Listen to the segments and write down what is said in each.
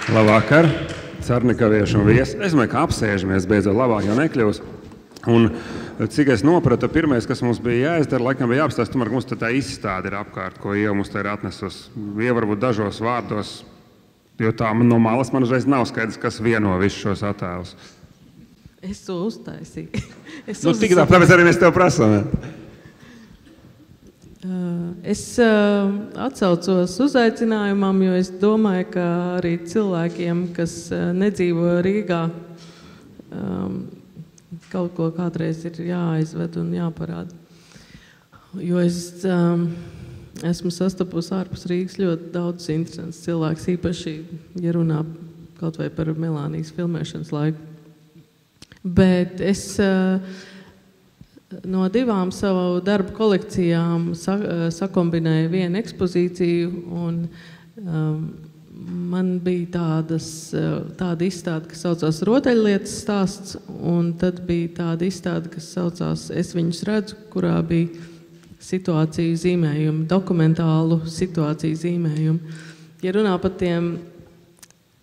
Labvakar, Carnikavieši un viesi. Es domāju, ka apsēžamies, beidzot labāk jau nekļūs. Un cik es nopratu, pirmais, kas mums bija jāizdara, laikam bija jāapstāst, tomēr mums tā izstāde ir apkārt, ko Ieva mums te ir atnesus. Ieva varbūt dažos vārdos, jo tā no malas man uzreiz nav skaidrs, kas vieno visus šos attēlus. Es to uztaisīju. Tik tāpēc arī mēs tev prasām. Es atsaucos uzaicinājumam, jo es domāju, ka arī cilvēkiem, kas nedzīvo Rīgā, kaut ko kādreiz ir jāaizved un jāparāda. Jo es esmu sastapusi ārpus Rīgas ļoti daudz interesants cilvēks, īpaši, ja runā kaut vai par Melānijas filmēšanas laiku. Bet es no divām savu darbu kolekcijām sakombinēju vienu ekspozīciju, un man bija tāda izstāde, kas saucās Rotaļlietas stāsts, un tad bija tāda izstāde, kas saucās Es viņus redzu, kurā bija situāciju zīmējumi, dokumentālu situāciju zīmējumi. Ja runā par tiem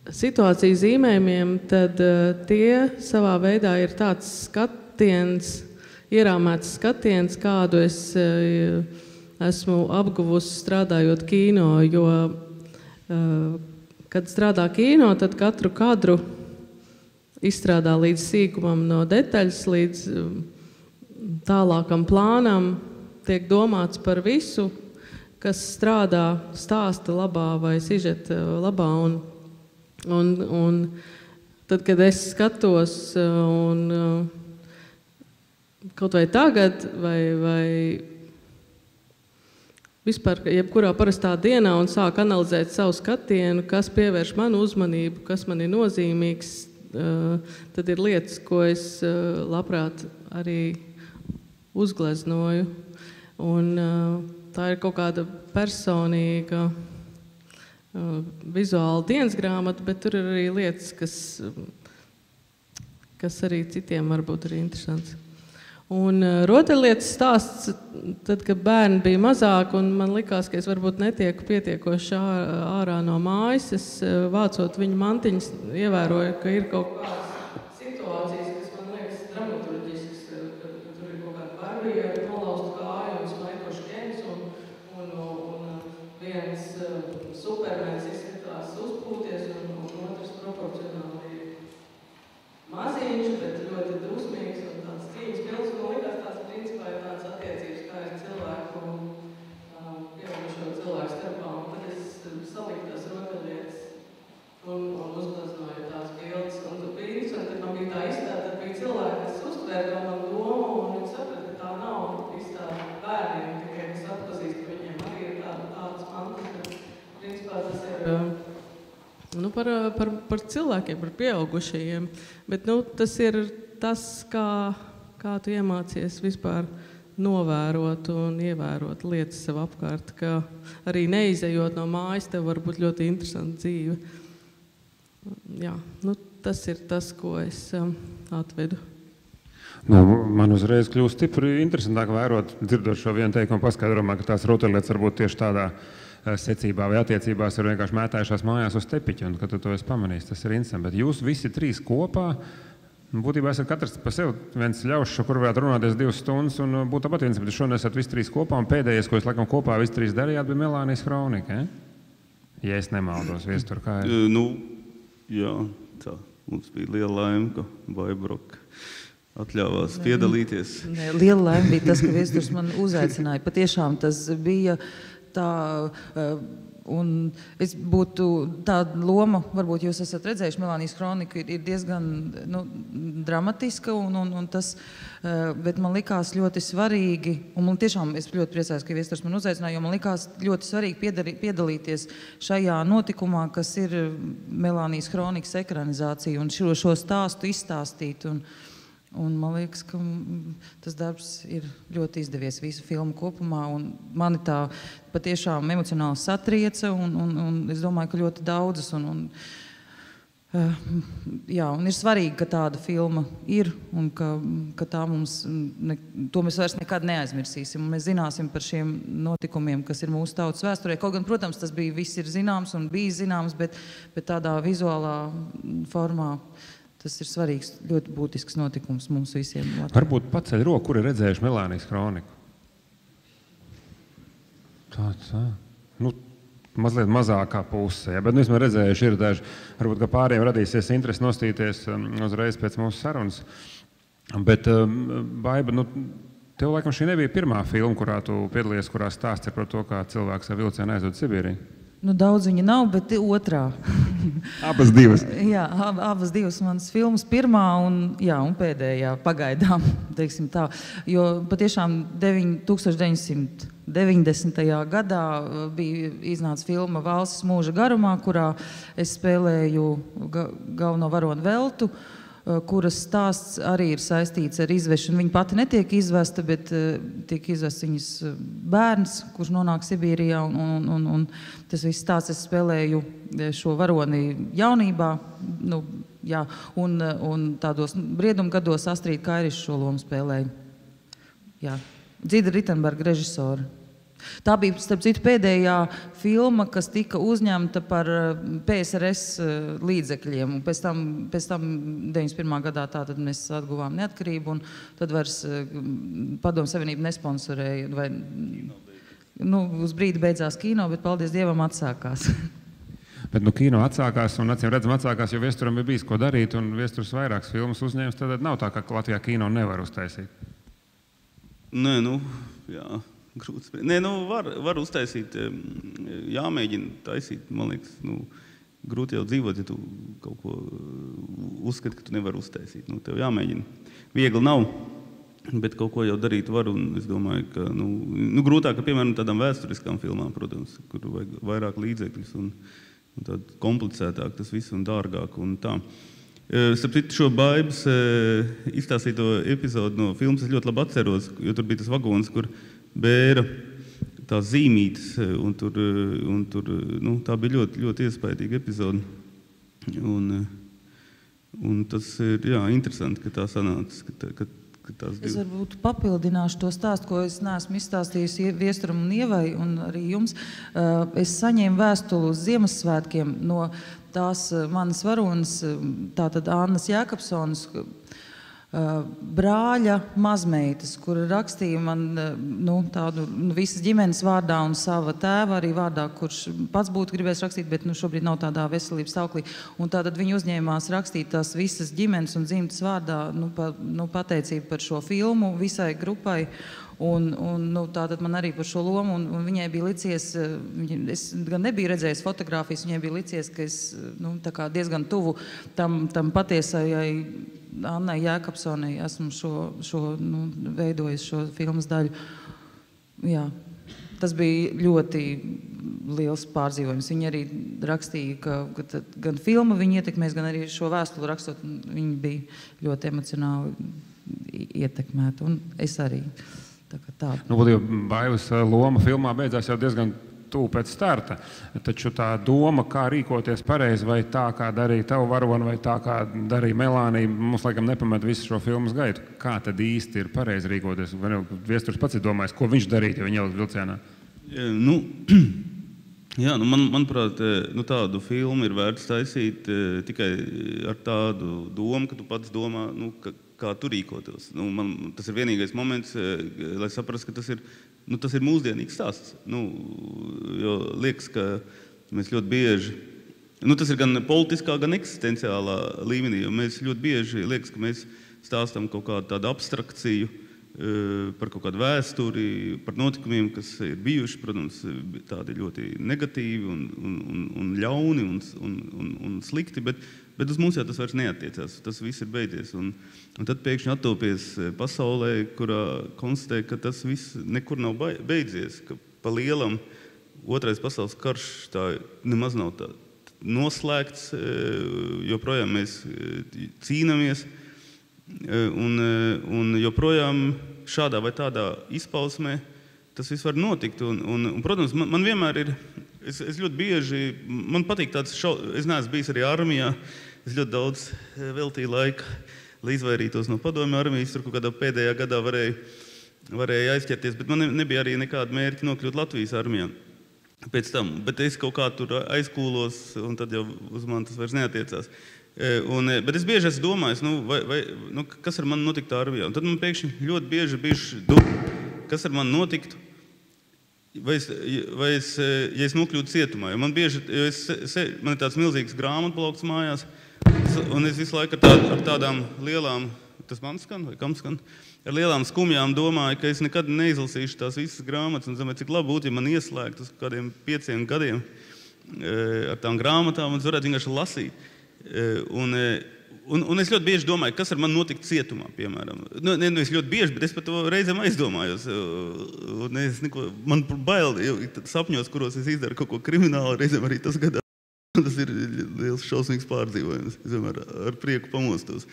situāciju zīmējumiem, tad tie savā veidā ir tāds skatiens, ierāmēts skatiens, kādu es esmu apguvusi strādājot kino, jo, kad strādā kino, tad katru kadru izstrādā līdz sīkumam no detaļas, līdz tālākam plānam, tiek domāts par visu, kas strādā stāsta labā vai sižeta labā, un tad, kad es skatos un kaut vai tagad, vai vispār jebkurā parastā dienā un sāk analizēt savu skatienu, kas pievērš manu uzmanību, kas man ir nozīmīgs, tad ir lietas, ko es labprāt arī uzgleznoju. Un tā ir kaut kāda personīga vizuāla dienas grāmata, bet tur ir arī lietas, kas arī citiem varbūt ir interesants. Un rotaļlietas stāsts, tad, kad bērni bija mazāki un man likās, ka es varbūt netieku pietiekoši ārā no mājas, es vācot viņu mantiņas, ievēroju, ka ir kaut kādas situācijas, kas man liekas dramaturģiskas, ka tur ir kaut kāda barbija, nolaustu kāju un smaikoši ķēns un viens supermens izskatās uzpūties un otrs proporcionāli maziņš, bet ļoti dusmīgs un tāds cīņas pilns. Man likās tās principā ir tāds attiecības, kā ir cilvēku pieaugušo cilvēku starpā. Un tad es saliku tās rotaļlietas un uzgleznoju tās bildes. Un tad bija interesanti, kad man bija tā izstāde, tad bija cilvēki, kas uztvēra to manu domu un viņi saprata, ka tā nav izstāde bērniem, tikai kas atpazīst, ka viņiem arī ir tādas mantas. Principā tas ir par cilvēkiem, par pieaugušajiem. Bet tas ir tas, kā tu iemācies vispār novērot un ievērot lietas sev apkārt, ka arī neizejot no mājas, tev var būt ļoti interesanta dzīve. Jā, tas ir tas, ko es atvedu. Man uzreiz kļūst stipri interesantāk vērot, dzirdot šo vienu teikumu, paskaidrojumā, ka tās rotaļlietas varbūt tieši tādā secībā vai attiecībās ir vienkārši mētājušās mājās uz tepiķi, un kad tu to esi pamanījis, tas ir interesanti. Bet jūs visi trīs kopā, būtībā esat katrs pa sev viens ļaušs, kur varētu runāties 2 stundas, un būtu tāpat viens, bet šodien esat visi trīs kopā, un pēdējais, ko es laikam kopā visi trīs darījāt, bija Melānijas kronika, ja es nemaldos, Viestur, kā ir? Jā, tā. Mums bija liela laime, ka Vaibroka atļāvās piedalīties. Liela laime bija tas, ka Viesturs man uzaicināja. Patiešām tas bija tā, un es būtu tāda loma, varbūt jūs esat redzējuši, Melānijas kronika ir diezgan dramatiska, un tas, bet man likās ļoti svarīgi, un man tiešām es ļoti priecājos, ka Viesturs man uzaicināja, jo man likās ļoti svarīgi piedalīties šajā notikumā, kas ir Melānijas kronikas ekranizācija, un šo stāstu izstāstīt, un man liekas, ka tas darbs ir ļoti izdevies visu filmu kopumā, un mani tā patiešām emocionāli satrieca, un es domāju, ka ļoti daudzas, un Jā, un ir svarīgi, ka tāda filma ir un ka tā mums, to mēs vairs nekad neaizmirsīsim. Mēs zināsim par šiem notikumiem, kas ir mūsu tautas vēsturē. Kaut gan, protams, tas viss ir zināms un bijis zināms, bet tādā vizuālā formā tas ir svarīgs, ļoti būtisks notikums mums visiem. Varbūt paceļ roku, kur ir redzējuši Melānijas kroniku? Mazliet mazākā pusē, bet mēs redzējuši, ir daži, varbūt, ka pāriem radīsies interesi nostīties uzreiz pēc mūsu sarunas. Bet, Baiba, tev laikam šī nebija pirmā filma, kurā tu piedalījies, kurā stāsts ir par to, kā cilvēks ar vilcienu aizved Sibīriju. Daudz viņa nav, bet otrā. Abas divas. Jā, abas divas manas filmas, pirmā un pēdējā pagaidām, teiksim tā. Jo patiešām 1990. gadā bija iznāca filma Valsts mūža garumā, kurā es spēlēju galveno varoni Veltu, kuras stāsts arī ir saistīts ar izvešanu. Viņa pati netiek izvesta, bet tiek izvests viņas bērns, kurš nonāk Sibīrijā, un tas viss stāsts es spēlēju šo varoni jaunībā, un tādos brieduma gados Astrid Kairiša šo lomu spēlēju. Jā. Dzida Rittenberga režisora. Tā bija, starp citu, pēdējā filma, kas tika uzņemta par PSRS līdzekļiem. Un pēc tam 91. gadā tātad mēs atguvām neatkarību, un tad vairs Padomju Savienība nesponsorēja. Uz brīdi beidzās kino, bet, paldies Dievam, atsākās. Bet kino atsākās, un acīm redzam atsākās, jo Viesturam bija bijis ko darīt, un Viesturs vairākas filmas uzņēmis, tad nav tā, ka Latvijā kino nevar uztaisīt. Nē, jā. Grūts. Nē, var uztaisīt, jāmēģina taisīt, man liekas, grūti jau dzīvot, ja tu kaut ko uzskati, ka tu nevari uztaisīt. Tev jāmēģina. Viegli nav, bet kaut ko jau darīt var, un es domāju, ka, grūtāk, ka, piemēram, tādām vēsturiskām filmām, protams, kur vajag vairāk līdzekļus, un tād komplicētāk tas viss un dārgāk, un tā. Starp citu, šo Baibas izstāstīto epizodu no filmas es ļoti labi atceros, jo tur bija tas vagons, kur bēra tās zīmītes, un tur tā bija ļoti, ļoti iespaidīga epizode. Un tas ir, interesanti, ka tā sanāca, ka tās divas. Es varbūt papildināšu to stāstu, ko es neesmu izstāstījusi Viesturam un Ievai, un arī jums. Es saņēmu vēstuli uz Ziemassvētkiem no tās manas varonas, tātad Annas Jēkabsonas, brāļa mazmeitas, kura rakstīja man tādu visas ģimenes vārdā un sava tēva arī vārdā, kurš pats būtu gribējis rakstīt, bet šobrīd nav tādā veselības stāvoklī. Un tātad viņi uzņēmās rakstīt tās visas ģimenes un dzimtas vārdā pateicību par šo filmu visai grupai. Un tātad man arī par šo lomu, un viņai bija licies, es gan nebiju redzējis fotogrāfijas, viņai bija licies, ka es tā kā diezgan tuvu tam patiesajai Annai Jēkabsonai esmu veidojis šo filmas daļu. Jā, tas bija ļoti liels pārdzīvojums. Viņa arī rakstīja, ka gan filma viņa ietekmēs, gan arī šo vēstuli rakstot, viņa bija ļoti emocionāli ietekmēta, un es arī. Baivas loma filmā beidzās jau diezgan tuvu pēc starta, taču tā doma, kā rīkoties pareizi, vai tā, kā darīja tavu varoni, vai tā, kā darīja Melānija, mums laikam nepamet visu šo filmas gaitu. Kā tad īsti ir pareizi rīkoties? Viesturs pats ir domājis, ko viņš darīja, ja viņa ielikt vilcienā? Manuprāt, tādu filmu ir vērts taisīt tikai ar tādu domu, ka tu pats domā, kā tu rīkotos. Tas ir vienīgais moments, lai saprastu, ka tas ir mūsdienīgs stāsts. Jo liekas, ka mēs ļoti bieži, tas ir gan politiskā, gan eksistenciālā līmenī, jo mēs ļoti bieži liekas, ka mēs stāstam kaut kādu tādu abstrakciju par kaut kādu vēsturi, par notikumiem, kas ir bijuši, protams, tādi ļoti negatīvi un ļauni un slikti, bet uz mums jau tas vairs neattiecās. Tas viss ir beidzies. Un tad pēkšņi attopies pasaulē, kurā konstatē, ka tas viss nekur nav beidzies, ka pa lielam Otrais pasaules karš tā nemaz nav tā noslēgts, joprojām mēs cīnāmies. Un joprojām šādā vai tādā izpausmē tas viss var notikt. Un protams, man vienmēr ir, es ļoti bieži, man patīk tāds, es neesmu bijis arī armijā, es ļoti daudz veltīju laiku, lai izvairītos no padomju armijas. Tur kaut kādā pēdējā gadā varēja aizķerties, bet man nebija arī nekāda mērķa nokļūt Latvijas armijā pēc tam. Bet es kaut kā tur aizkūlos, un tad jau uz mani tas vairs neatiecās. Bet es bieži esmu domājis, kas ar mani notiktu armijā. Un tad man pēkšņi ļoti bieži bijuši kas ar mani notiktu, ja es nokļūtu cietumā. Jo man ir tāds milzīgs grāmatplaukts mājās, un es visu laiku ar tādām lielām, tas man skan vai kam skan, ar lielām skumjām domāju, ka es nekad neizlasīšu tās visas grāmatas, un domāju, cik labi būtu, ja man ieslēgtu uz kādiem 5 gadiem ar tām grāmatām, un es varētu vienkārši lasīt. Un es ļoti bieži domāju, kas ar mani notiktu cietumā, piemēram. Es ļoti bieži, bet es par to reizēm aizdomājos. Man bail, sapņos, kuros es izdaru kaut ko kriminālu, reizēm arī tas gadās. Tas ir liels šausmīgs pārdzīvojums. Es vienmēr ar prieku pamostos.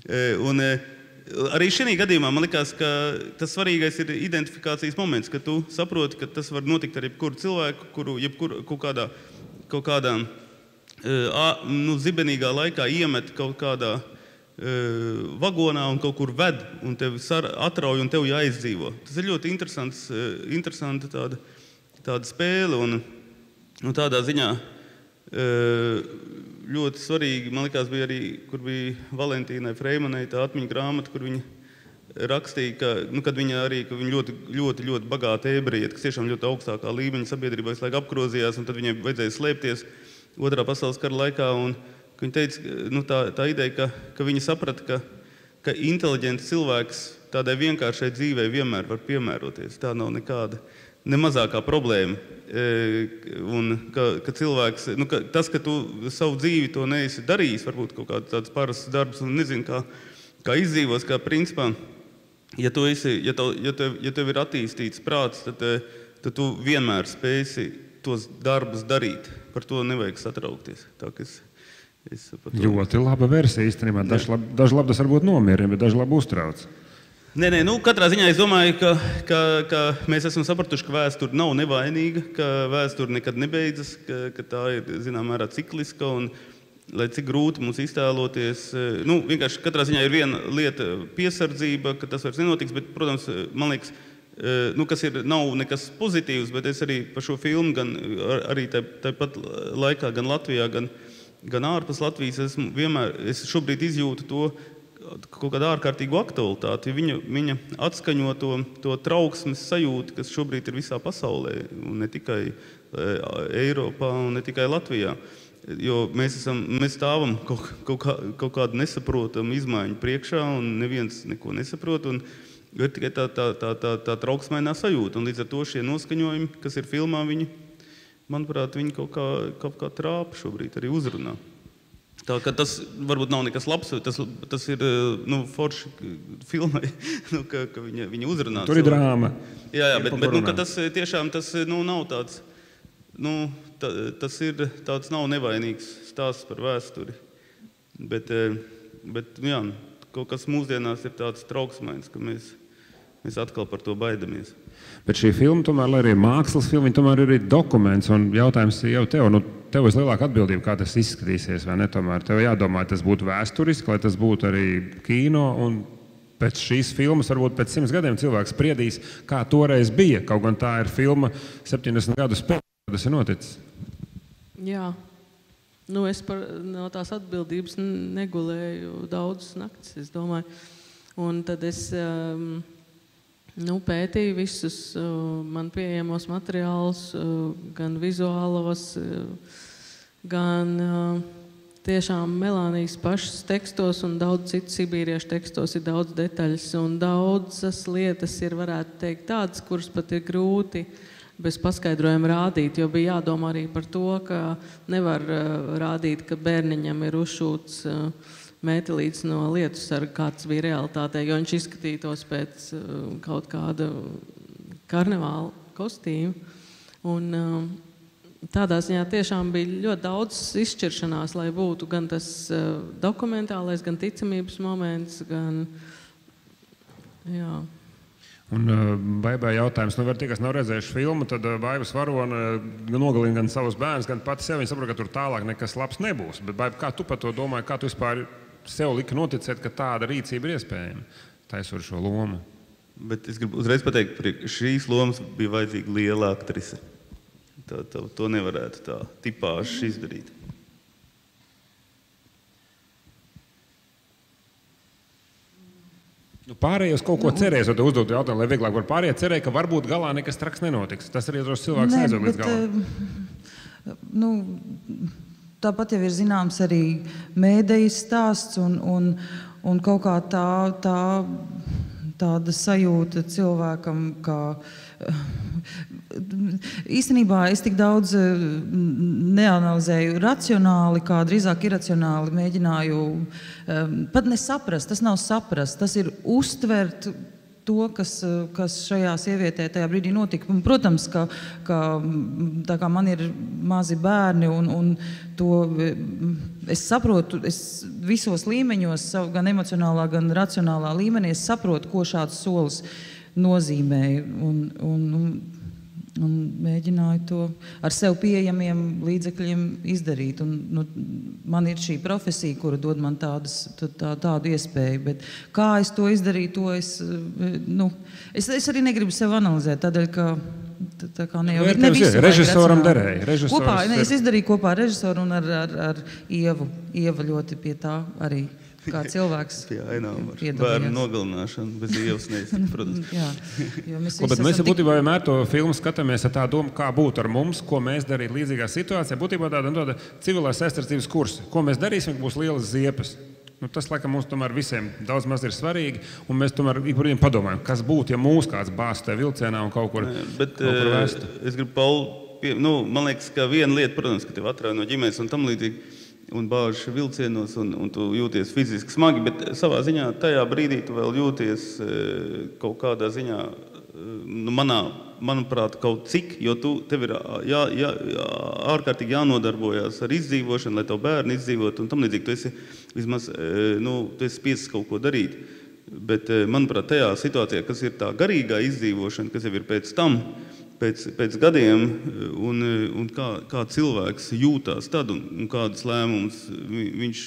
Arī šī gadījumā man likās, ka tas svarīgais ir identifikācijas moments, ka tu saproti, ka tas var notikt ar jebkuru cilvēku, kuru kaut kādā zibenīgā laikā iemet kaut kādā vagonā un kaut kur ved, un tevi atrauj un tev jāizdzīvo. Tas ir ļoti interesanta tāda spēle, un tādā ziņā ļoti svarīgi, man likās, bija arī, kur bija Valentīnai Freimanai tā atmiņa grāmata, kur viņa rakstīja, ka viņa ļoti bagāta ebrejieta, kas tiešām ļoti augstākā līmeņa sabiedrībā visu laiku apgrozījās, un tad viņai vajadzēja slēpties Otrā pasaules kara laikā, un viņa teica, tā ideja, ka viņa saprata, ka inteliģents cilvēks tādai vienkāršai dzīvei vienmēr var piemēroties. Tā nav nekāda nemazākā problēma. Un ka cilvēks, tas, ka tu savu dzīvi to neesi darījis, varbūt kaut kāds tāds parasts darbs, un nezinu, kā izdzīvos, kā principā, ja tev ir attīstīts prāts, tad tu vienmēr spēsi tos darbus darīt. Par to nevajag satraukties. Tā, ka es ļoti laba versija īstenībā. Daži labi tas varbūt nomierina, bet daži labi uztrauc. Nē, katrā ziņā es domāju, ka mēs esam sapratuši, ka vēsture nav nevainīga, ka vēsture nekad nebeidzas, ka tā ir, zinām, mērā cikliska, un lai cik grūti mums iztēloties. Vienkārši katrā ziņā ir viena lieta piesardzība, ka tas vairs nenotiks, bet, protams, man liekas, kas nav nekas pozitīvs, bet es arī par šo filmu, gan arī tāpat laikā, gan Latvijā, gan ārpus Latvijas, es šobrīd izjūtu to kaut kādu ārkārtīgu aktualitāti. Viņa atskaņo to trauksmes sajūtu, kas šobrīd ir visā pasaulē, un ne tikai Eiropā, un ne tikai Latvijā. Jo mēs stāvam kaut kādu nesaprotamu izmaiņu priekšā, un neviens neko nesaprot, un ir tikai tā trauksmainā sajūta, un līdz ar to šie noskaņojumi, kas ir filmā, manuprāt, viņi kaut kā trāpa šobrīd arī uzrunā. Tā ka tas varbūt nav nekas labs, tas ir forši filmai, ka viņa uzrunā. Tur ir drāma. Jā, bet tas tiešām nav tāds, tas ir tāds nav nevainīgs stāsts par vēsturi. Bet jā, kaut kas mūsdienās ir tāds trauksmains, ka mēs atkal par to baidamies. Bet šī filma tomēr, lai arī ir mākslas filma, tomēr ir dokuments, un jautājums jau tev vislielāka atbildība, kā tas izskatīsies, vai ne? Tomēr tev jādomā, tas būtu vēsturiski, lai tas būtu arī kino, un pēc šīs filmas, varbūt pēc 100 gadiem cilvēks spriedīs, kā toreiz bija, kaut gan tā ir filma 70 gadus pēc, kad tas ir noticis. Jā. Es no tās atbildības negulēju daudzas naktis, es domāju. Un tad es pētīju visus man pieejamos materiālus, gan vizuālos, gan tiešām Melānijas pašas tekstos un daudz citu sibīriešu tekstos ir daudz detaļas. Un daudzas lietas ir, varētu teikt, tādas, kuras pat ir grūti bez paskaidrojuma rādīt, jo bija jādomā arī par to, ka nevar rādīt, ka bērniņam ir uzšūts mētelīts no lietusarga, kāds bija realitātē, jo viņš izskatītos pēc kaut kāda karnevāla kostīma. Un tādā ziņā tiešām bija ļoti daudz izšķiršanās, lai būtu gan tas dokumentālais, gan ticamības moments, gan jā. Un Baibai jautājums, var tie, kas nav redzējuši filmu, tad Baibas varona nogalina gan savus bērnus, gan pati sev. Viņa saprot, ka tur tālāk nekas labs nebūs. Bet Baiba, kā tu par to domāji, kā tu vispār sev lika noticēt, ka tāda rīcība ir iespējama, taisot šo lomu? Bet es gribu uzreiz pateikt, ka šīs lomas bija vajadzīga liela aktrise. To nevarētu tā tipāši izdarīt. Pārējos kaut ko cerēs, vai uzdot jautājumu, lai vieglāk var pārējie cerēja, ka varbūt galā nekas traks nenotiks. Tas arī droši cilvēks neizved līdz galam. Tāpat jau ir zināms arī mēdējas stāsts un kaut kā tāda sajūta cilvēkam, ka īstenībā es tik daudz neanalizēju racionāli, kā drīzāk iracionāli mēģināju pat nesaprast, tas nav saprast, tas ir uztvert to, kas šajā sievietē tajā brīdī notika. Un, protams, ka tā kā man ir mazi bērni un to es saprotu, es visos līmeņos, gan emocionālā, gan racionālā līmenī, es saprotu, ko šāds solis nozīmēja un mēģināju to ar sev pieejamiem līdzekļiem izdarīt. Man ir šī profesija, kura dod man tādu iespēju, bet kā es to izdarīju, to es arī negribu sev analizēt, tādēļ, ka tā kā ne visu režisoram derēja. Es izdarīju kopā ar režisoru un ar Ievu. Ieva ļoti pie tā arī. Kā cilvēks bērnu nogalināšanu bez Ievas neizsaka, protams. Bet mēs būtībā vienmēr to filmu skatāmies ar tā domu, kā būtu ar mums, ko mēs darītu līdzīgā situācijā. Būtībā tāda civilās aizsardzības kursa. Ko mēs darīsim, ka būs lielas ziepes. Tas, laikam, mums tomēr visiem daudz maz ir svarīgi, un mēs tomēr ik brīdim padomājam, kas būtu, ja mūs kāds bāztu tajā vilcienā un kaut kur vestu. Es gribu, Paul, man liekas, ka viena lieta, protams, ka tev atrauj no ģimenes un tam līdzīgi, un bāži vilcienos, un tu jūties fiziski smagi, bet savā ziņā tajā brīdī tu vēl jūties kaut kādā ziņā, manuprāt, kaut cik, jo tev ir ārkārtīgi jānodarbojas ar izdzīvošanu, lai tev bērni izdzīvot, un tam līdzīgi tu esi vismaz, tu esi spiesis kaut ko darīt. Bet, manuprāt, tajā situācijā, kas ir tā garīgā izdzīvošana, kas jau ir pēc tam, pēc gadiem, un kā cilvēks jūtās tad, un kādas lēmumus viņš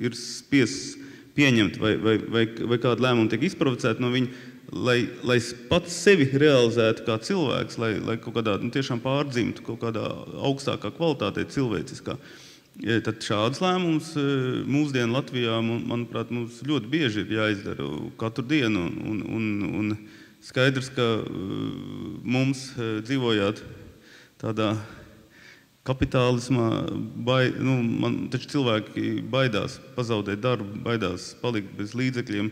ir spiesis pieņemt, vai kādu lēmumu tiek izprovocēt no viņa, lai pats sevi realizētu kā cilvēks, lai kaut kādā tiešām pārdzimtu kaut kādā augstākā kvalitātē cilvēciskā. Tad šāds lēmums mūsdienu Latvijā, manuprāt, mums ļoti bieži ir jāizdara katru dienu, un skaidrs, ka mums dzīvojāt tādā kapitālismā, taču cilvēki baidās pazaudēt darbu, baidās palikt bez līdzekļiem.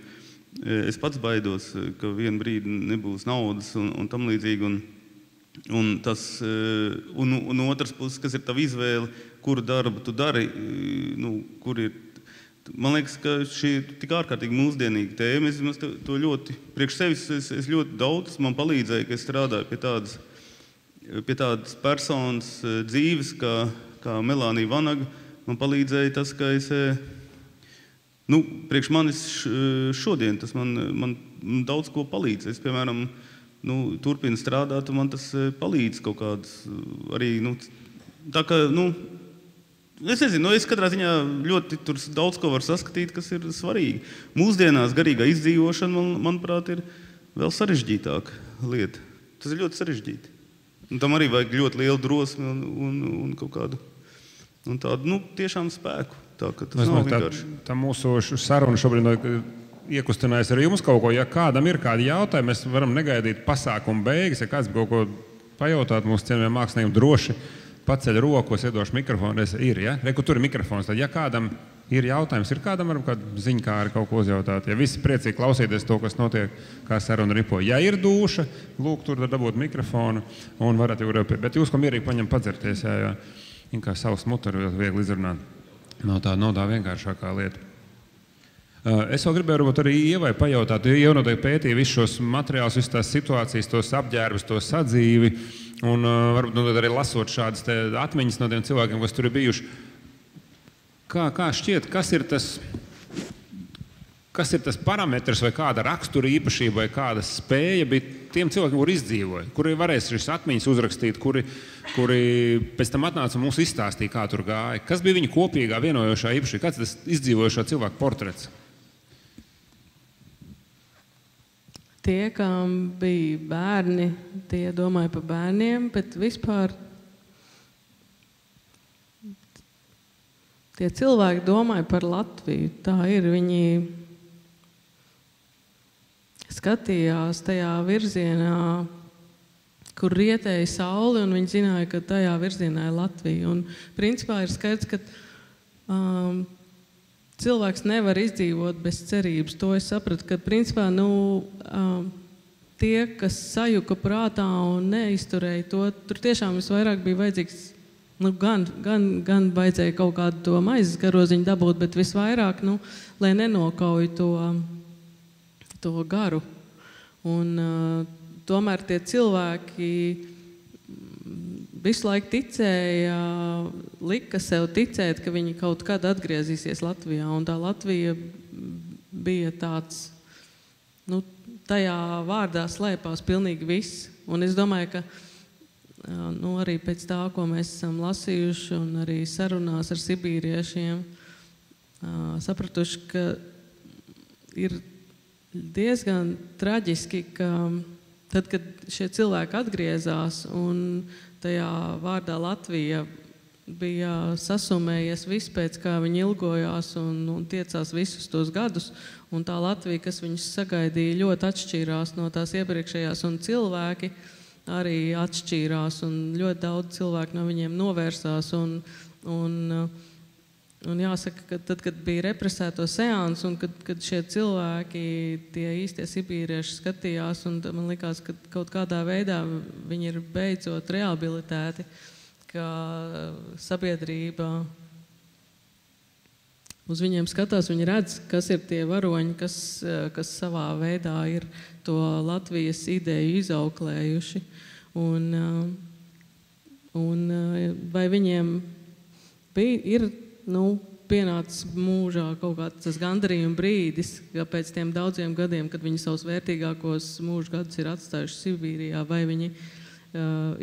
Es pats baidos, ka vienu brīdi nebūs naudas un tam līdzīgi. Un otrs puses, kas ir tava izvēle, kuru darbu tu dari, kur ir. Man liekas, ka šī ir tik ārkārtīgi mūsdienīga tēma. Es to ļoti, priekš sevis es ļoti daudz man palīdzēju, ka es strādāju pie tādas personas dzīves, kā Melānija Vanaga. Man palīdzēja tas, ka es, priekš manis šodien tas man daudz ko palīdz. Es, piemēram, turpinu strādāt, un man tas palīdz kaut kādas arī, tā kā, es nezinu, es katrā ziņā ļoti tur daudz ko var saskatīt, kas ir svarīgi. Mūsdienās garīgā izdzīvošana, manuprāt, ir vēl sarežģītāka lieta. Tas ir ļoti sarežģīti. Un tam arī vajag ļoti lielu drosmi un kaut kādu tādu, tiešām spēku. Tā, ka tas nav vienkārši. Tā mūsu saruna šobrīd iekustinājas arī jums kaut ko. Ja kādam ir kādi jautājumi, mēs varam negaidīt pasākumu beigas. Ja kāds kaut ko pajautāt mūsu cienījumiem māksliniekiem, droši paceļ roku, es iedošu mikrofonu. Ir, ja? Tur ir mikrofons. Tad, ja kādam ir jautājums, ir kādam varam kādu ziņkāri kaut ko uzjautāt. Ja visi priecīgi klausīties to, kas notiek, kā saruna ripo. Ja ir dūša, lūk, tur dabūt mikrofonu un varat jau rēpēt. Bet jūs, ko mierīgi paņem padzerties, jo kā savs mutaru viegli izrunāt. Nav tā vienkāršākā lieta. Es vēl gribēju arī Ievai pajautāt, jo Ieva noteikti pētīja visus šos materiālus, visas tās situācijas, tos apģērbus, to sadzīvi, un varbūt arī lasot šādas atmiņas no tiem cilvēkiem, kas tur ir bijuši. Kā šķiet, kas ir tas kas ir tas parametrs vai kāda rakstura īpašība vai kāda spēja bija tiem cilvēkiem, kuri izdzīvoja, kuri varēs šīs atmiņas uzrakstīt, kuri pēc tam atnāca un mums izstāstīja, kā tur gāja. Kas bija viņa kopīgā vienojošā īpašība? Kāds tas izdzīvojošā cilvēka portrets? Tie, kam bija bērni, tie domāja par bērniem, bet vispār tie cilvēki domāja par Latviju. Tā ir, viņi skatījās tajā virzienā, kur rietēja saule, un viņi zināja, ka tajā virzienā ir Latvija. Un principā ir skaidrs, ka cilvēks nevar izdzīvot bez cerības. To es sapratu, ka principā tie, kas sajuka prātā un neizturēja to, tur tiešām visvairāk bija vajadzīgs, gan vajadzēja kaut kādu to maizes garoziņu dabūt, bet visvairāk, lai nenokauj to garu. Un tomēr tie cilvēki visu laiku ticēja, lika sev ticēt, ka viņi kaut kad atgriezīsies Latvijā. Un tā Latvija bija tāds, tajā vārdā slēpās pilnīgi viss. Un es domāju, ka arī pēc tā, ko mēs esam lasījuši un arī sarunās ar sibīriešiem, sapratuši, ka ir diezgan traģiski, ka tad, kad šie cilvēki atgriezās un tajā vārdā Latvija bija sasumējies viss pēc, kā viņi ilgojās un tiecās visus tos gadus, un tā Latvija, kas viņus sagaidīja, ļoti atšķīrās no tās iepriekšējās, un cilvēki arī atšķīrās, un ļoti daudz cilvēku no viņiem novērsās, un jāsaka, ka tad, kad bija represēto seans, un kad šie cilvēki, tie īstie sibīrieši skatījās, un man likās, ka kaut kādā veidā viņi ir beidzot rehabilitēti, ka sabiedrība uz viņiem skatās, viņi redz, kas ir tie varoņi, kas savā veidā ir to Latvijas ideju izauklējuši. Un vai viņiem ir pienācis mūžā kaut kāds tas gandarījuma brīdis, ka pēc tiem daudziem gadiem, kad viņi savus vērtīgākos mūža gadus ir atstājuši Sibīrijā, vai viņi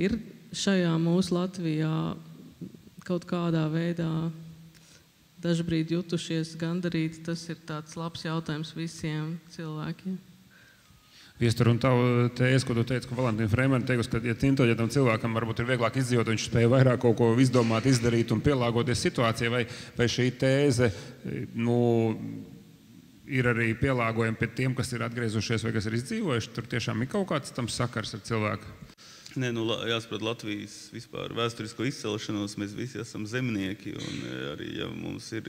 ir šajā mūsu Latvijā kaut kādā veidā dažbrīd jutušies gandarīti, tas ir tāds labs jautājums visiem cilvēkiem. Viestur, un tavu tēzi, ko tu teici, ka Valentīna Freimane teikusi, ka ja inteliģentam cilvēkam varbūt ir vieglāk izdzīvot, viņš spēja vairāk kaut ko izdomāt, izdarīt un pielāgoties situācijai, vai šī tēze ir arī pielāgojama pie tiem, kas ir atgriezušies vai kas ir izdzīvojuši? Tur tiešām ir kaut kāds tam sakars ar cilvēku? Nē, jāsaprot Latvijas vispār vēsturisko izcelšanos, mēs visi esam zemnieki, un arī, ja mums ir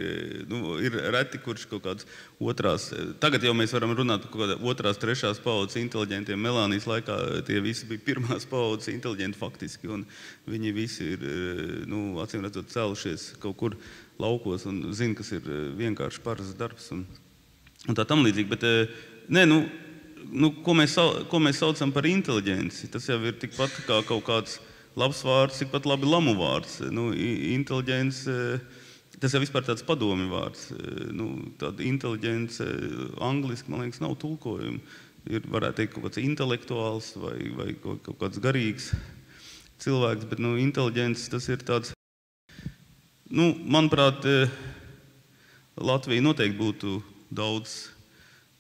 reti, kurš kaut kāds otrās, tagad jau mēs varam runāt par kaut kādā otrās, trešās paudzes inteliģentiem, Melānijas laikā tie visi bija pirmās paudzes inteliģenti faktiski, un viņi visi ir, acīm redzot, cēlušies kaut kur laukos un zina, kas ir vienkārši parasts darbs un tā tam līdzīgi, bet, ko mēs saucam par inteliģenci, tas jau ir tikpat kā kaut kāds labs vārds, tikpat labi lamu vārds. Inteliģence, tas jau vispār tāds padomi vārds. Tāda inteliģence angliski, man liekas, nav tulkojuma. Varētu teikt kaut kāds intelektuāls vai kaut kāds garīgs cilvēks, bet inteliģence tas ir tāds, manuprāt, Latvija noteikti būtu daudz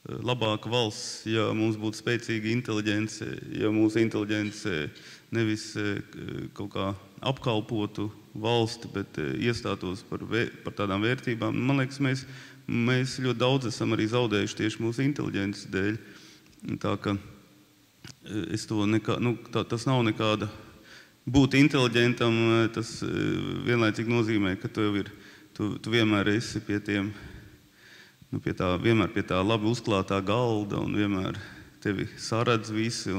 labāka valsts, ja mums būtu spēcīga inteliģence, ja mūsu inteliģence nevis kaut kā apkalpotu valsti, bet iestātos par tādām vērtībām. Man liekas, mēs ļoti daudz esam arī zaudējuši tieši mūsu inteliģences dēļ. Tā ka es to tas nav nekāda. Būt inteliģentam, tas vienlaicīgi nozīmē, ka tu vienmēr esi pie tiem vienmēr pie tā labi uzklātā galda un vienmēr tevi saredz visi.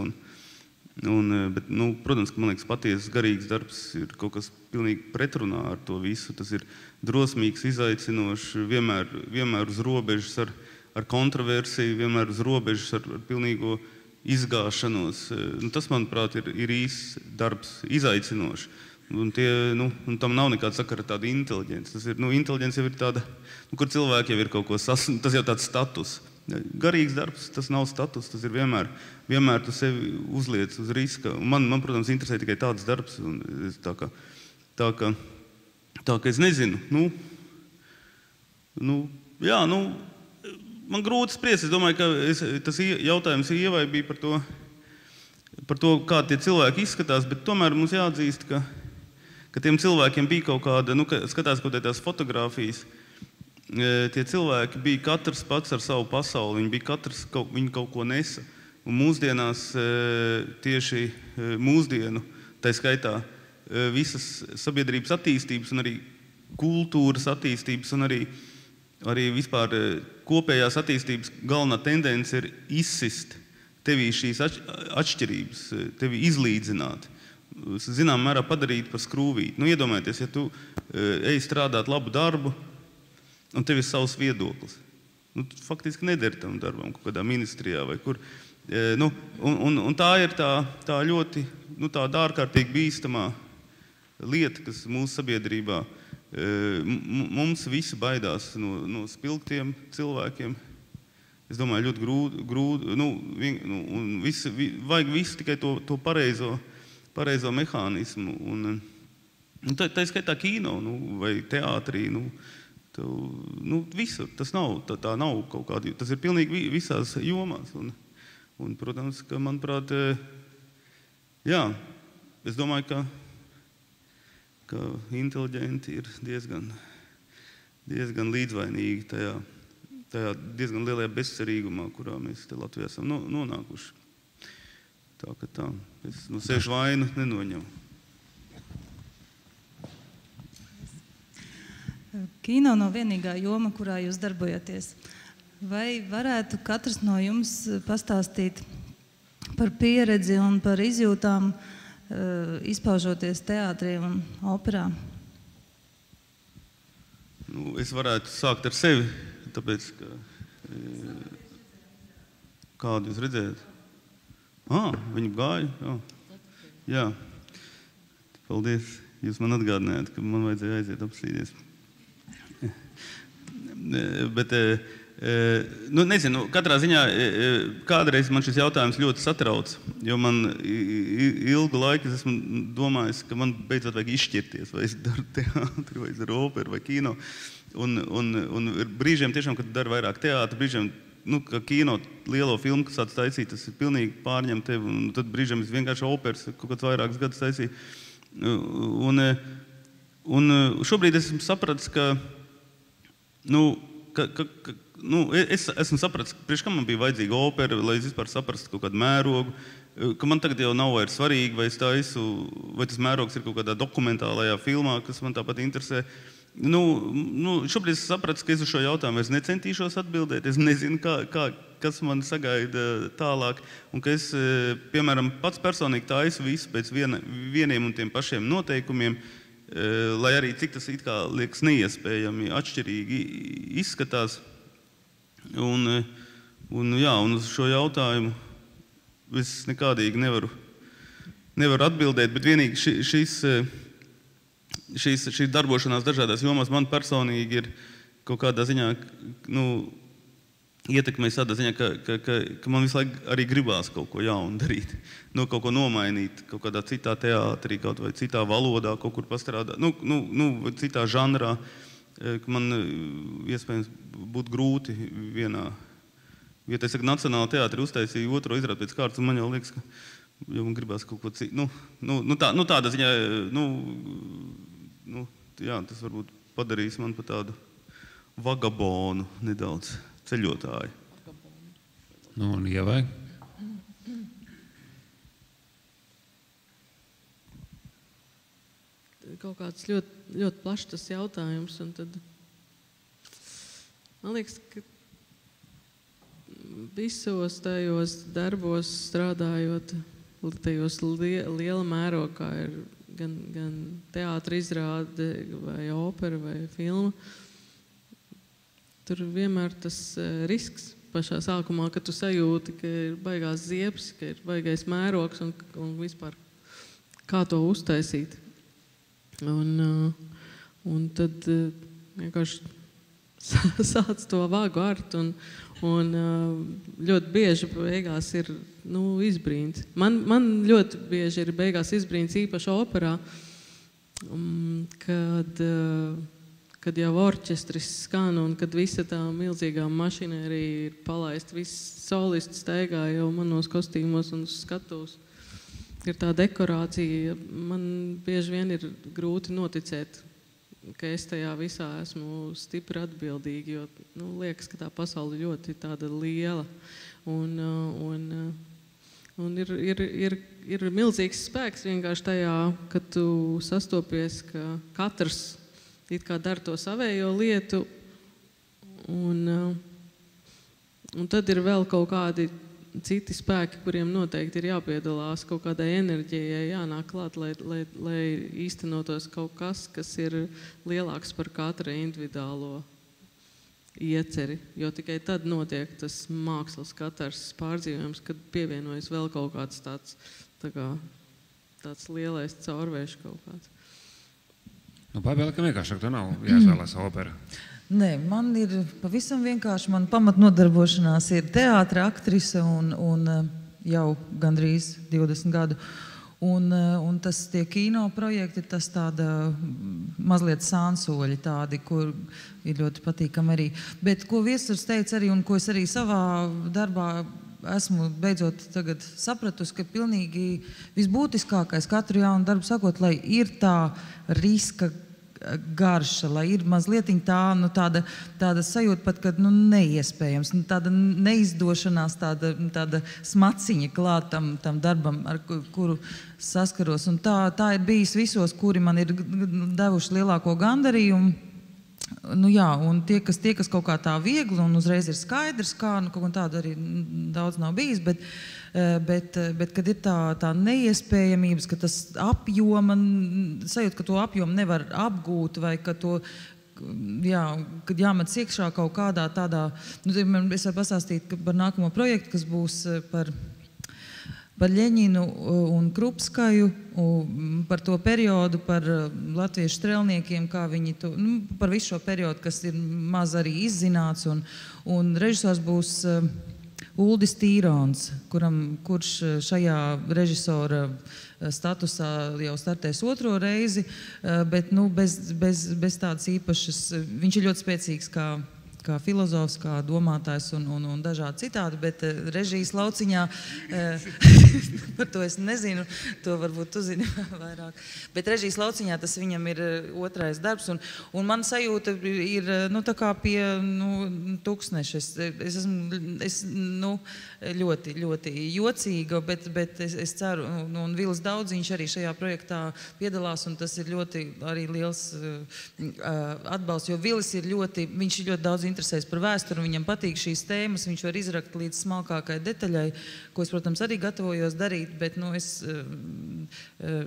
Bet, protams, ka man liekas, patiesas garīgs darbs ir kaut kas pilnīgi pretrunā ar to visu. Tas ir drosmīgs, izaicinošs, vienmēr uz robežas ar kontroversiju, vienmēr uz robežas ar pilnīgo izgāšanos. Tas, manuprāt, ir īsts darbs, izaicinošs. Un tam nav nekāda sakara ar tādu inteliģenci. Tas ir, inteliģence jau ir tāda, kur cilvēki jau ir kaut ko tas jau tāds status. garīgs darbs, tas nav status, tas ir vienmēr tu sevi uzliec uz riska. Man, protams, interesē tikai tāds darbs, un tā ka es nezinu, man grūti spriest, es domāju, ka tas jautājums Ievai bija par to, kā tie cilvēki izskatās, bet tomēr mums jāatzīst, ka tiem cilvēkiem bija kaut kāda, skatās kaut tās fotogrāfijas, tie cilvēki bija katrs pats ar savu pasauli, viņi kaut ko nesa. Un mūsdienās tieši mūsdienu, tā skaitā visas sabiedrības attīstības un arī kultūras attīstības un arī vispār kopējās attīstības galvenā tendence ir izsist tevī šīs atšķirības, tevi izlīdzināt, zinām mērā padarīt par skrūvīti. Iedomājieties, ja tu ej strādāt labu darbu, un tev ir savs viedoklis. Tu faktiski nedari tam darbam kaut kādā ministrijā vai kur. Un tā ir tā ļoti, tāda ārkārtīgi bīstamā lieta, kas mūsu sabiedrībā mums visi baidās no spilgtiem cilvēkiem. Es domāju, ļoti grūti, un vajag visu tikai to pareizo mehānismu. Un tā skaitā kino, vai teātrī, visur. Tas nav, tā nav kaut kāda, tas ir pilnīgi visās jomās. Un protams, ka, manuprāt, es domāju, ka inteliģenti ir diezgan līdzvainīgi tajā diezgan lielajā bezcerīgumā, kurā mēs te Latvijā esam nonākuši. Tā. Es sešu vainu nenoņemu. Kino nav vienīgā joma, kurā jūs darbojaties. Vai varētu katrs no jums pastāstīt par pieredzi un par izjūtām, izpaužoties teātrī un operā? Es varētu sākt ar sevi, tāpēc, ka... Kādu jūs redzējat? Viņi gāja? Jā. Paldies. Jūs man atgādinājāt, ka man vajadzēja aiziet apsīties. Bet, nezinu, katrā ziņā kādreiz man šis jautājums ļoti satrauc, jo man ilgu laiku esmu domājis, ka man beidzot vajag izšķirties, vai es daru teātri, vai es daru operu, vai kino. Un brīžiem tiešām, kad daru vairāk teātri, brīžiem, ka kino lielo filmu, kas sāc taisīt, tas ir pilnīgi pārņem tevi, un tad brīžiem es vienkārši operas kaut kāds vairākus gadus taisīju. Un šobrīd esmu sapratis, ka es esmu sapratis, priekš kam man bija vajadzīga opera, lai es vispār saprastu kaut kādu mērogu, ka man tagad jau nav vairs svarīgi, vai es taisu, vai tas mērogs ir kaut kādā dokumentālajā filmā, kas man tāpat interesē. Šobrīd es sapratu, ka es uz šo jautājumu vairs necentīšos atbildēt, es nezinu, kas man sagaida tālāk, un ka es, piemēram, pats personīgi taisu visu pēc vieniem un tiem pašiem noteikumiem, lai arī cik tas it kā liekas neiespējami atšķirīgi izskatās. Un uz šo jautājumu es nekādīgi nevaru atbildēt, bet vienīgi šī darbošanās dažādās jomās man personīgi ir kaut kādā ziņā, ietekmēs tādā ziņā, ka man visu laiku arī gribās kaut ko jaunu darīt, kaut ko nomainīt, kaut kādā citā teātrī, kaut vai citā valodā, kaut kur pastrādāt, citā žanrā, ka man iespējams būtu grūti vienā vietā. Es saku, Nacionālā teātri uztaisīju otro izrādi pēc kārtas, un man jau liekas, ka jau man gribās kaut ko citu. Tādā ziņā, tas varbūt padarīs man par tādu vagabonu nedaudz. Ceļotāji. Un Ievai? Kaut kāds ļoti plašs tas jautājums, un tad man liekas, ka visos tajos darbos strādājot, tajos liela mērogā ir gan teātra izrāde, vai opera, vai filma. Tur vienmēr tas risks pašā sākumā, ka tu sajūti, ka ir baigās ziepes, ka ir baigais mērogs un vispār kā to uztaisīt. Un tad vienkārši sāc to vagu art un ļoti bieži beigās ir izbrīns. Man ļoti bieži ir beigās izbrīns īpaši operā, kad jau orķestris skan un kad visa tā milzīgā mašinērija ir palaista, viss solisti staigā jau manos kostīmos un skatos. Ir tā dekorācija, man bieži vien ir grūti noticēt, ka es tajā visā esmu stipri atbildīga, jo liekas, ka tā pasaule ļoti tāda liela. Un ir milzīgs spēks vienkārši tajā, ka tu sastopies, ka katrs it kā dara to savējo lietu, un tad ir vēl kaut kādi citi spēki, kuriem noteikti ir jāpiedalās, kaut kādai enerģijai jānāk klāt, lai īstenotos kaut kas, kas ir lielāks par katra individuālo ieceri, jo tikai tad notiek tas mākslas katrs pārdzīvojums, kad pievienojas vēl kaut kāds tāds lielais caurvējš kaut kāds. Pabēlē, ka vienkāršāk to nav jāizvēlās opera. Nē, man ir pavisam vienkārši, man pamatnodarbošanās ir teātra aktrise un jau gandrīz 20 gadu. Un tas tie kino projekti, tas tāda mazliet sānsoļi tādi, kur ir ļoti patīkami arī. Bet ko Viesturs teica arī, un ko es arī savā darbā esmu beidzot tagad sapratusi, ka pilnīgi visbūtiskākais katru jaunu darbu sakot, lai ir tā riska garša, lai ir mazliet tāda sajūta pat, kad neiespējams, tāda neizdošanās, tāda smaciņa klāt tam darbam, ar kuru saskaros. Un tā ir bijis visos, kuri man ir devuši lielāko gandarījumu. Jā, un tie, kas kaut kā tā viegli un uzreiz ir skaidrs, kā, kaut kā tāda arī daudz nav bijis, bet kad ir tā neiespējamības, ka tas apjoma, sajūt, ka to apjomu nevar apgūt, vai ka to, kad jāmet iekšā kaut kādā tādā, es varu pastāstīt par nākamo projektu, kas būs par Ļeņinu un Krupskaju, par to periodu, par latviešu strelniekiem, kā viņi to, par visu šo periodu, kas ir maz arī izzināts, un režisors būs Uldis Tīrons, kurš šajā režisora statusā jau startēs otro reizi, bet bez tādas īpašas, viņš ir ļoti spēcīgs kā filozofs, kā domātājs un dažādi citādi, bet režijas lauciņā, par to es nezinu, to varbūt tu zini vairāk, bet režijas lauciņā tas viņam ir otrais darbs, un man sajūta ir, tā kā pie, tūkstneša. Es esmu, ļoti, ļoti jocīga, bet es ceru, un Vils Daudziņš arī šajā projektā piedalās, un tas ir ļoti arī liels atbalsts, jo Vilis viņš ir ļoti daudz interesēs par vēsturi, viņam patīk šīs tēmas, viņš var izrakt līdz smalkākai detaļai, ko es, protams, arī gatavojos darīt, bet, es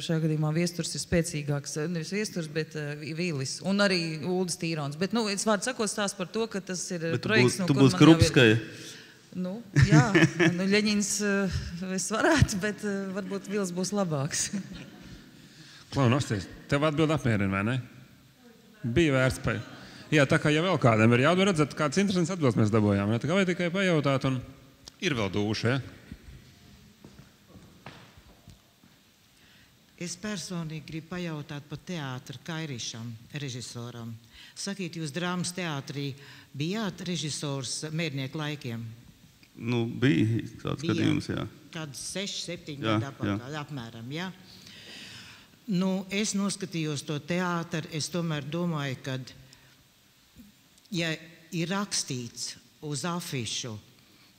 šajā gadījumā Viesturs ir spēcīgāks, nevis Viesturs, bet Vīlis, un arī Uldis Tīrons. Bet, es vārdu sakot stāst par to, ka tas ir projekts, tu būs Krupskaja. Jā, Ļeņins es varētu, bet varbūt Vils būs labāks. Klau, nosties, tev atbild apmierina, vai ne? Bija vērts pa... Jā, tā kā ja vēl kādam ir jādod redzēt, kāds interesants atbildes mēs dabojām, ne? Tā kā vai tikai pajautāt, un ir vēl dūši, ja? Es personīgi gribu pajautāt par teātra Kairišam, režisoram. Sakīt, jūs drāmas teātrī bijāt režisors Mērnieku laikiem? Bija tāds gadījums, jā. Kāds 6-7 gadu apakaļ, apmēram, jā? Es noskatījos to teātru, es tomēr domāju, ka, ja ir rakstīts uz afišu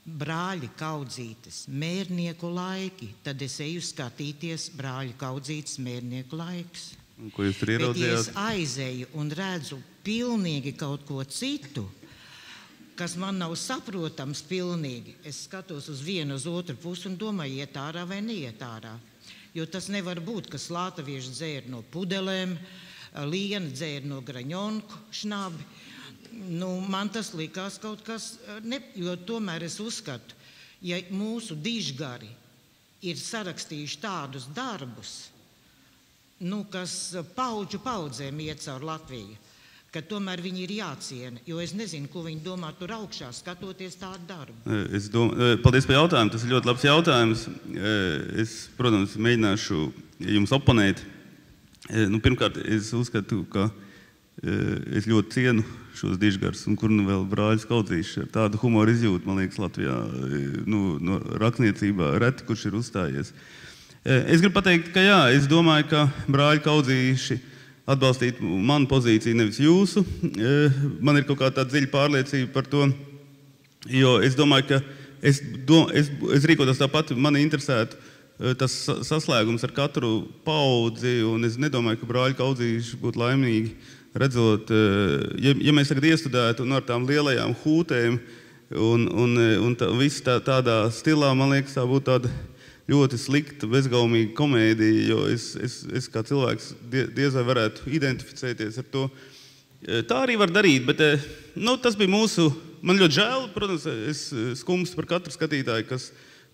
Brāļi Kaudzītes Mērnieku laiki, tad es eju skatīties Brāļi Kaudzītes Mērnieku laiks. Ko jūs tur ieraudzījāt? Bet ja es aizeju un redzu pilnīgi kaut ko citu, kas man nav saprotams pilnīgi, es skatos uz vienu, uz otru pusi un domāju, iet ārā vai neiet ārā. Jo tas nevar būt, ka slātavieši dzēr no pudelēm, Liena dzēr no graņonku šnabi. Man tas likās kaut kas, jo tomēr es uzskatu, ja mūsu dižgari ir sarakstījuši tādus darbus, kas paudžu paudzēm iet caur Latviju, ka tomēr viņi ir jāciena, jo es nezinu, ko viņi domā tur augšā, skatoties tādu darbu. Paldies par jautājumu, tas ir ļoti labs jautājums. Es, protams, mēģināšu jums oponēt. Pirmkārt, es uzskatu, ka es ļoti cienu šos dižgars, un kur nu vēl brāļus Kaudzīšus ar tādu humoru izjūtu, man liekas, Latvijā, no rakstniecībā reti, kurš ir uzstājies. Es gribu pateikt, ka jā, es domāju, ka brāļi Kaudzīši atbalstīt manu pozīciju, nevis jūsu. Man ir kaut kā tāda dziļa pārliecība par to, jo es domāju, ka es rīkotos tāpat, mani interesētu tas saslēgums ar katru paudzi, un es nedomāju, ka brāļi Kaudzīši būtu laimīgi redzot, ja mēs tagad iestudētu ar tām lielajām hūtēm un viss tādā stilā, man liekas, tā būtu tāda ļoti slikta, bezgaumīga komēdija, jo es kā cilvēks diez vai varētu identificēties ar to. Tā arī var darīt, bet tas bija man ļoti žēl, protams, es skumstu par katru skatītāju,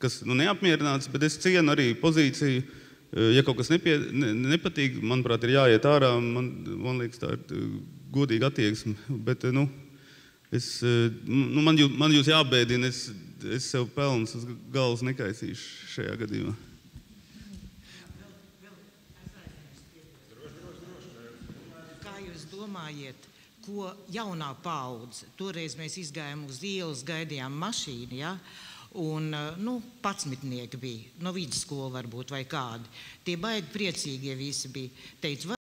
kas neapmierināts, bet es cienu arī pozīciju, ja kaut kas nepatīk, manuprāt, ir jāiet ārā, man liekas, tā ir godīga attieksme, bet, man jūs jābēdina, es sev pelnus uz galvas nekaisīšu šajā gadījumā. Kā jūs domājat, ko jaunā paudze, toreiz mēs izgājām uz ielas, gaidījām mašīnu, ja? Un, 11 bija, no vidusskola varbūt vai kādi. Tie baigi priecīgie visi bija. Teicu,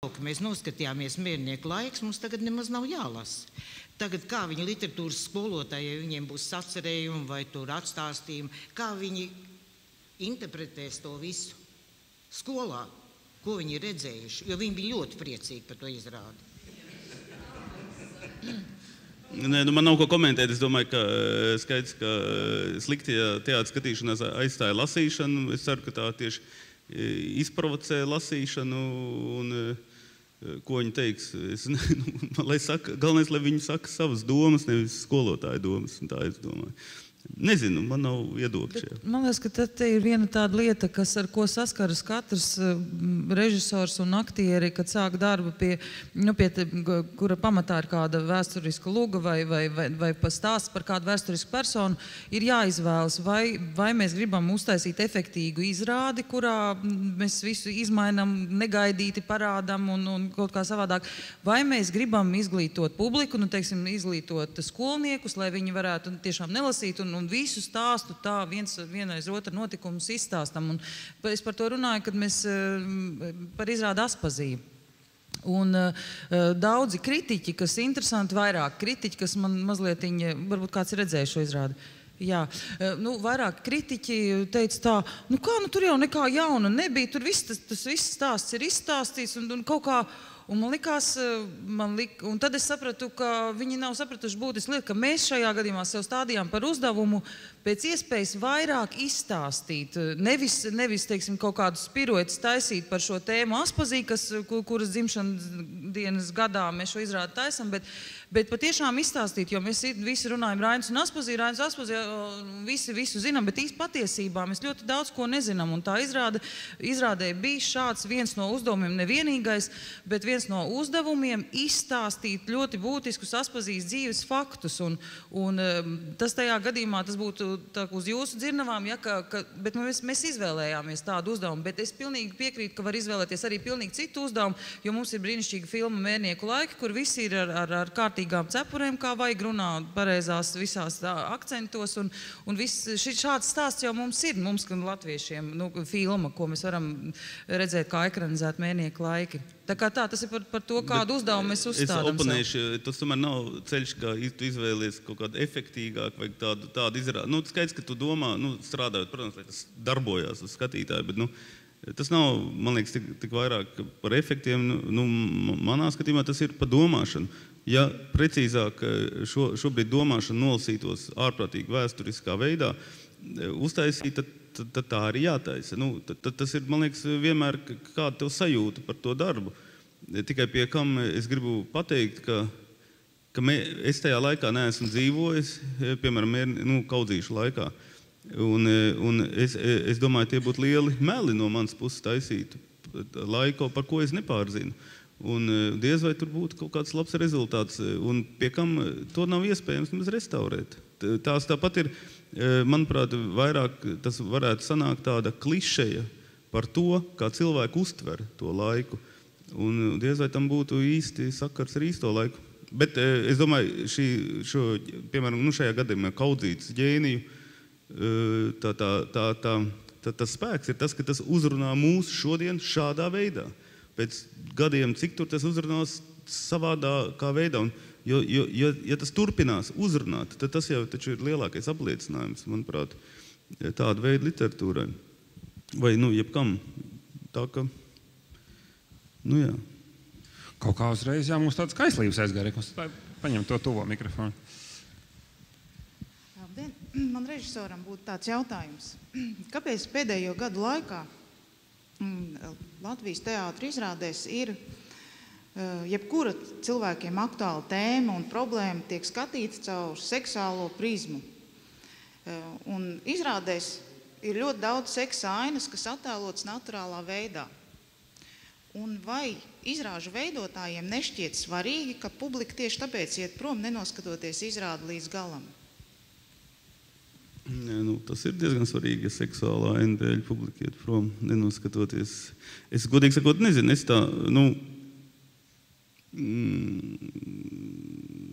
ka mēs noskatījāmies Miernieku laiks, mums tagad nemaz nav jālasa. Tagad kā viņi literatūras skolotāji, ja viņiem būs sacerējumi vai tur atstāstījumi, kā viņi interpretēs to visu skolā, ko viņi ir redzējuši, jo viņi bija ļoti priecīgi par to izrādi. Man nav ko komentēt. Es domāju, ka skaidrs, ka sliktie teātra skatīšanās aizstāja lasīšanu. Es ceru, ka tā tieši izprovocē lasīšanu un ko viņi teiks. Galvenais, lai viņi saka savas domas, nevis skolotāju domas. Tā es domāju. Nezinu, man nav viedokļi šajā. Man liekas, ka te ir viena tāda lieta, ar ko saskaras katrs režisors un aktieri, kad sāk darbu pie kura pamatā ir kāda vēsturiska luga vai stāsts par kādu vēsturisku personu, ir jāizvēlas, vai mēs gribam uztaisīt efektīgu izrādi, kurā mēs visu izmainam, negaidīti parādam un kaut kā savādāk, vai mēs gribam izglītot publiku, izglītot skolniekus, lai viņi varētu tiešām nelasīt un visu stāstu tā vienais otru notikumus izstāstam. Un es par to runāju, kad mēs par izrādi Aspazija. Un daudzi kritiķi, kas interesanti, vairāk kritiķi, kas man mazliet, varbūt kāds ir redzējis šo izrādi. Jā, vairāk kritiķi teica tā, tur jau nekā jauna nebija, tur tas viss stāsts ir izstāstīts un kaut kā. Un un tad es sapratu, ka viņi nav sapratuši būtisku lietu, ka mēs šajā gadījumā sev stādījām par uzdevumu pēc iespējas vairāk izstāstīt. Nevis teiksim, kaut kādus piruetus taisīt par šo tēmu Aspazija, kuras dzimšanas dienas gadā mēs šo izrādi taisam, bet patiešām izstāstīt, jo mēs visi runājam Rainis un Aspazija, visi visu zinām, bet patiesībā mēs ļoti daudz ko nezinām. Un tā izrādē bija šāds viens no uzdevumiem, nevienīgais, bet viens no uzdevumiem izstāstīt ļoti būtiskus Aspazijas dzīves faktus. Un tas tajā gadījumā tas būtu tā, uz jūsu dzirnavām, ja, bet mēs izvēlējāmies tādu uzdevumu. Bet es pilnīgi piekrītu, ka var izvēlēties arī pilnīgi citu uzdevumu, jo mums ir brīnišķīga filma Mērnieku laiki, kur visi ir ar kārtīgām cepurēm, kā vajag runā pareizās visās akcentos. Un šāds stāsts jau mums ir, mums gan latviešiem, filma, ko mēs varam redzēt kā ekranizēt Mērnieku laiki. Tas ir par to, kādu uzdevumu mēs uzstādām. Es oponēšu, tas tomēr nav ceļš, kā tu izvēlies kaut kādu efektīgāku vai tādu izrādi. Skaidrs, ka tu domā, strādājot, protams, lai tas darbojās uz skatītāju, bet tas nav, man liekas, tik vairāk par efektiem. Manā skatījumā tas ir par domāšanu. Ja precīzāk šobrīd domāšana nolasītos ārprātīgi vēsturiskā veidā uztaisīt, tad tā arī jātaisa. Tas ir, man liekas, vienmēr kāda tev sajūta par to darbu. Tikai pie kam es gribu pateikt, ka es tajā laikā neesmu dzīvojis, piemēram, Kaudzīšu laikā. Un es domāju, tie būtu lieli meli no manas puses taisīt laiku, par ko es nepārzinu. Un diez vai tur būtu kaut kāds labs rezultāts, un pie kam to nav iespējams nemaz restaurēt. Tās tāpat ir, manuprāt, vairāk tas varētu sanākt tāda klišeja par to, kā cilvēku uztver to laiku. Un diez vai tam būtu īsti sakars ar īsto laiku. Bet es domāju, piemēram, šajā gadījumā kaudzītas ģēniju, tas spēks ir tas, ka tas uzrunā mūs šodien šādā veidā. Pēc gadiem, cik tur tas uzrunās savādā kā veidā. Un, ja tas turpinās uzrunāt, tad tas jau taču ir lielākais apliecinājums, manuprāt, tāda veida literatūrai. Vai, jebkam. Tā ka, jā. Kaut kā uzreiz, mums tāds kaislības aizgāja, paņem to tuvo mikrofonu. Man režisoram būtu tāds jautājums. Kāpēc pēdējo gadu laikā Latvijas teātra izrādēs ir jebkura cilvēkiem aktuāla tēma un problēma tiek skatīta caur seksuālo prizmu? Un izrādēs ir ļoti daudz seksa ainas, kas attēlotas naturālā veidā. Un vai izrāžu veidotājiem nešķiet svarīgi, ka publika tieši tāpēc iet prom, nenoskatoties izrādi līdz galam? Tas ir diezgan svarīgi, ja seksuālā aina dēļ publika iet prom, nenoskatoties. Es godīgi sakot nezinu,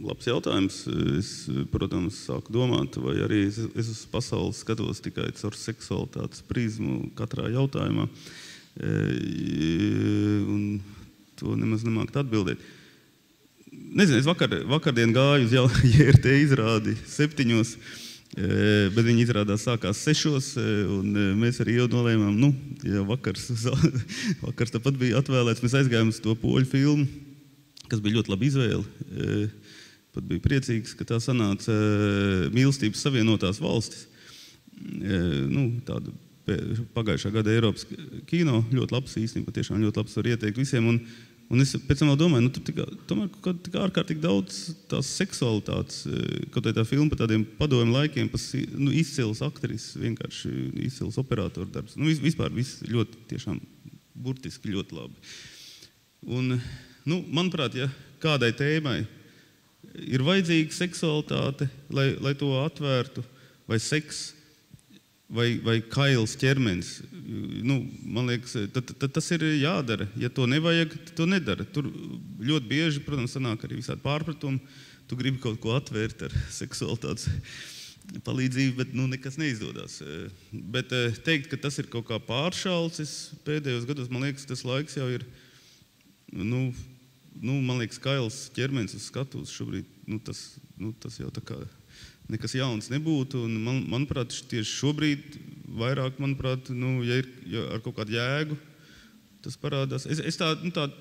labs jautājums. Es, protams, sāku domāt, vai arī es uz pasauli skatos tikai caur seksualitātes prizmu katrā jautājumā. Un to nemaz nemākt atbildēt. Nezinu, es vakardien gāju uz JRT izrādi 7, bet viņi izrādās sākās 6, un mēs arī jau nolēmām, ja vakars tāpat bija atvēlēts, mēs aizgājām uz to poļu filmu, kas bija ļoti laba izvēle. Pat bija priecīgs, ka tā sanāca Mīlestības Savienotās valstis. Tāda pagājušā gada Eiropas kino, ļoti labs īstenībā, patiešām ļoti labs, var ieteikt visiem. Un es pēc tam vēl domāju, tomēr tik ārkārtīgi daudz tās seksualitātes, kaut tā filma par tādiem padomju laikiem, izcils aktrises, vienkārši izcils operatoru darbs. Vispār viss ļoti tiešām burtiski ļoti labi. Un, manuprāt, ja kādai tēmai ir vajadzīga seksualitāte, lai to atvērtu, vai seks, vai kails ķermenis, man liekas, tad tas ir jādara. Ja to nevajag, to nedara. Tur ļoti bieži, protams, sanāk arī visādi pārpratumi. Tu gribi kaut ko atvērt ar seksualitātes palīdzību, bet nekas neizdodas. Bet teikt, ka tas ir kaut kā pāršalcis pēdējos gados, man liekas, tas laiks jau ir, man liekas, kails ķermenis uz skatuves šobrīd, tas jau tā kā nekas jauns nebūtu, un manuprāt, tieši šobrīd vairāk, ja ar kaut kādu jēgu tas parādās. Es tā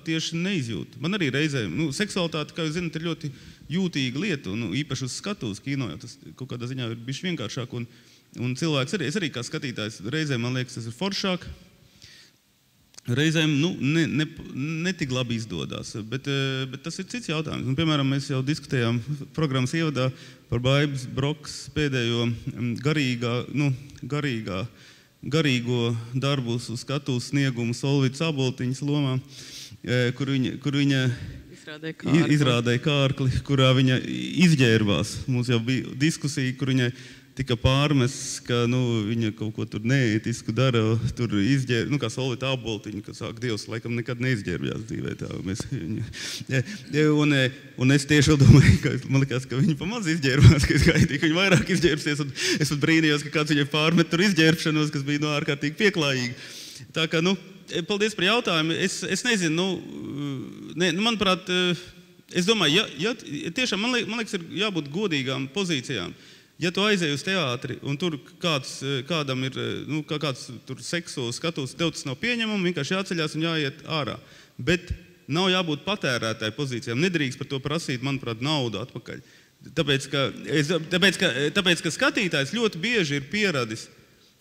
tieši neizjūtu. Man arī reizēm, seksualitāte, kā jūs zināt, ir ļoti jūtīga lieta, un īpaši uz skatuves kino, jo tas kaut kādā ziņā ir bišķi vienkāršāk, un cilvēks arī, es arī kā skatītājs, reizēm, man liekas, tas ir foršāk. Reizēm ne tik labi izdodas, bet tas ir cits jautājums. Un, piemēram, mēs jau diskutējām programmas ievadā par Baibas Broks pēdējo garīgo darbu uz skatuves sniegumu Solvitas Aboltiņas lomā, kur viņa izrādēja kārkli, kurā viņa izģērbās. Mums jau bija diskusija, kur viņa tika pārmests, ka viņa kaut ko tur neētisku dara, tur izģērb, kā Solvita Aboltiņa, ka sāk Dievs laikam nekad neizģērbjās dzīvē. Un es tieši domāju, ka man likās, ka viņa pamaz izģērbās, ka es gaidīju, ka viņa vairāk izģērbsies, un es pat brīnījos, ka kāds viņai pārmet tur izģērbšanos, kas bija ārkārtīgi pieklājīgi. Tā kā, paldies par jautājumu. Es nezinu, manuprāt, es domāju, ja tiešām, man liekas, ir jābūt godīgām pozīcijām. Ja tu aizēji uz teātri un tur kādam ir, kāds tur seksu skatos, tev tas nav pieņemami, vienkārši jāceļās un jāiet ārā. Bet nav jābūt patērētāju pozīcijām. Nedrīkst par to prasīt, manuprāt, naudu atpakaļ. Tāpēc, ka skatītājs ļoti bieži ir pieradis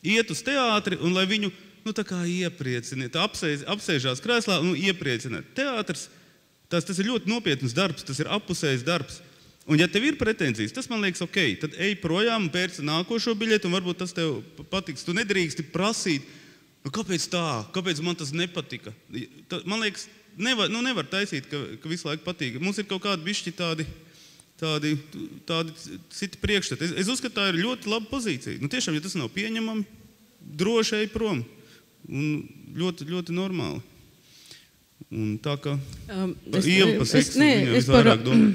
iet uz teātri un lai viņu, tā kā iepriecināt, apsēžās krēslā un iepriecināt. Teātrs, tas ir ļoti nopietns darbs, tas ir appusējs darbs. Un ja tev ir pretenzijas, tas man liekas ok, tad ej projām un pērci nākošo biļeti un varbūt tas tev patiks. Tu nedrīksti prasīt Kāpēc tā? Kāpēc man tas nepatika? Man liekas, nevar taisīt, ka visu laiku patīk. Mums ir kaut kādi bišķi tādi citi priekšstati. Es uzskatu, tā ir ļoti laba pozīcija. Tiešām, ja tas nav pieņemami, droši ej prom. Un ļoti, ļoti normāli. Un tā kā iela pa seksu viņam visvairāk domā.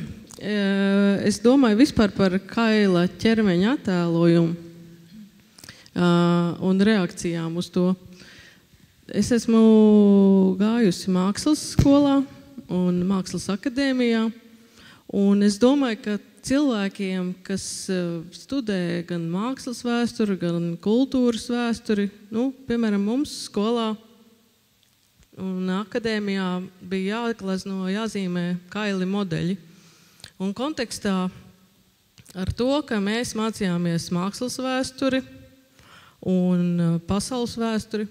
Es domāju vispār par kaila ķermeņa attēlojumu un reakcijām uz to. Es esmu gājusi mākslas skolā un mākslas akadēmijā, un es domāju, ka cilvēkiem, kas studē gan mākslas vēsturi, gan kultūras vēsturi, piemēram, mums skolā un akadēmijā bija jāglezno, jāzīmē kaili modeļi. Un kontekstā ar to, ka mēs mācījāmies mākslas vēsturi un pasaules vēsturi,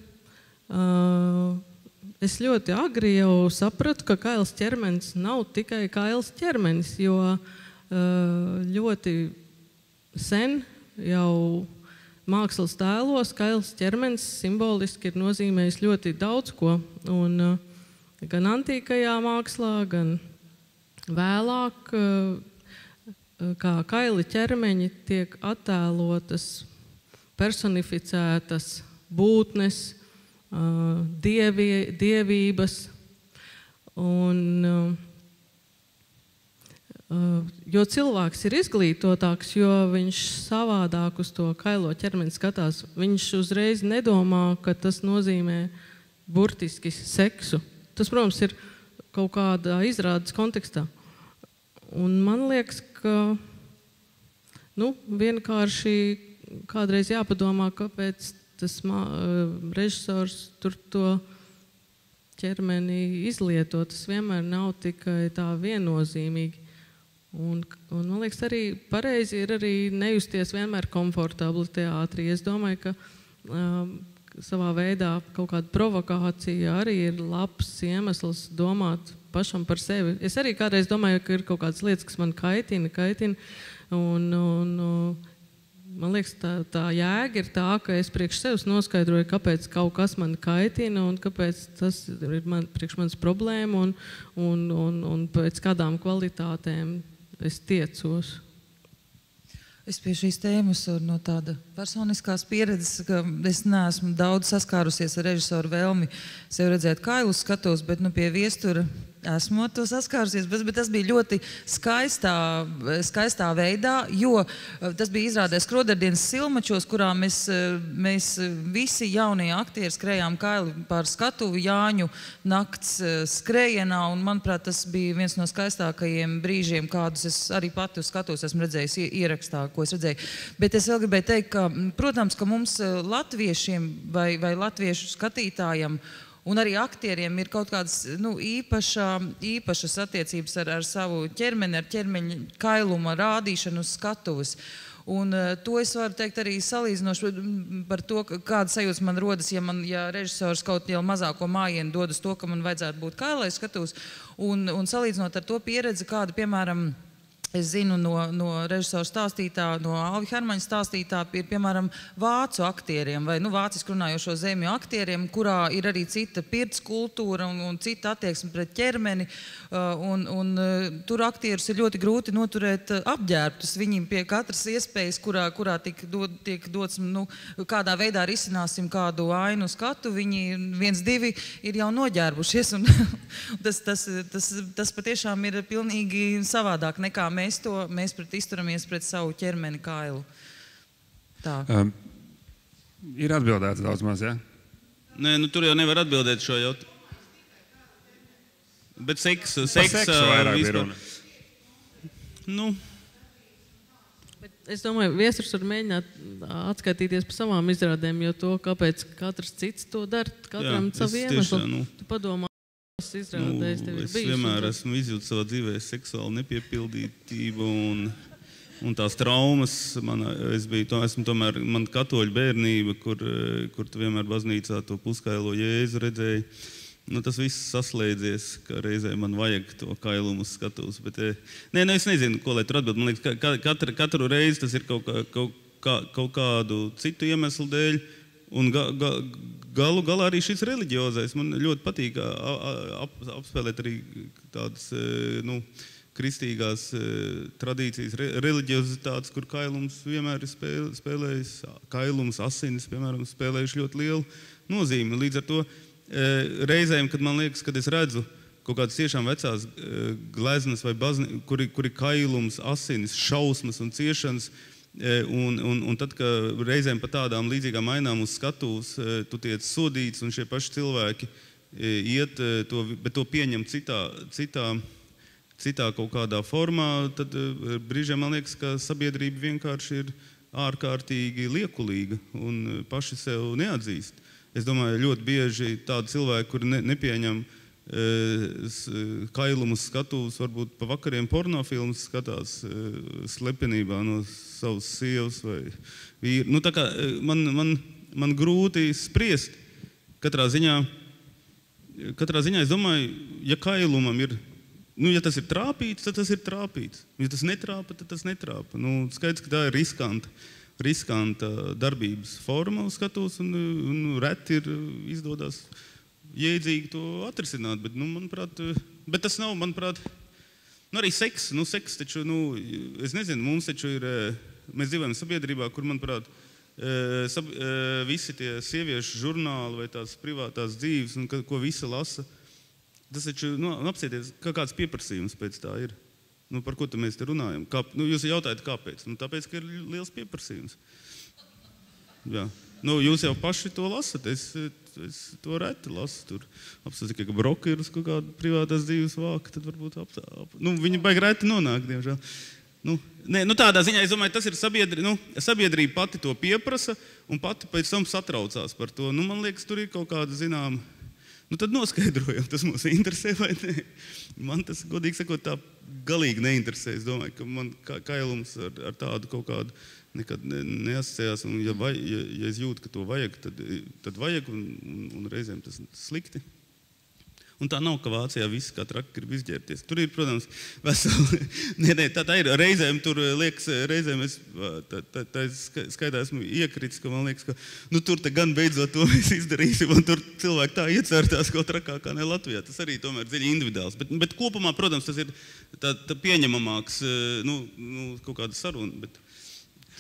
es ļoti agri jau sapratu, ka kails ķermenis nav tikai kails ķermenis, jo ļoti sen jau mākslas tēlos kails ķermenis simboliski ir nozīmējis ļoti daudz ko. Un gan antīkajā mākslā, gan vēlāk, kā kaili ķermeņi tiek attēlotas, personificētas būtnes, dievības. Jo cilvēks ir izglītotāks, jo viņš savādāk uz to kailo ķermeni skatās. Viņš uzreiz nedomā, ka tas nozīmē burtiski seksu. Tas, protams, ir kaut kādā izrādes kontekstā. Un man liekas, ka vienkārši kādreiz jāpadomā, kāpēc tas režisors tur to ķermeni izlieto. Tas vienmēr nav tikai tā viennozīmīgi. Un man liekas, arī pareizi ir arī nejusties vienmēr komfortabli teātrī. Es domāju, ka savā veidā kaut kāda provokācija arī ir labs iemesls domāt pašam par sevi. Es arī kādreiz domāju, ka ir kaut kādas lietas, kas man kaitina. Un man liekas, tā jēga ir tā, ka es priekš sevis noskaidroju, kāpēc kaut kas man kaitina un kāpēc tas ir priekš manas problēma un pēc kādām kvalitātēm es tiecos. Es pie šīs tēmas un no tāda personiskās pieredzes, ka es neesmu daudz saskārusies ar režisoru vēlmi sev redzēt kailu skatos, bet pie viestura esmu ar to saskārusies, bet tas bija ļoti skaistā veidā, jo tas bija izrādēs Kroderdienas Silmačos, kurā mēs visi jaunie aktieri skrējām kaili pār skatuvi Jāņu nakts skrējienā, un manuprāt, tas bija viens no skaistākajiem brīžiem, kādus es arī pati uz skatos esmu redzējis ierakstā, ko es redzēju. Bet es vēl gribēju teikt, ka, protams, ka mums latviešiem vai latviešu skatītājiem un arī aktieriem ir kaut kādas īpašas attiecības ar savu ķermeni, ar ķermeņa kailuma rādīšanu uz skatuves. Un to es varu teikt arī salīdzinoši par to, kāda sajūta man rodas, ja režisors kaut jau mazāko mājienu dod uz to, ka man vajadzētu būt kailai skatuves. Un salīdzinot ar to pieredzi, kāda, piemēram, es zinu no režisora stāstītā, no Alvi Hermaņa stāstītā, ir, piemēram, vācu aktieriem vai vāciski runājošo zemju aktieriem, kurā ir arī cita pirts kultūra un cita attieksme pret ķermeni. Un tur aktierus ir ļoti grūti noturēt apģērbtus. Viņiem pie katras iespējas, kurā tiek dots, kādā veidā risināsim kādu ainu skatu, viņi 1-2 ir jau noģērbušies. Un tas patiešām ir pilnīgi savādāk nekā mēs izturamies pret savu ķermeni kailu. Tā. Ir atbildēts daudz maz, ja? Nē, tur jau nevar atbildēt šo jautājumu. Bet seksu vairāk ir runa. Es domāju, viesurs var mēģināt atskaitīties par savām izrādēm, jo to, kāpēc katrs cits to dara, katram savu iemeslu. Tu padomā, kas izrādēs tev ir bijis. Es vienmēr esmu izjūtis savā dzīvē seksuālu nepiepildītību un tās traumas. Esmu tomēr man katoļu bērnība, kur tu vienmēr baznīcā to puskailo Jēzu redzēji. Tas viss saslēdzies, ka reizē man vajag to kailumu skatuves. Bet, es nezinu, ko lai tur atbild. Man liekas, katru reizi tas ir kaut kādu citu iemeslu dēļ. Un galu galā arī šis reliģiozais. Man ļoti patīk apspēlēt arī tādas kristīgās tradīcijas, reliģiozitātes, kur kailums vienmēr ir spēlējis, kailums, asinis, piemēram, spēlējuši ļoti lielu nozīmi. Līdz ar to reizēm, kad man liekas, kad es redzu kaut kādas tiešām vecās gleznas vai kur ir kailums, asinis, šausmas un ciešanas, un tad, kad reizēm pa tādām līdzīgām ainām uz skatuves tu tiec sodīts un šie paši cilvēki iet, bet to pieņem citā kaut kādā formā, tad brīžiem man liekas, ka sabiedrība vienkārši ir ārkārtīgi liekulīga un paši sev neatzīst. Es domāju, ļoti bieži tādi cilvēki, kuri nepieņem kailumus skatuves, varbūt pa vakariem pornofilmus skatās slepenībā no savas sievas vai vīru. Tā kā man grūti spriest. Katrā ziņā es domāju, ja kailumam ir, ja tas ir trāpīts, tad tas ir trāpīts. Ja tas netrāpa, tad tas netrāpa. Skaidrs, ka tā ir riskanta darbības forma uz skatuves un reti ir izdodas jēdzīgi to atrisināt, bet, bet tas nav, manuprāt, arī seks. Seks taču, es nezinu, mums taču ir, mēs dzīvojam sabiedrībā, kur, manuprāt, visi tie sieviešu žurnāli vai tās privātās dzīves, un ko visi lasa, tas taču, apsieties, kāds pieprasījums pēc tā ir. Par ko mēs te runājam? Jūs jautājat, kāpēc? Tāpēc, ka ir liels pieprasījums. Jā. Jūs jau paši to lasat, es to reti lasu. Tur apstāstīju, ka brokerus kaut kādu privātās dzīves vāka, tad varbūt viņi baigi reti nonāk, diemžēl. Tādā ziņā, es domāju, tas ir sabiedrība pati to pieprasa un pati pēc tam satraucās par to. Man liekas, tur ir kaut kāda zināma, tad noskaidrojam, tas mūs interesē vai ne. Man tas, godīgi sakot, tā galīgi neinteresē. Es domāju, ka man kailums ar tādu kaut kādu nekad neasociējās, un ja es jūtu, ka to vajag, tad vajag, un reizēm tas slikti. Un tā nav, ka Vācijā visi kā traki grib izģērties. Tur ir, protams, veseli. Tā ir. Reizēm tur liekas, reizēm es skaitā esmu iekritis, ka man liekas, ka tur te gan beidzot to mēs izdarīsim, un tur cilvēki tā iecērtās kaut trakākā ne Latvijā. Tas arī tomēr dziļi individuāls. Bet kopumā, protams, tas ir tā pieņemamāks, kaut kāda saruna, bet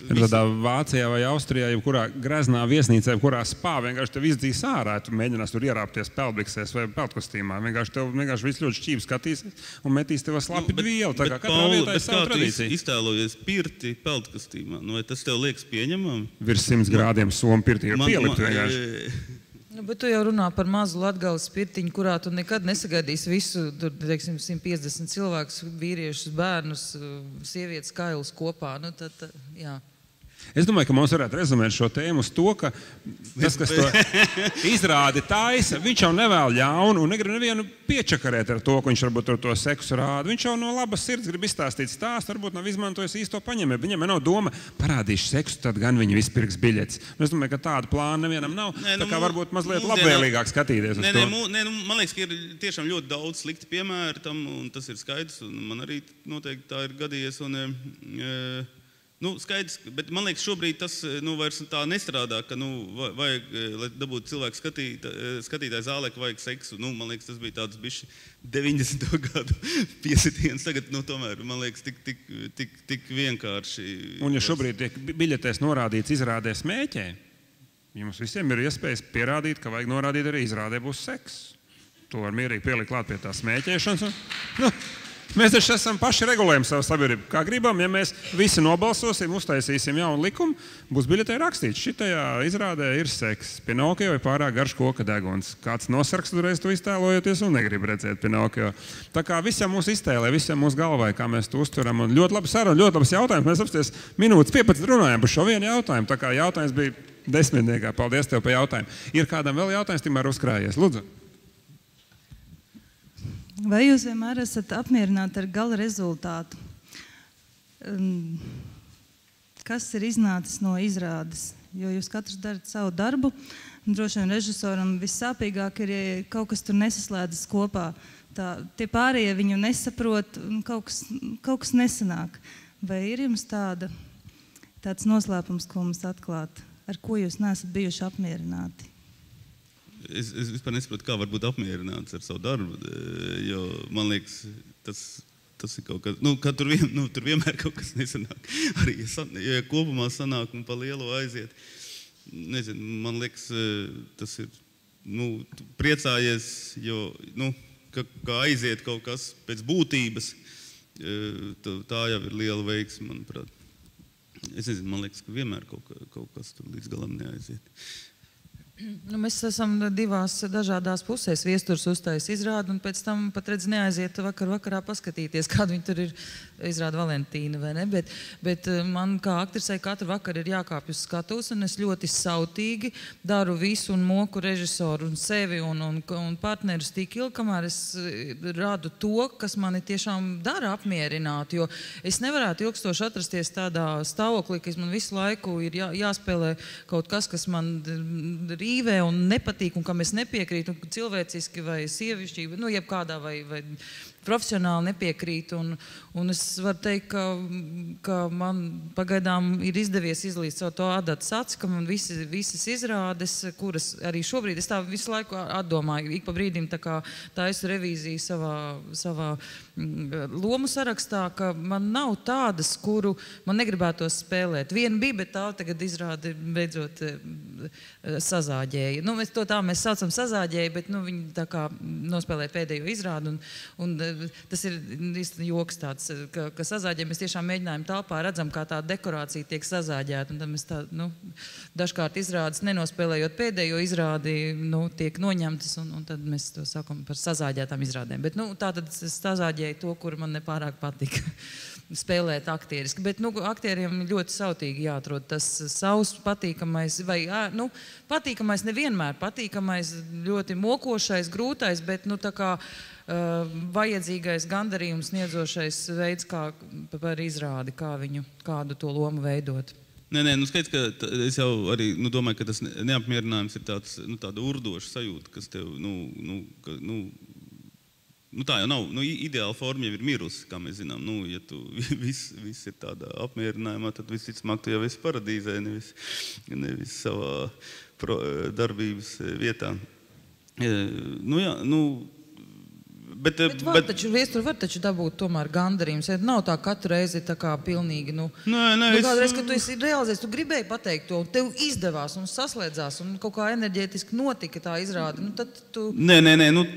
Tādā Vācijā vai Austrijā, jebkurā greznā viesnīcā, jebkurā spā, vienkārši tev izdzīs ārā, tu mēģinās tur ierāpties peldbiksēs vai peldkostīmā. Vienkārši viss ļoti šķīvi skatīsies un metīs tev slapi vielu. Tā kā katrā vietā ir sava tradīcija. Tu iztēlojies pirti peldkostīmā, vai tas tev liekas pieņemami? Virs 100 grādiem somu pirtī ir pielikt vienkārši. Bet tu jau runā par mazu Latgales pirtiņu, kurā tu nekad nesagaidīsi visu, tur, teiksim, 150 cilvēkus, vīriešus, bērnus, sievietes, kailus kopā. Jā. Es domāju, ka mums varētu rezumēt šo tēmu uz to, ka tas, kas to izrādi taisa, viņš jau nevēl ļaunu un negrib nevienu piečakarēt ar to, ka viņš varbūt to seksu rāda. Viņš jau no labas sirds grib izstāstīt stāstu, varbūt nav izmantojis īsto paņemē. Viņam nav doma, parādīšu seksu, tad gan viņi vispirks biļetes. Es domāju, ka tādu plānu nevienam nav, tā kā varbūt mazliet labvēlīgāk skatīties uz to. Man liekas, ka ir tiešām ļoti daudz slikti piemēri tam, un tas ir skaidrs, un man arī noteikti tā ir gadījies. Skaidrs, bet man liekas, šobrīd tas vairs tā nestrādā, ka vajag, lai dabūtu cilvēku skatītāju zālē, ka vajag seksu. Man liekas, tas bija tāds bišķi 90. gadu piesitiens. Tagad, tomēr, man liekas, tik vienkārši. Un ja šobrīd tiek biļetēs norādīts izrādē smēķē, jums visiem ir iespējas pierādīt, ka vajag norādīt arī izrādē būs seks. To var mierīgi pielikt klāt pie tā smēķēšanas. Mēs taču esam paši regulējumi savu sabiedrību, kā gribam. Ja mēs visi nobalsosim, uztaisīsim jaunu likumu, būs biļetē rakstīts, šitajā izrādē ir seks. Pinokio vai pārāk garš koka deguns. Kāds nosargs reiz to iztēlojoties un negrib redzēt Pinokio. Tā kā visam mūsu iztēlē, visam mūsu galvai, kā mēs to uztveram. Un ļoti labi saruna, ļoti labs jautājums. Mēs apsties minūtes 15 runājam par šo vienu jautājumu. Tā kā jautājums bija 10. Paldies tev par jautājumu. Ir kādam vēl jautājums, tikmēr uzkrājies. Lūdzu. Vai jūs vienmēr esat apmierināti ar gala rezultātu? Kas ir iznācis no izrādes? Jo jūs katrs darat savu darbu, un droši vien režisoram vissāpīgāk ir, ja kaut kas tur nesaslēdzas kopā. Tie pārējie viņu nesaprot, un kaut kas nesanāk. Vai ir jums tāds noslēpums, ko mums atklāt? ar ko jūs neesat bijuši apmierināti? Es vispār nesaprotu, kā var būt apmierināts ar savu darbu, jo man liekas, tas ir kaut kas, ka tur vienmēr kaut kas nesanāk. Arī, ja kopumā sanāk un pa lielu aiziet, nezinu, man liekas, tas ir, tu priecājies, jo, ka aiziet kaut kas pēc būtības, tā jau ir liela veiksme, manuprāt. Es nezinu, man liekas, ka vienmēr kaut kas tur līdz galam neaiziet. Mēs esam divās dažādās pusēs. Viesturs uztais izrādi un pēc tam pat redz neaiziet vakarā paskatīties, kādu viņi tur ir izrāda Valentīna, vai ne? Bet man kā aktrisei katru vakaru ir jākāpj uz skatuves un es ļoti sautīgi daru visu un moku režisoru un sevi un partnerus tik ilgi, kamēr es rādu to, kas mani tiešām dara apmierināt, jo es nevarētu ilgstoši atrasties tādā stāvoklī, ka man visu laiku ir jāspēlē kaut kas man rīvē un nepatīk, un kam es nepiekrītu, un cilvēciski vai sievišķīgi, jebkādā vai profesionāli nepiekrītu. Un es varu teikt, ka man pagaidām ir izdevies izlīdz savu to adatas aci, ka man visas izrādes, kuras arī šobrīd, es tā visu laiku atdomāju, ik pa brīdim taisu revīziju savā lomu sarakstā, ka man nav tādas, kuru man negribētos spēlēt. Viena bija, bet tā tagad izrādi beidzot sazāģēja. Mēs saucam sazāģēju, bet viņi tā kā nospēlēja pēdējo izrādi, un tas ir īsti joks tāds, ka sazāģē mēs tiešām mēģinājām telpā, redzam, kā tā dekorācija tiek sazāģēta, un tad mēs dažkārt izrādes nenospēlējot pēdējo izrādi, tiek noņemtas, un tad mēs to sakam par sazāģētām izrādēm. Bet, tā tad sazāģēja to, kur man nepārāk patika spēlēt aktieriski. Bet, aktieriem ļoti sautīgi jāatrod tas savs patīkamais, vai, patīkamais nevienmēr, patīkamais, ļoti mokošais, grūtais, bet, tā kā vajadzīgais gandarījums sniedzošais veids, kā par izrādi, kādu to lomu veidot. Nē, skaidrs, ka es jau arī domāju, ka tas neapmierinājums ir tāda urdoša sajūta, kas tev, tā jau nav, ideāla forma jau ir mirusi, kā mēs zinām. Ja tu viss ir tādā apmierinājumā, tad visticamāk tu jau esi paradīzē, nevis savā darbības vietā. Bet Viestur var taču dabūt tomēr gandarījums. Nav tā katru reizi tā kā pilnīgi, kādreiz, kad tu esi realizējis, tu gribēji pateikt to, un tev izdevās un saslēdzās, un kaut kā enerģētiski notika tā izrāde, tad tu...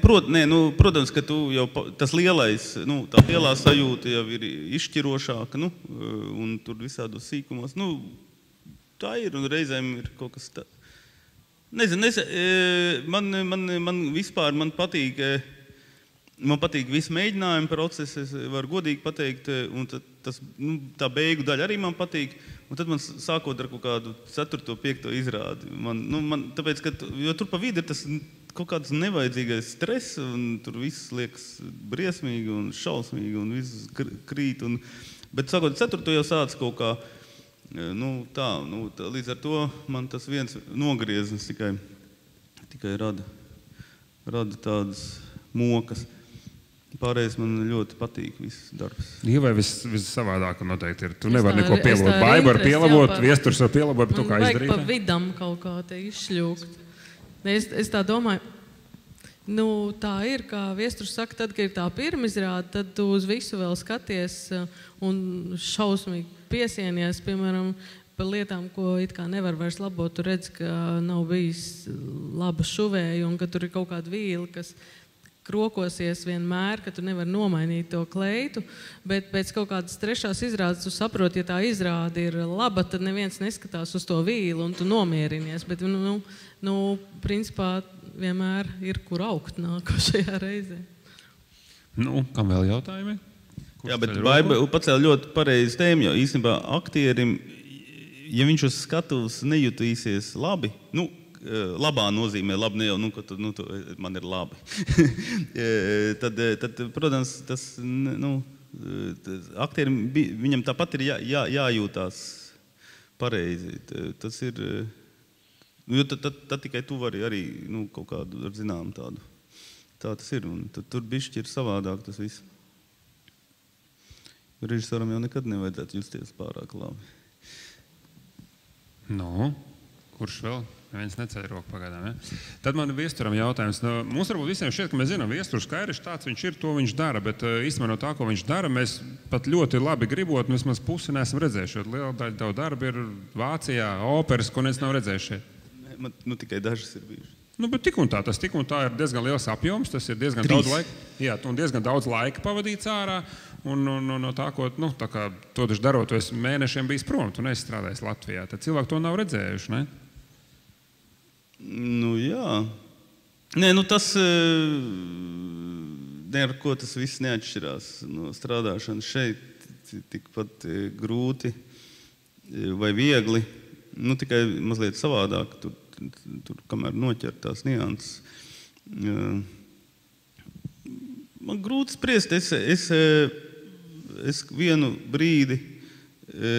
Protams, ka tu jau tas lielais, tā lielā sajūta jau ir izšķirošāka, un tur visādos sīkumos, tā ir, un reizēm ir kaut kas tā... Nezinu, man vispār patīk... Man patīk visi mēģinājumi procesi, es varu godīgi pateikt, un tā beigu daļa arī man patīk. Un tad man sākot ar kaut kādu 4. 5. izrādi. Tāpēc, jo tur pa vidu ir tas kaut kāds nevajadzīgais stress, un tur viss liekas briesmīgi un šausmīgi, un viss krīt. Bet sākot ar 4. jau sāc kaut kā, līdz ar to man tas viens nogrieznis tikai rada tādas mokas. Pārējais man ļoti patīk viss darbs. Jā, vai viss savādāk noteikti ir. Tu nevar neko pielabot. Baiba var pielabot, Viesturs var pielabot, bet tu kā izdarīt? Vajag pa vidam kaut kā te izšļūkt. Es tā domāju, tā ir, kā Viesturs saka, tad, kad ir tā pirmizrāde, tad tu uz visu vēl skaties un šausmīgi piesienies, piemēram, par lietām, ko it kā nevar vairs labot. Tu redz, ka nav bijis laba šuvēja un ka tur ir kaut kāda vīla, kas krokosies vienmēr, ka tu nevar nomainīt to kleitu, bet pēc kaut kādas trešās izrādes tu saproti, ja tā izrāde ir laba, tad neviens neskatās uz to vīlu un tu nomierinies, bet, principā vienmēr ir, kur augt nākošajā reizē. Kam vēl jautājumi? Jā, bet Baiba pacēla ļoti pareizi tēmu, jo īstenībā aktierim, ja viņš uz skatuves nejutīsies labi, labā nozīmē, labi ne jau, ka man ir labi. tad, protams, tas, aktierim, viņam tāpat ir jājūtās pareizi. Tas ir, jo tad tikai tu vari arī, kaut kādu, zinām tādu. Tā tas ir, un tur bišķi ir savādāk tas viss. Režisoram jau nekad nevajadzētu justies pārāk labi. Kurš vēl? Viens neceļ roku pagaidām, ja? Tad man viesturam jautājums. Mums varbūt visiem šķiet, ka mēs zinām, viesturs skaidrs tāds viņš ir, to viņš dara, bet īstenībā no tā, ko viņš dara, mēs pat ļoti labi gribot, un vismaz pusi neesam redzējuši, jo liela daļa tavu darbu ir Vācijā, operas, ko neviens nav redzējuši šeit. Nu, tikai dažas ir bijušas. Nu, bet tik un tā ir diezgan liels apjoms, tas ir diezgan daudz laika. Jā, un diezgan daudz laika pavadīts ārā, un no tā, ko, tā kā to taču darot, tu esi mēnešiem bijis prom, tu neesi strādājis Latvijā, tad cilvēki to nav redzējuši, ne? Nu, jā. Nē, nu tas, ar ko tas viss neatšķirās no strādāšanas šeit, tikpat grūti vai viegli, nu tikai mazliet savādāk, tur kamēr noķer tās nianses. Man grūti spriest, es vienu brīdi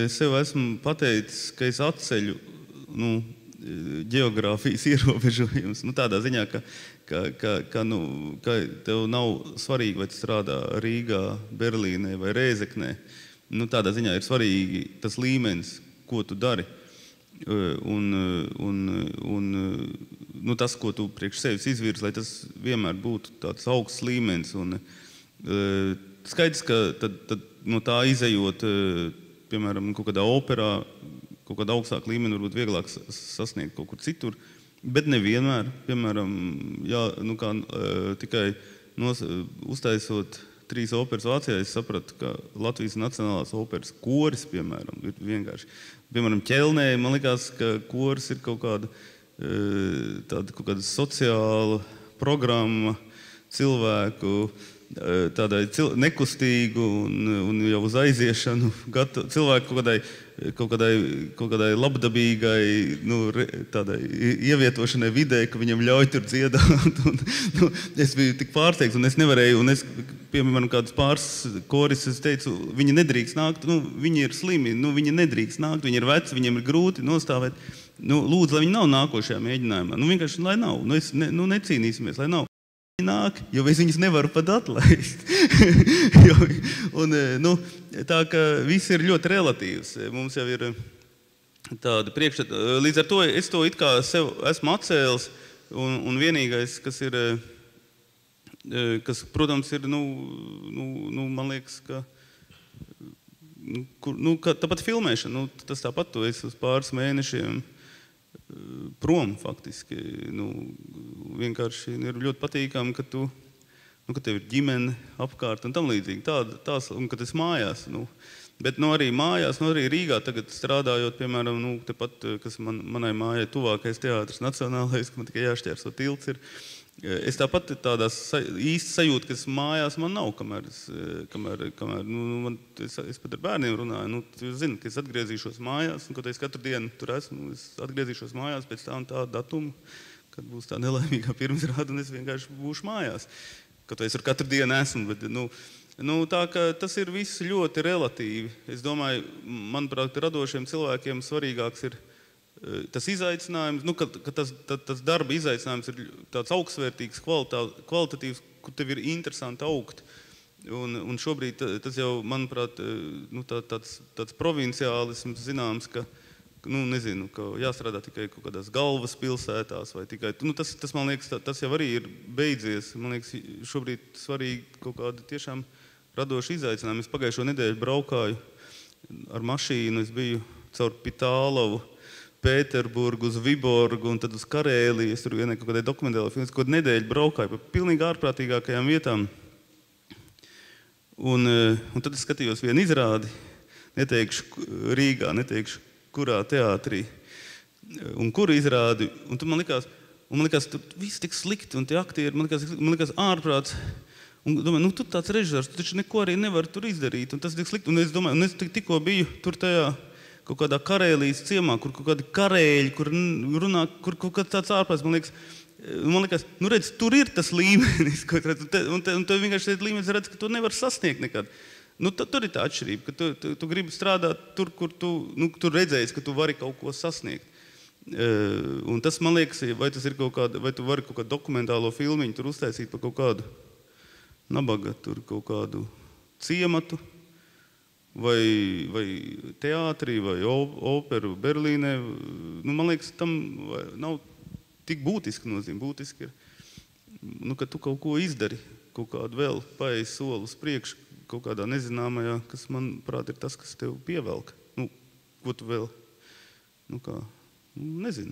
sev esmu pateicis, ka es atceļu, ģeogrāfijas ierobežojums. Tādā ziņā, ka tev nav svarīgi, vai tu strādā Rīgā, Berlīnē vai Rēzeknē. Tādā ziņā ir svarīgi tas līmenis, ko tu dari. Un tas, ko tu priekš sevis izvirzi, lai tas vienmēr būtu tāds augsts līmenis. Skaidrs, ka tad no tā izejot, piemēram, kaut kādā operā, kaut kādā augstāka līmeni varbūt vieglāk sasniegt kaut kur citur, bet nevienmēr. Piemēram, tikai uztaisot 3 operas Vācijā, es sapratu, ka Latvijas Nacionālās operas koris, piemēram, ir vienkārši. Piemēram, Ķelnē, man likās, ka koris ir kaut kāda sociāla programma cilvēku, tādai nekustīgu un jau uz aiziešanu cilvēku kaut kādai labdabīgai tādai ievietošanai vidē, ka viņam ļauj tur dziedāt. Es biju tik pārsteigts, un es nevarēju, un es, piemēram, kādus pāris koris, es teicu, viņi nedrīkst nākt, viņi ir slimi, viņi nedrīkst nākt, viņi ir veci, viņiem ir grūti nostāvēt. Lūdzu, lai viņi nav nākošajā mēģinājumā. Vienkārši, lai nav. Necīnīsimies, lai nav. Viņi nāk, jo es viņus nevaru pat atlaist. Tā ka viss ir ļoti relatīvs. Mums jau ir tāda priekšstata. Līdz ar to es to it kā sev esmu atcēlis, un vienīgais, kas, protams, ir, man liekas, ka tāpat filmēšana, tas tāpat tu esi uz pāris mēnešiem prom faktiski. Vienkārši ir ļoti patīkami, ka tev ir ģimene apkārt un tam līdzīgi. Un ka tas mājās. Bet arī mājās, arī Rīgā tagad strādājot, piemēram, tepat, kas manai mājai tuvākais teātris Nacionālais, ka man tikai jāšķērso tilts ir. Es tāpat tādās īsti sajūtu, kas mājās man nav, kamēr es pat ar bērniem runāju. Jūs zināt, ka es atgriezīšos mājās, un, es katru dienu tur esmu, es atgriezīšos mājās pēc tā un tā datumu, kad būs tā nelaimīgā pirmsrāda, un es vienkārši būšu mājās. Kaut es tur katru dienu esmu, bet, tā ka tas ir viss ļoti relatīvi. Es domāju, manuprāt, radošiem cilvēkiem svarīgāks ir tas izaicinājums, ka tas darba izaicinājums ir tāds augstsvērtīgs, kvalitatīvs, kur tev ir interesanti augt. Un šobrīd tas jau, manuprāt, tāds provinciālisms zināms, ka, ka jāstrādā tikai kaut kādās galvaspilsētās vai tikai, tas man liekas, tas jau arī ir beidzies. Man liekas, šobrīd svarīgi kaut kāda tiešām radoša izaicinājuma. Es pagājušo nedēļu braukāju ar mašīnu, es biju caur Pitālovu, Pēterburgu, uz Viborgu un tad uz Karēliju. Es tur vienai kaut kādai dokumentālai filmas, kaut nedēļu braukāju pa pilnīgi ārprātīgākajām vietām. Un tad es skatījos vienu izrādi, neteikšu Rīgā, neteikšu kurā teātrī un kuru izrādi. Un man likās, tur viss tik slikti un tie aktieri, man likās ārprāts. Un domāju, tu tāds režisors, tu taču neko arī nevar tur izdarīt. Un tas tik slikti. Un es domāju, un es tikko biju tur tajā kaut kādā Karēlijas ciemā, kur kaut kādi karēļi, kur runā, kur kaut kāds tāds ārprāts, man liekas, redz, tur ir tas līmenis, un tev vienkārši tas līmenis redz, ka tu nevar sasniegt nekad. Tur ir tā atšķirība, ka tu gribi strādāt tur, kur tu redzējies, ka tu vari kaut ko sasniegt. Un tas, man liekas, vai tu vari kaut kādu dokumentālo filmiņu tur uztaisīt par kaut kādu nabaga, tur kaut kādu ciematu, vai teātrī, vai operu Berlīnē. Nu, man liekas, tam nav tik būtiski nozīme. Būtiski ir, nu, ka tu kaut ko izdari, kaut kādu vēl paeji soli uz priekšu, kaut kādā nezināmajā, kas, manuprāt, ir tas, kas tev pievelk. Nu, ko tu vēl, nu kā, nezinu.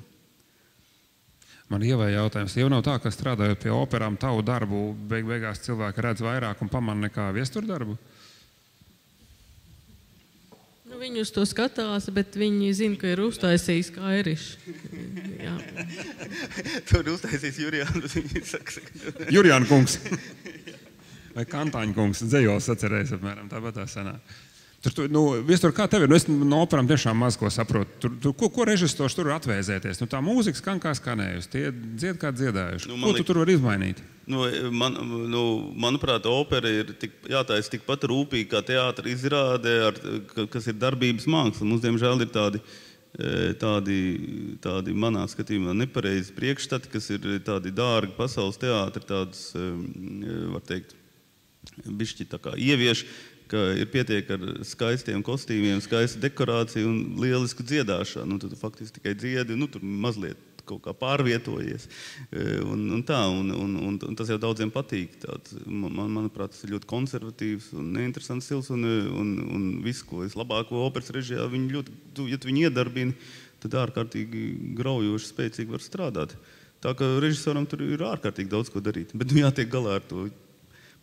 Man Ievai jautājums. Jau nav tā, ka strādājot pie operām, tavu darbu beigās cilvēki redz vairāk un pamana nekā viestur darbu? Nu, viņi uz to skatās, bet viņi zina, ka ir uztaisījis kā Erišs. Tu ir uztaisījis Jurijānu. Jurijāna kungs. Vai Kantāņa kungs. Dzejols atcerējis apmēram. Tāpat tā sanāk. Viestur, kā tev ir? Es no operām tiešām maz ko saprotu. Ko režisors tur atvēzēties? Tā mūzika skan kā skanējusi. Tie dzied kā dziedājuši. Ko tu tur vari izmainīt? Manuprāt, opera ir jātaisa tikpat rūpīgi kā teātra izrāde, kas ir darbības māksla. Mums, diemžēl, ir tādi manā skatījumā nepareizi priekšstati, kas ir tādi dārgi pasaules teātri, tādas, var teikt, bišķi tā kā ievieš, ka ir pietiek ar skaistiem kostīmiem, skaista dekorācija un lielisku dziedāšanu. Tu faktiski tikai dziedi, tur mazliet kaut kā pārvietojies. Un tas jau daudziem patīk. Manuprāt, tas ir ļoti konservatīvs un neinteresants stils. Un visu, ko labāko operas režijā, ja tu viņu iedarbini, tad ārkārtīgi graujoši, spēcīgi var strādāt. Tā ka režisoram tur ir ārkārtīgi daudz ko darīt. Bet jātiek galā ar to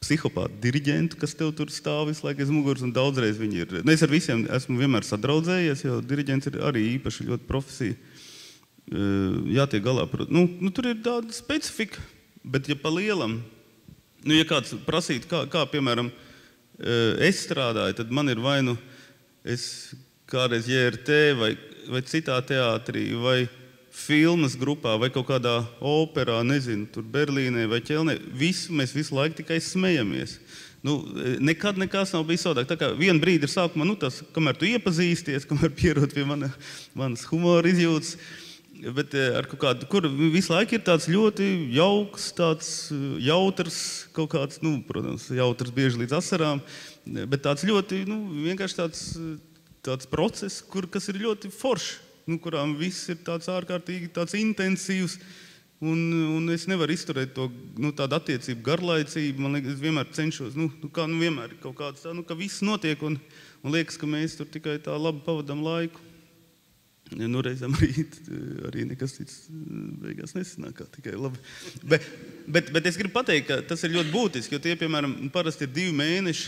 psihopātu diriģentu, kas tev tur stāv visu laiku aiz muguras, un daudzreiz viņi ir. Es ar visiem esmu vienmēr sadraudzējies, jo diriģents ir arī īpaši ļoti profesija. Jātiek galā. Tur ir tāda specifika, bet ja pa lielam, ja kāds prasīt, kā piemēram, es strādāju, tad man ir vai es kādreiz JRT vai citā teātrī, vai filmas grupā, vai kaut kādā operā, nezinu, tur Berlīnē vai Ķelnē, mēs visu laiku tikai smejamies. Nekad nekas nav bijis savādāk. Tā kā vienu brīdi ir sākumā, tas, kamēr tu iepazīsties, kamēr pierod pie manas humora izjūtas, bet ar kaut kādu, kur visu laiku ir tāds ļoti jauks, tāds jautrs, kaut kāds, protams, jautrs bieži līdz asarām, bet tāds ļoti, vienkārši tāds process, kas ir ļoti foršs. Kurām viss ir tāds ārkārtīgi tāds intensīvs, un es nevaru izturēt to tādu attiecību garlaicību. Man liekas, es vienmēr cenšos, vienmēr kaut kāds tā, ka viss notiek, un liekas, ka mēs tur tikai tā labi pavadām laiku. Reizēm arī nekas cits beigās nesanāk, tikai labi. Bet es gribu pateikt, ka tas ir ļoti būtiski, jo tie, piemēram, parasti ir 2 mēneši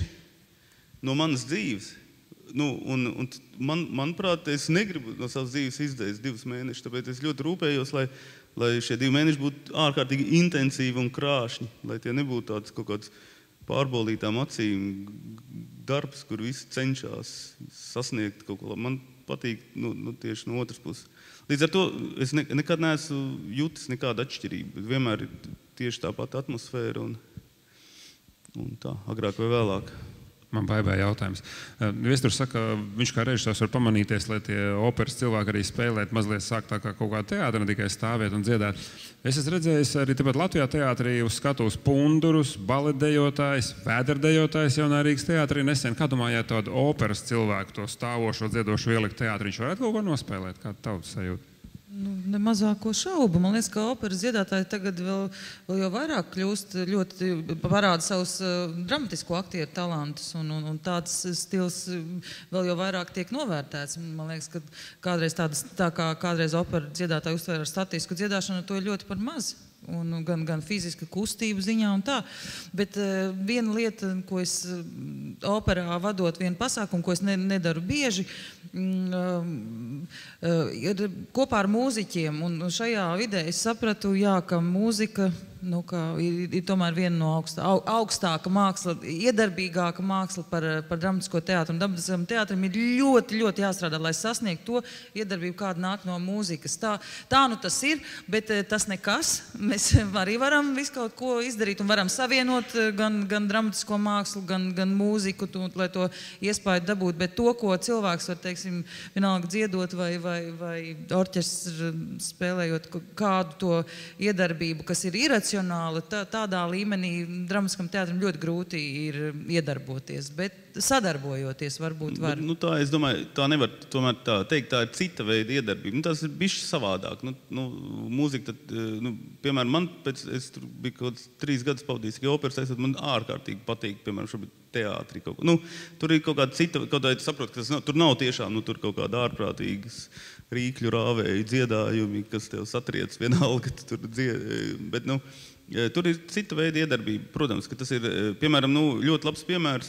no manas dzīves. Manuprāt, es negribu no savas dzīves izdēst 2 mēnešus, tāpēc es ļoti rūpējos, lai šie 2 mēneši būtu ārkārtīgi intensīvi un krāšņi, lai tie nebūtu tāds kaut kāds pārbaudītām acīm darbs, kur visi cenšas sasniegt kaut ko labu. Man patīk tieši no otras puses. Līdz ar to es nekad neesmu jutis nekādu atšķirību. Vienmēr ir tieši tā pati atmosfēra un tā, agrāk vai vēlāk. Man baigā jautājums. Viesturs saka, viņš kā režisors var pamanīties, lai tie operas cilvēki arī spēlēt mazliet sāk tā kā kaut kā teātra, ne tikai stāvēt un dziedāt. Es esmu redzējis arī tepat Latvijā teātrī uz skatuves pundurus, baletdejotājs, vēderdejotājs jaunā Rīgas teātrī nesen. Kā domā, ja tādu operas cilvēku, to stāvošo, dziedošo ielikt teātrī, viņš varētu kaut ko nospēlēt? Kāda tautas sajūta? Ne mazāko šaubu. Man liekas, ka operas dziedātāji tagad vēl jau vairāk kļūst, ļoti parāda savus dramatisko aktieru talantus, un tāds stils vēl jau vairāk tiek novērtēts. Man liekas, ka kādreiz tā kā kādreiz opera dziedātāji uztver ar statisku dziedāšanu, to ir ļoti par maz. Gan fiziska kustība ziņā un tā. Bet viena lieta, ko es operā vadot vienu pasākumu, ko es nedaru bieži, ir kopā ar mūziķiem. Un šajā vidē es sapratu, ka mūzika ir tomēr viena no augstāka māksla, iedarbīgāka māksla par dramatisko teātru. Un dramatiskam teātrim ir ļoti, ļoti jāstrādā, lai sasniegtu to iedarbību, kāda nāk no mūzikas. Tā tas ir, bet tas nekas. Mēs arī varam visu kaut ko izdarīt un varam savienot gan dramatisko mākslu, gan mūziku, lai to iespēju dabūt. Bet to, ko cilvēks var, teiksim, vienalga dziedot vai orķestrs spēlējot kādu to iedarbību, kas ir iracionāli, profesionāli tādā līmenī dramatiskam teātrim ļoti grūti ir iedarboties, bet sadarbojoties varbūt var. Tā, es domāju, tā nevar tomēr tā teikt, tā ir cita veida iedarbība. Tas ir bišķi savādāk. Mūzika, piemēram, man es tur biju kaut 3 gadus pavadījis, ka operas taisot, man ārkārtīgi patīk, piemēram, šobrīd teātrī kaut ko. Tur ir kaut kāda cita, kaut kāda saprot, ka tur nav tiešām, tur kaut kāda ārprātīgas rīkļu rāvēju dziedājumi, kas tev satriec vienalga, ka tu tur dziedi, bet, tur ir cita veida iedarbība. Protams, ka tas ir, piemēram, ļoti labs piemērs.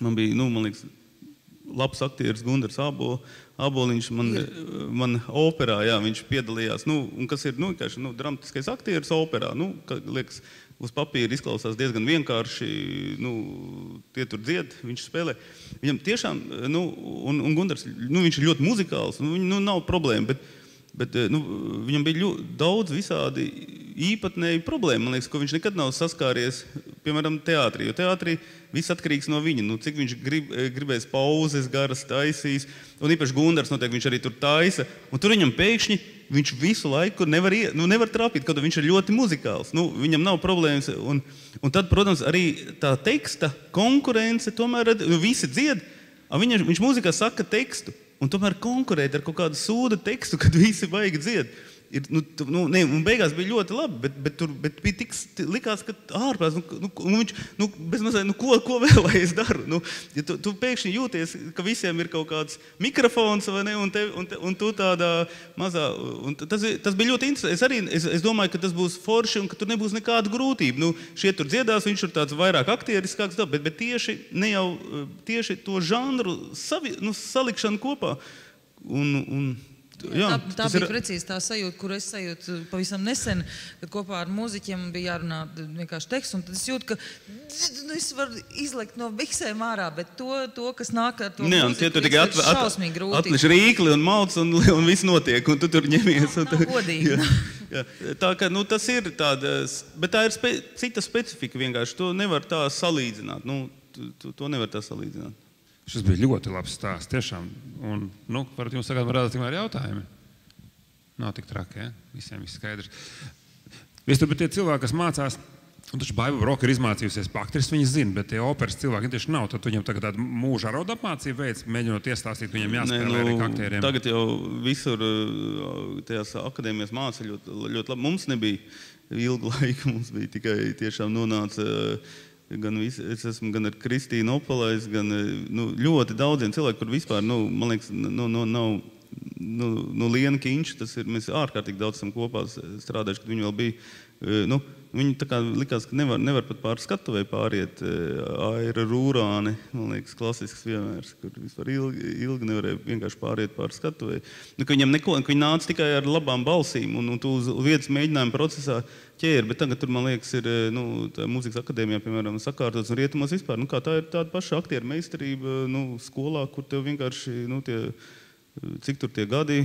Man bija, man liekas, labs aktieris Gundars Āboliņš man operā, jā, viņš piedalījās, un kas ir, dramatiskais aktieris operā, liekas, uz papīra izklausās diezgan vienkārši, tie tur dzied, viņš spēlē. Viņam tiešām, un Gundars, viņš ir ļoti muzikāls, nav problēma, bet viņam bija daudz visādi īpatnēji problēma, man liekas, ko viņš nekad nav saskāries, piemēram, teātrī, jo teātrī viss atkarīgs no viņa, cik viņš gribēs pauzes, garas taisīs, un īpaši Gundars noteikti viņš arī tur taisa, un tur viņam pēkšņi viņš visu laiku nevar trāpīt, kaut viņš ir ļoti muzikāls, viņam nav problēmas, un tad, protams, arī tā teksta konkurence, tomēr visi dzied, viņš mūzikā saka tekstu, un tomēr konkurēt ar kaut kādu sūda tekstu, kad visi baigi dzied. Un beigās bija ļoti labi, bet bija tik likās, ka ārprāts, viņš, bezmazliet, ko vēl lai es daru? Ja tu pēkšņi jūties, ka visiem ir kaut kāds mikrofons, vai ne, un tu tādā mazā, un tas bija ļoti interesanti. Es domāju, ka tas būs forši un ka tur nebūs nekāda grūtība. Šie tur dziedās, viņš ir tāds vairāk aktieriskāks, bet tieši to žanru salikšanu kopā. Jā, tā bija precīzi tā sajūta, kur es sajūtu pavisam nesen, kad kopā ar mūziķiem bija jārunā vienkārši teksts, un tad es jūtu, ka es varu izlekt no biksēm ārā, bet to kas nāk ar to mūziku, ir šausmīgi grūti. Atliš rīkli un mauc, un viss notiek, un tu tur ņemies. Nav godīgi. Jā. Tā ka, tas ir tāda, bet tā ir cita specifika vienkārši, to nevar tā salīdzināt, to nevar tā salīdzināt. Šis bija ļoti labs stāsts, tiešām. Un, varat jums sagāt, varētu tikmēr jautājumi. Nav tik traki, ja? Visiem viss skaidrs. Viss tur bija tie cilvēki, kas mācās, un taču Baiba Broka ir izmācījusies pa aktrises, viņi zina, bet tie operas cilvēki tieši nav, tad viņam tagad tāda mūža aroda apmācība veids, mēģinot iestāstīt, viņiem jāspēlē arī aktieriem. Tagad jau visur tajās akadēmijas māca ļoti labi. Mums nebija ilgu laiku, mums bija tikai tiešām nonāca es esmu gan ar Kristīnu Opalais, gan ļoti daudziem cilvēkiem, kur vispār, man liekas, nav Liena Kinča, mēs ārkārtīgi daudz esam kopā strādājuši, kad viņi vēl bija, viņi tā kā likās, ka nevar pat pār skatuvei pāriet, Aira Rūrāne, man liekas, klasisks piemērs, kur vispār ilgi nevarēja vienkārši pāriet pār skatuvei. Ka viņam ka viņi nāca tikai ar labām balsīm, un tu uz vietas mēģinājuma procesā ķēri, bet tagad tur, man liekas, ir tā mūzikas akadēmijā, piemēram, sakārtots un rietumos vispār. Kā tā ir tāda paša aktieru meistarība skolā, kur tev vienkārši, cik tur tie gadi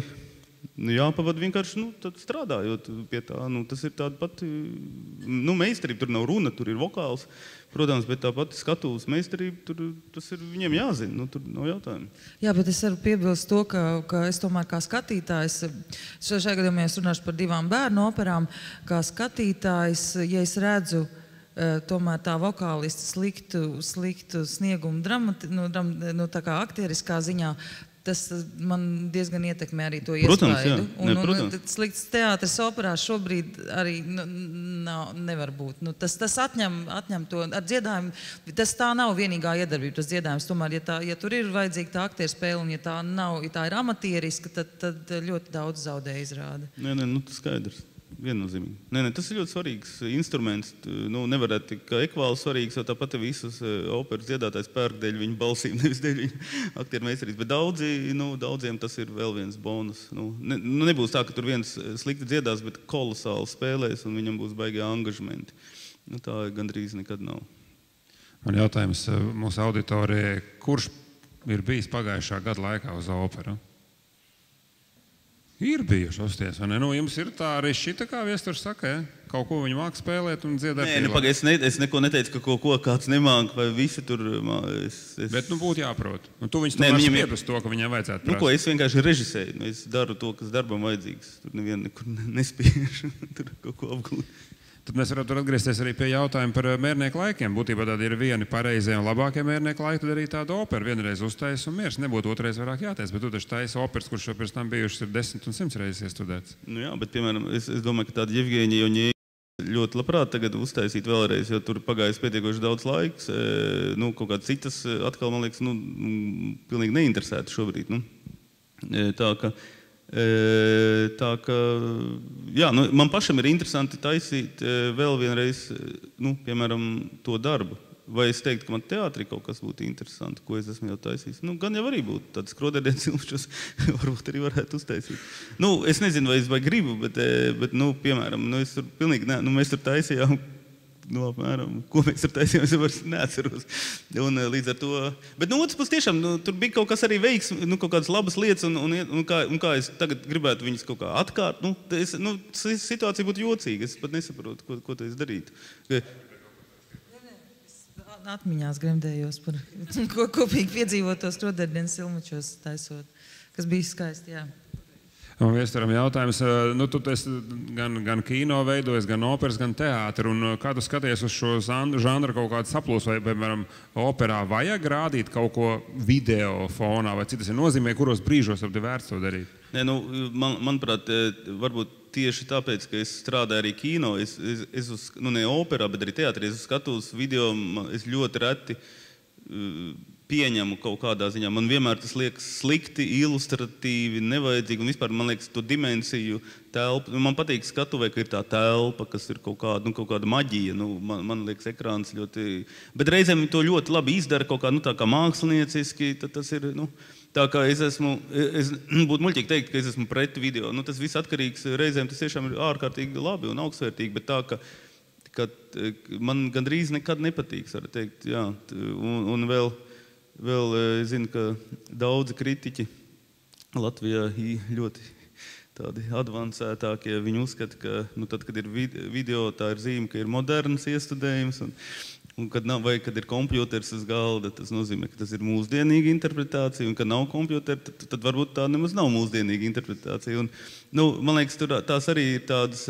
jāpavad vienkārši, tad strādājot pie tā. Tas ir tāda pati, meistarība, tur nav runa, tur ir vokāls, protams, bet tā pati skatuves meistarība, tas ir viņiem jāzina, tur nav jautājumu. Jā, bet es varu piebilst to, ka es tomēr kā skatītājs, šajā gadījumā es runāšu par 2 bērnu operām, kā skatītājs, ja es redzu tomēr tā vokālista sliktu sniegumu tā kā aktieriskā ziņā, tas man diezgan ietekmē arī to iespaidu. Protams. Slikts teātris operā šobrīd arī nevar būt. Tas atņem to ar dziedājumu. Tas tā nav vienīgā iedarbība, tas dziedājums. Tomēr, ja tur ir vajadzīga tā aktieru spēle, un ja tā ir amatieriska, tad ļoti daudz zaudē izrāda. Tas skaidrs. Viennozīmīgi. Tas ir ļoti svarīgs instruments. Nevarētu kā ekvāls svarīgs, jo tāpat visas operas dziedātājs pērk dēļ viņa balsīm, nevis dēļ viņa aktieru meistarības. Bet daudziem tas ir vēl viens bonus. Nebūs tā, ka tur viens slikti dziedās, bet kolosāli spēlēs un viņam būs baigi angažmenti. Tā gandrīz nekad nav. Man jautājums mūsu auditorijai, kurš ir bijis pagājušā gada laikā uz operu? Ir bijuši uzties, vai ne? Jums ir tā arī šita, kā Viesturs saka, ja? Kaut ko viņi māk spēlēt un dziedāt. Es neko neteicu, ka kaut ko kāds nemāk, vai visi tur... Bet būtu jāprot. Un tu viņus tomēr spied uz to, ka viņam vajadzētu prasīt. Es vienkārši režisēju. Es daru to, kas darbam vajadzīgs. Tur nevienu nekur nespiešu. Tur kaut ko apgūt. Tad mēs varētu atgriezties arī pie jautājuma par mērnieku laikiem. Būtībā tad ir vieni pareizie un labākie mērnieku laiki, tad arī tāda opera vienreiz uztaisa un miers. Nebūtu otrais vairāk jātais, bet tu taču taisa operas, kurš jau pirms tam bijušas ir 10 un 100 reizes iestudēts. Nu jā, bet, piemēram, es domāju, ka tāda Jevgeņija ļoti labprāt tagad uztaisīt vēlreiz, jo tur pagājis pietiekoši daudz laiks. Nu, kaut kāds citas atkal, man liekas, pilnīgi neinteresēti šobrīd. Nu. Tā ka jā, man pašam ir interesanti taisīt vēl vienreiz, piemēram, to darbu. Vai es teiktu, ka man teātrī kaut kas būtu interesanti, ko es esmu jau taisījis? Gan jau arī būtu tāds Skroderdienas filmas, kas varbūt arī varētu uztaisīt. Es nezinu, vai es vai gribu, bet piemēram, es tur pilnīgi mēs tur taisījām, apmēram, ko mēs tur taisījām, es vairs neatceros. Un līdz ar to, bet otrs puses tiešām, tur bija kaut kas arī veiks, kaut kādas labas lietas, un kā es tagad gribētu viņas kaut kā atkārt, situācija būtu jocīga, es pat nesaprotu, ko tu esi darīt. Atmiņās gremdējos par kopīgi piedzīvotos Skroderdienas filmačos taisot, kas bija skaisti, jā. Un Viestaram jautājums, tu esi gan kino veidojis, gan operas, gan teātri, un kā tu skaties uz šo žanru kaut kādu saplūs, vai, piemēram, operā vajag rādīt kaut ko video fonā, vai citas ir nozīmē, kuros brīžos ir vērts to darīt? Nē, manuprāt, varbūt tieši tāpēc, ka es strādāju arī kino, ne operā, bet arī teātrī, es skatos video, es ļoti reti pieņemu kaut kādā ziņā. Man vienmēr tas liekas slikti, ilustratīvi, nevajadzīgi, un vispār man liekas to dimensiju telpu. Man patīk skatuvē, ka ir tā telpa, kas ir kaut kāda maģija. Man liekas ekrāns ļoti... Bet reizēm to ļoti labi izdara kaut kā, tā kā mākslinieciski, tad tas ir, tā kā es būtu muļķīgi teikt, ka es esmu pret video. Tas viss atkarīgs, reizēm tas tiešām ir ārkārtīgi labi un augstvērtīgi, bet tā, ka man gandrīz nekad nepatīks, var teikt, jā. Un vēl es zinu, ka daudzi kritiķi Latvijā ļoti tādi advancētākie, viņi uzskata, ka tad, kad ir video, tā ir zīme, ka ir moderns iestudējums, un kad ir kompjuters uz galda, tas nozīmē, ka tas ir mūsdienīga interpretācija, un kad nav kompjutera, tad varbūt tā nemaz nav mūsdienīga interpretācija. Un, man liekas, tās arī ir tādas,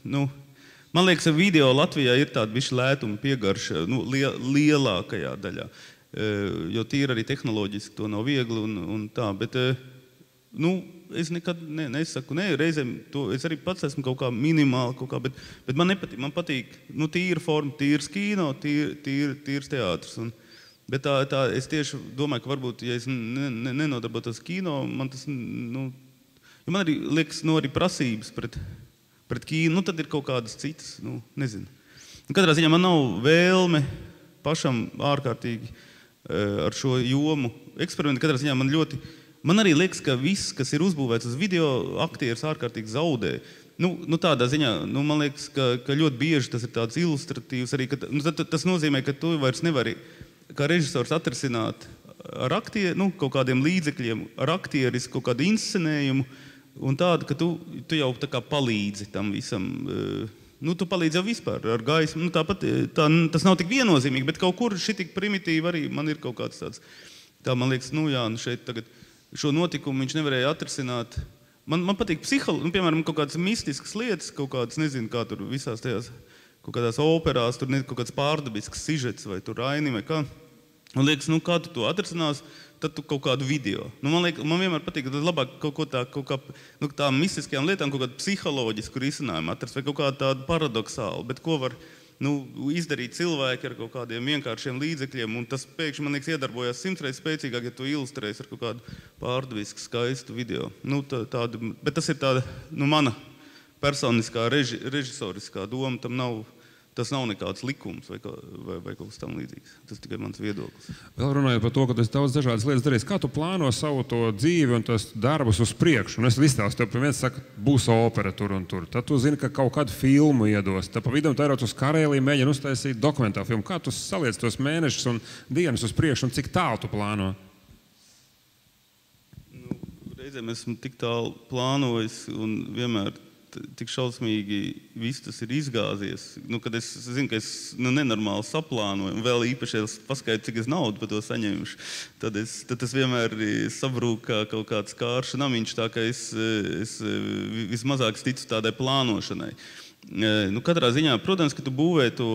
man liekas, ka video Latvijā ir tāda bišķi lētuma piegarša, lielākajā daļā. Jo tīri arī tehnoloģiski to nav viegli un tā, bet es nekad nesaku, reizēm to, es arī pats esmu kaut kā minimāli, bet man nepatīk, man patīk, tīra forma, tīrs kino, tīrs teātrs. Bet tā, es tieši domāju, ka varbūt, ja es nenodarbotos kino, man tas, jo man arī liekas, arī prasības pret kino, tad ir kaut kādas citas, nezinu. Katrā ziņā man nav vēlme pašam ārkārtīgi ar šo jomu eksperimentu. Katrā ziņā man arī liekas, ka viss, kas ir uzbūvēts uz video, aktieris ārkārtīgi zaudē. Tādā ziņā, man liekas, ka ļoti bieži tas ir tāds ilustratīvs arī, tas nozīmē, ka tu vairs nevari kā režisors atrisināt ar kaut kādiem līdzekļiem, ar aktieris kaut kādu inscenējumu un tādu, ka tu jau tā kā palīdzi tam visam. Tu palīdzi jau vispār ar gaismu. Tāpat tas nav tik viennozīmīgi, bet kaut kur šitik primitīvi arī man ir kaut kāds tāds. Tā man liekas, šeit tagad šo notikumu viņš nevarēja atrisināt. Man patīk piemēram, kaut kādas mistiskas lietas, kaut kādas, nezinu, kā tur visās tajās kaut kādās operās, tur kaut kāds pārdabisks sižets vai tur raini vai kā. Man liekas, kā tu to atrisinās, tad tu kaut kādu video. Man vienmēr patīk, ka tas labāk kaut kā tām mistiskajām lietām kaut kādu psiholoģisku risinājumu atrast vai kaut kādu tādu paradoksálu, bet ko var izdarīt cilvēki ar kaut kādiem vienkāršiem līdzekļiem, un tas pēkšņi, man liekas, iedarbojās 100 reizes spēcīgāk, ja tu ilustrēsi ar kaut kādu pārdavisku skaistu video. Bet tas ir tāda, mana personiskā režisoriskā doma, tas nav nekāds likums vai kaut kas tam līdzīgs. Tas tikai mans viedoklis. Vēl runājot par to, ka tu esi daudz dažādas lietas darījis, kā tu plāno savu to dzīvi un tos darbus uz priekšu? Un es izstāstu, tev viens saka, būs opera tur un tur. Tad tu zini, ka kaut kādu filmu iedos. Tad pa vidam tērot uz Karēliju mēģina uztaisīt dokumentālu filmu. Kā tu saliec tos mēnešus un dienas uz priekšu un cik tālu tu plāno? Reizēm esmu tik tālu plānojis un vienmēr tik šausmīgi viss tas ir izgāzies. Kad es zinu, ka es nenormāli saplānoju, un vēl īpaši es paskaidru, cik es naudu par to saņemšu, tad tas vienmēr sabrūk kā kaut kāds kārša namiņš, tā ka es vismazāk ticu tādai plānošanai. katrā ziņā, protams, ka tu būvē to,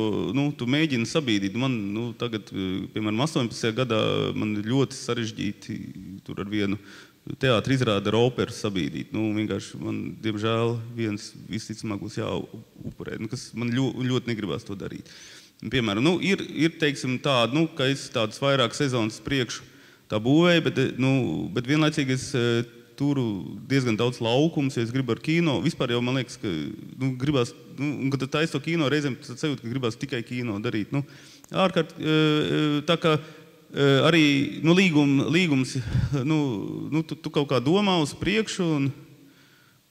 tu mēģini sabīdīt. Man, tagad, piemēram, 18. gadā man ļoti sarežģīti tur ar vienu teātri izrāda ar operu sabīdīt. Vienkārši man, diemžēl, viens visticamāk būs jāupurē, kas man ļoti negribās to darīt. Piemēram, ir teiksim tāda, ka es tādas vairāk sezonas priekšu tā būvēju, bet vienlaicīgi es turu diezgan daudz laukums, ja es gribu ar kino. Vispār jau man liekas, ka gribās, kad taisa to kino reizēm, tad sajūt, ka gribās tikai kino darīt. Ārkārt, tā kā arī līgums, tu kaut kā domā uz priekšu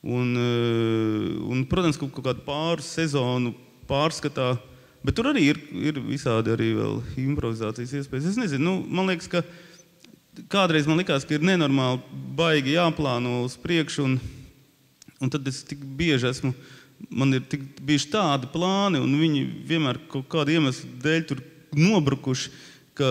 un protams, kaut kādu pāris sezonu pārskatā, bet tur arī ir visādi arī vēl improvizācijas iespējas. Es nezinu, man liekas, ka kādreiz man likās, ka ir nenormāli baigi jāplāno uz priekšu, un tad es tik bieži man ir tik bijuši tādi plāni, un viņi vienmēr kaut kādu iemeslu dēļ tur nobrukuši, ka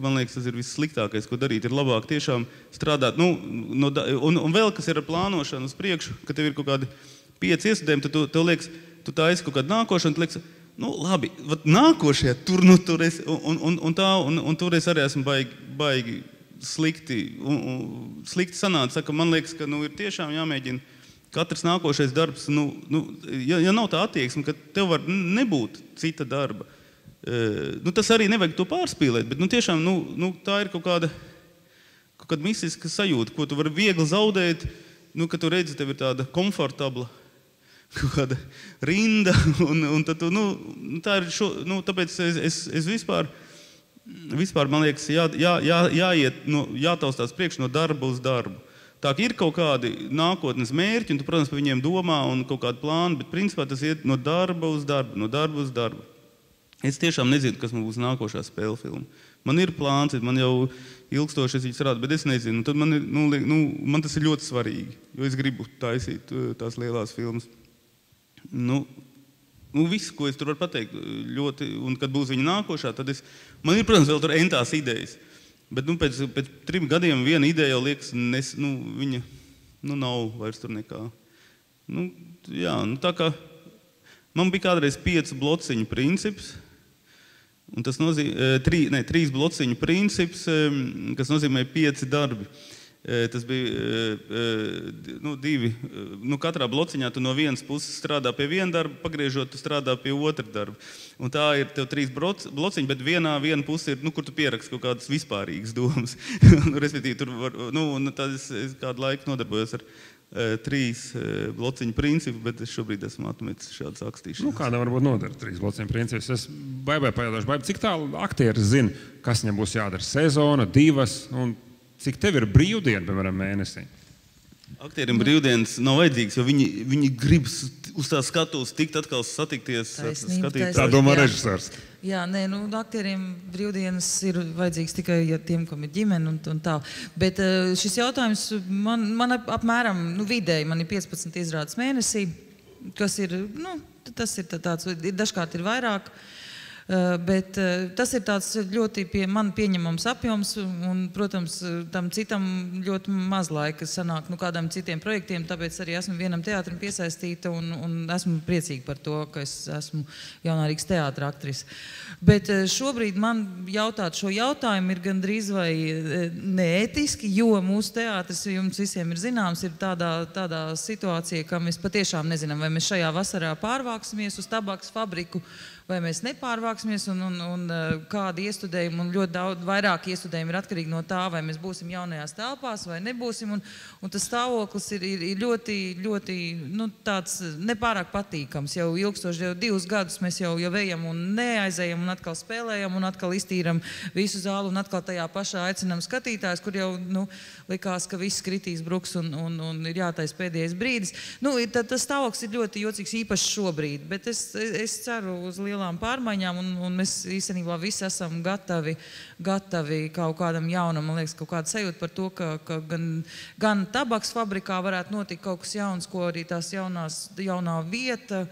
man liekas, tas ir vissliktākais, ko darīt. Ir labāk tiešām strādāt, un vēl kas ir ar plānošanu uz priekšu, ka tev ir kaut kādi 5 iestudējumi, tad tev liekas, tu taisi kaut kādu nākošanu, tu liekas, labi, nākošajā tur es, un tur es arī esmu baigi slikti sanāca, ka man liekas, ka ir tiešām jāmēģina katrs nākošais darbs, ja nav tā attieksme, ka tev var nebūt cita darba, tas arī nevajag to pārspīlēt, bet tiešām, tā ir kaut kāda mistiska sajūta, ko tu vari viegli zaudēt, ka tu redzi, tev ir tāda komfortabla kaut kāda rinda, un tad tu, tā ir tāpēc es vispār, man liekas, jātaustās priekš no darba uz darbu. Tā ka ir kaut kādi nākotnes mērķi, un tu, protams, par viņiem domā un kaut kādu plānu, bet principā tas iet no darba uz darbu. Es tiešām nezinu, kas man būs nākošā spēle filma. Man ir plāns, man jau ilgstoši es viņus rādu, bet es nezinu. Tad man tas ir ļoti svarīgi, jo es gribu taisīt tās lielās filmas. Viss, ko es tur varu pateikt, ļoti, un kad būs viņa nākošā, tad man ir, protams, vēl tur entās idejas. Bet pēc 3 gadiem viena ideja jau liekas, viņa nav vairs tur nekā. Tā kā man bija kādreiz 5 blociņu princips, un tas nozīmē 3 blociņu princips, kas nozīmē 5 darbi. Tas bija 2. Katrā blociņā tu no vienas puses strādā pie viena darba, pagriežot, tu strādā pie otra darba. Un tā ir tev 3 blociņi, bet viena puse ir, kur tu pieraksti kaut kādas vispārīgas domas. Respektīvi, tur var, un tad es kādu laiku nodarbojos ar 3 blociņu principu, bet es šobrīd esmu atmetis šādas akstīšanas. Kādā varbūt nodara 3 blociņu principus? Es Baibai pajautāšu, cik tālu aktieris zina, kas viņam būs jādara sezona, 2, un cik tev ir brīvdiena, piemēram, mēnesī? Aktieriem brīvdienas nav vajadzīgs, jo viņi grib uz tā skatuves tikt atkal satikties. Tā domā režisors. Jā, aktieriem brīvdienas ir vajadzīgs tikai tiem, kam ir ģimene un tā. Bet šis jautājums man apmēram, vidēji, man ir 15 izrādes mēnesī, kas ir, tas ir tāds, dažkārt ir vairāk. Bet tas ir tāds ļoti man pieņemams apjoms, un, protams, tam citam ļoti maz laika sanāk kādam citiem projektiem, tāpēc arī esmu vienam teātrim piesaistīta un esmu priecīga par to, ka es esmu Jaunā Rīgas teātra aktrise. Bet šobrīd man jautāt šo jautājumu ir gandrīz vai neētiski, jo mūsu teātris, jums visiem ir zināms, ir tādā situācijā, ka mēs patiešām nezinām, vai mēs šajā vasarā pārvāksimies uz tabaks fabriku, vai mēs nepārvāksimies, un kādi iestudējumi, un ļoti daudz vairāk iestudējumi ir atkarīgi no tā, vai mēs būsim jaunajās telpās, vai nebūsim, un tas stāvoklis ir ļoti, ļoti, tāds nepārāk patīkams. Jau ilgstoši, jau 2 gadus mēs jau ejam un neaizējam, un atkal spēlējam, un atkal iztīram visu zālu, un atkal tajā pašā aicinām skatītājs, kur jau, likās, ka viss kritīs bruks, un ir jātais pēdējais brīdis. Tas stāvoklis ir ļoti jocīgs, īpaši šobrīd, bet es ceru uz lielām pārmaiņām, un mēs īstenībā visi esam gatavi kaut kādam jaunam, man liekas, kaut kāda sajūta par to, ka gan tabaks fabrikā varētu notikt kaut kas jauns, ko arī tās jaunā vieta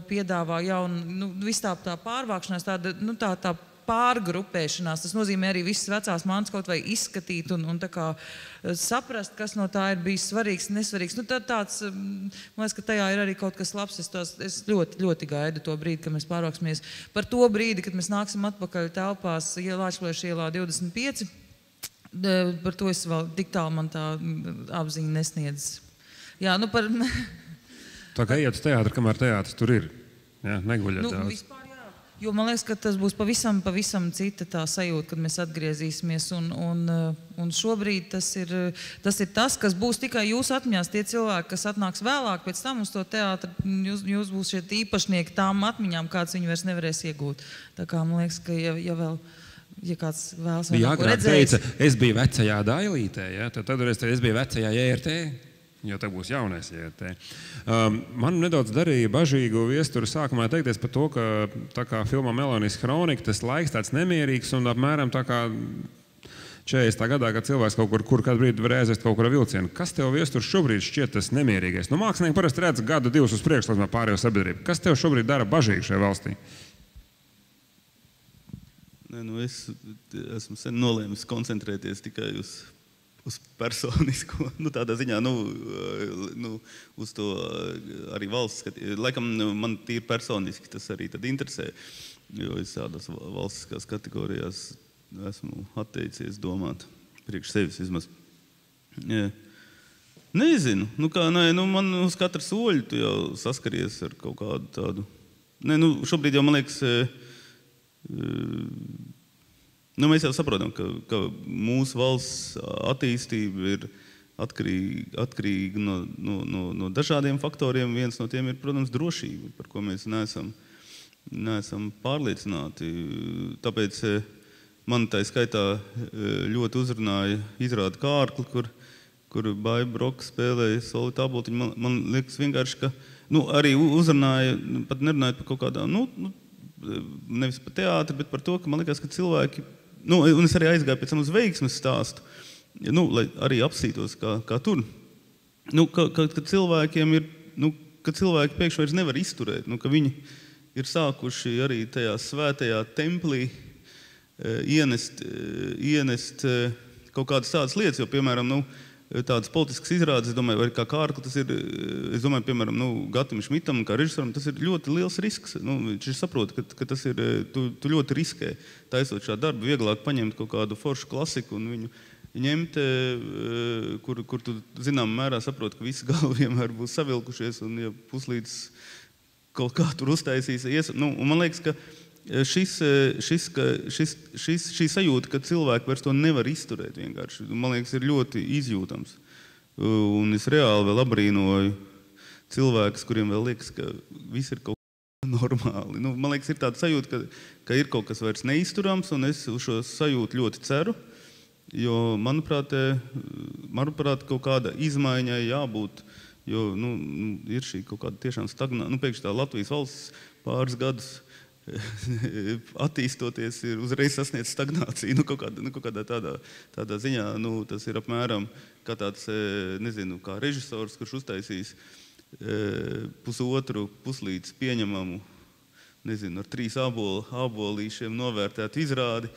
piedāvā jaunu, viss tā pārvākšanās, tā pārgrupēšanās. Tas nozīmē arī visas vecās mantas kaut vai izskatīt un tā kā saprast, kas no tā ir bijis svarīgs, nesvarīgs. Nu, tāds, man liekas, ka tajā ir arī kaut kas labs. Es ļoti, ļoti gaidu to brīdi, kad mēs pārvāksimies. Par to brīdi, kad mēs nāksim atpakaļ telpās Lāčplēša ielā 25, par to es vēl tik tālu man tā apziņa nesniedz. Jā, nu par... Tā kā iet uz teātru, kamēr teātris tur ir. Jā, neguļat daudz. Vispār jā. Jo man liekas, ka tas būs pavisam cita tā sajūta, kad mēs atgriezīsimies. Un šobrīd tas ir tas, kas būs tikai jūsu atmiņās. Tie cilvēki, kas atnāks vēlāk pēc tam uz to teātru, jūs būs šie īpašnieki tām atmiņām, kāds viņi vairs nevarēs iegūt. Tā kā man liekas, ka ja kāds vēlas vēl ko redzējis. Teica, es biju vecajā Dailītē, ja? Tad es biju vecajā JRT. Jo tā būs jaunais JRT. Man nedaudz darīja bažīgu viesturu sākumā teikties par to, ka tā kā filmā Melonijas Hronika, tas laiks tāds nemierīgs un apmēram tā kā 40. gadā, kad cilvēks kaut kur kādu brīdi var aizvest kaut kur ar vilcienu. Kas tev viesturu šobrīd šķiet tas nemierīgais? Nu, mākslinieki parasti redz gadu, divus uz priekšu, līdz pārējo sabiedrību. Kas tev šobrīd dara bažīgi šajā valstī? Es esmu sen nolēmis koncentrēties tikai uz personisko, tādā ziņā, uz to arī valsts, laikam man tīri personiski tas arī tad interesē, jo es tādās valstiskās kategorijās esmu atteicies domāt priekš sevis vismaz. Nezinu, man uz katra soļa tu jau saskaries ar kaut kādu tādu, šobrīd jau man liekas, mēs jau saprotam, ka mūsu valsts attīstība ir atkarīga no dažādiem faktoriem. Viens no tiem ir, protams, drošība, par ko mēs neesam pārliecināti. Tāpēc man tā skaitā ļoti uzrunāja izrāda Kārkli, kur Baiba Broka spēlēja Soli Tabultiņu. Man liekas vienkārši, ka arī uzrunāja, pat nerunājot par kaut kādām, nevis par teātri, bet par to, ka man liekas, ka cilvēki, un es arī aizgāju pēc tam uz veiksmes stāstu, lai arī apsītos, kā tur, ka cilvēkiem ir, ka cilvēki pēkšņi vairs nevar izturēt, ka viņi ir sākuši arī tajā svētajā templī ienest kaut kādas tādas lietas, jo, piemēram, tādas politiskas izrādes, es domāju, vai kā Kārkli, tas ir, es domāju, piemēram, Gatam Šmitam, kā režisoram, tas ir ļoti liels risks. Viņš saprot, ka tas ir, tu ļoti riskē taisot šādu darbu, vieglāk paņemt kaut kādu foršu klasiku un viņu ņemt, kur tu zinām mērā saprot, ka visi galvi vienmēr būs savilkušies un ja puslīdz kaut kā tur uztaisīs. Un man liekas, ka šī sajūta, ka cilvēki vairs to nevar izturēt vienkārši, man liekas, ir ļoti izjūtams. Un es reāli vēl abrīnoju cilvēkus, kuriem vēl liekas, ka viss ir kaut kā normāli. Man liekas, ir tāda sajūta, ka ir kaut kas vairs neizturams, un es uz šo sajūtu ļoti ceru, jo, manuprāt, kaut kāda izmaiņai jābūt, jo, ir šī kaut kāda tiešām stagnāta, pēkšņi tā Latvijas valsts pāris gadus attīstoties ir uzreiz sasniedz stagnāciju. Kaut kādā tādā ziņā, tas ir apmēram kā tāds, nezinu, kā režisors, kurš uztaisīs puslīdz pieņemamu, nezinu, ar 3 ābolīšiem novērtētu izrādi.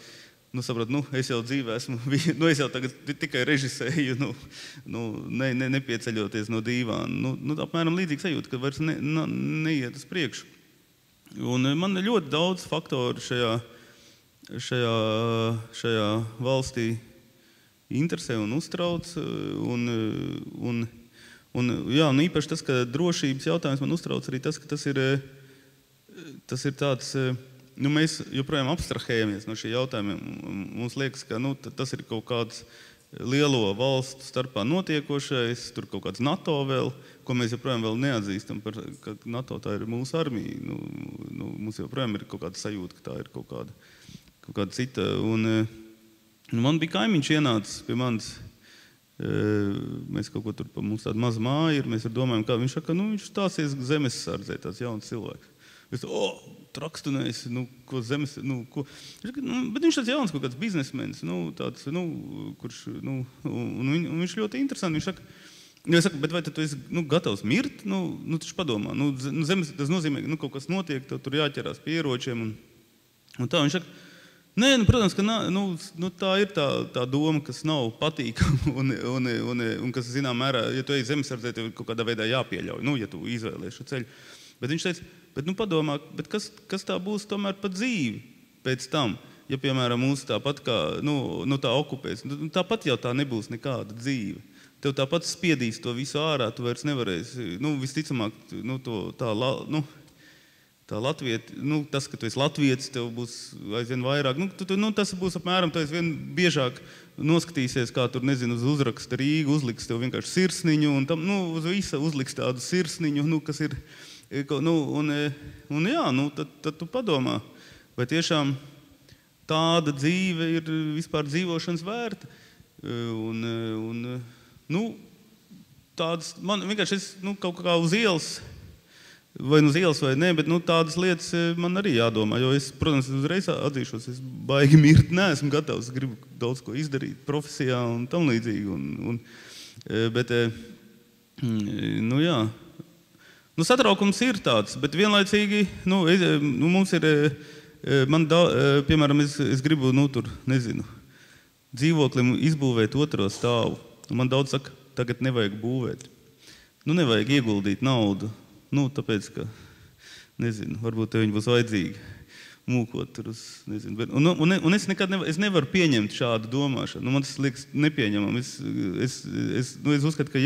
Saprot, es jau dzīvē esmu, es jau tagad tikai režisēju, nepieceļoties no dīvāna. Apmēram līdzīgi sajūta, ka vairs neiet uz priekšu. Un man ir ļoti daudz faktoru šajā valstī interesē un uztrauc. Īpaši tas, ka drošības jautājums man uztrauc arī tas, ka tas ir tāds, mēs joprojām abstrahējamies no šī jautājumiem. Mums liekas, ka tas ir kaut kāds lielo valstu starpā notiekošais, tur kaut kāds NATO vēl, ko mēs joprojām vēl neatzīstam, ka NATO tā ir mūsu armija. Mums joprojām ir kaut kāda sajūta, ka tā ir kaut kāda cita. Un man bija kaimiņš ienācis pie manis, mēs kaut ko tur, mums tāda maza māja ir, mēs domājam, kā viņš saka, viņš stāsies zemes sardzē, tāds jauns cilvēks. Es trakstunējis, ko zemes, ko. Bet viņš tāds jauns kaut kāds biznesmenis, tāds, kurš, un viņš ļoti interesanti, viņš saka, es saku, bet vai tu esi, gatavs mirt? Taču padomā, zemes, tas nozīmē, kaut kas notiek, tev tur jāķerās pie ieročiem, un tā, viņš saka, Nē, protams, ka tā ir tā doma, kas nav patīkama un kas, zinām mērā, ja tu ej zemesardzē, tev kaut kādā veidā jāpieļauj, ja tu izvēlies šo ceļu. Bet viņš teica, padomā, kas tā būs tomēr pa dzīvi pēc tam, ja, piemēram, mūs tāpat kā, tā okupēs, tāpat jau tā nebūs nekāda dzīve. Tev tāpat spiedīs to visu ārā, tu vairs nevarēsi, visticamāk, tā Latvieta, tas, ka tu esi latvietis, tev būs aizvien vairāk. Tas būs apmēram, tu aizvien biežāk noskatīsies, kā tur, nezinu, uz uzraksta Rīga, uzliks tev vienkārši sirsniņu, un tam, uz visa uzliks tādu sirsniņu, kas ir, tad tu padomā, vai tiešām tāda dzīve ir vispār dzīvošanas vērta. Tādas, man vienkārši kaut kā uz ielas, vai uz ielas vai nē, bet tādas lietas man arī jādomā, jo es, protams, uzreiz atzīšos, es baigi mirt neesmu gatavs, gribu daudz ko izdarīt profesijā un tam līdzīgi. Bet, jā. Satraukums ir tāds, bet vienlaicīgi, mums ir, piemēram, es gribu, tur, nezinu, dzīvoklim izbūvēt 2. stāvu. Man daudz saka, tagad nevajag būvēt. Nevajag ieguldīt naudu. Tāpēc, ka, nezinu, varbūt tev viņi būs vajadzīgi mūkot tur uz, nezinu. Un es nekad nevaru pieņemt šādu domāšanu. Man tas liekas nepieņemam. Es uzskatu, ka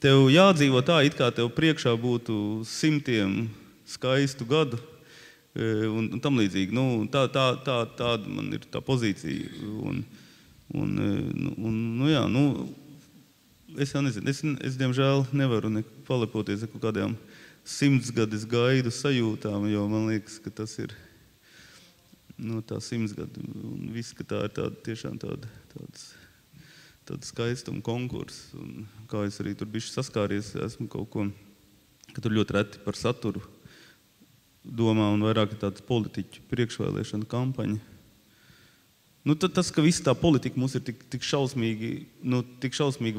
tev jādzīvo tā, it kā tev priekšā būtu 100 skaistu gadu un tam līdzīgi. Tāda man ir tā pozīcija. Es jau nezinu, es diemžēl nevaru palepoties ar kaut kādām 100 gadus gaidu sajūtām, jo man liekas, ka tas ir tā 100 gadu un viss, ka tā ir tiešām tāda skaistuma konkurss. Un kā es arī tur bišķi saskāries, esmu kaut ko, ka tur ļoti reti par saturu domā un vairāk tāda politiķu priekšvēlēšana kampaņa. Tas, ka visa tā politika mums ir tik šausmīgi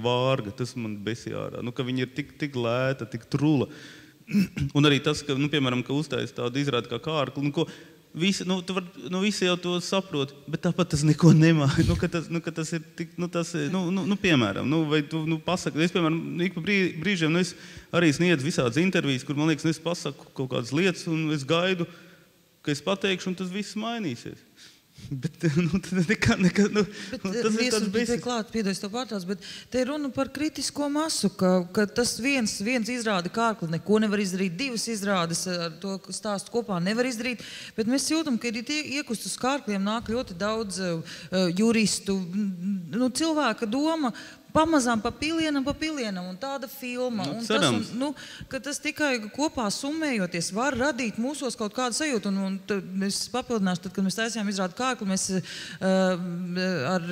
vārga, tas man besī ārā. Ka viņi ir tik lēta, tik trula. Un arī tas, ka, piemēram, ka uztais tādu izrādi kā kārkli, visi jau to saprot, bet tāpat tas neko nemāja. Ka tas ir tik, piemēram, vai tu pasaki, es, piemēram, ik pa brīžiem, es arī sniedzu visādas intervijas, kur, man liekas, es pasaku kaut kādas lietas, un es gaidu, ka es pateikšu, un tas viss mainīsies. Bet tas ir tāds basic. Piedodies tev pārtrauc, bet te ir runa par kritisko masu, ka tas viens izrāda kārkli neko nevar izdarīt, 2 izrādes ar to stāstu kopā nevar izdarīt, bet mēs jūtam, ka ir iekust uz kārkliem nāk ļoti daudz juristu, cilvēka doma, pamazām pa pilienam, un tāda filma. Ka tas tikai kopā summējoties var radīt mūsos kaut kādu sajūtu. Un es papildināšu, tad, kad mēs taisījām izrādi kārkli, mēs ar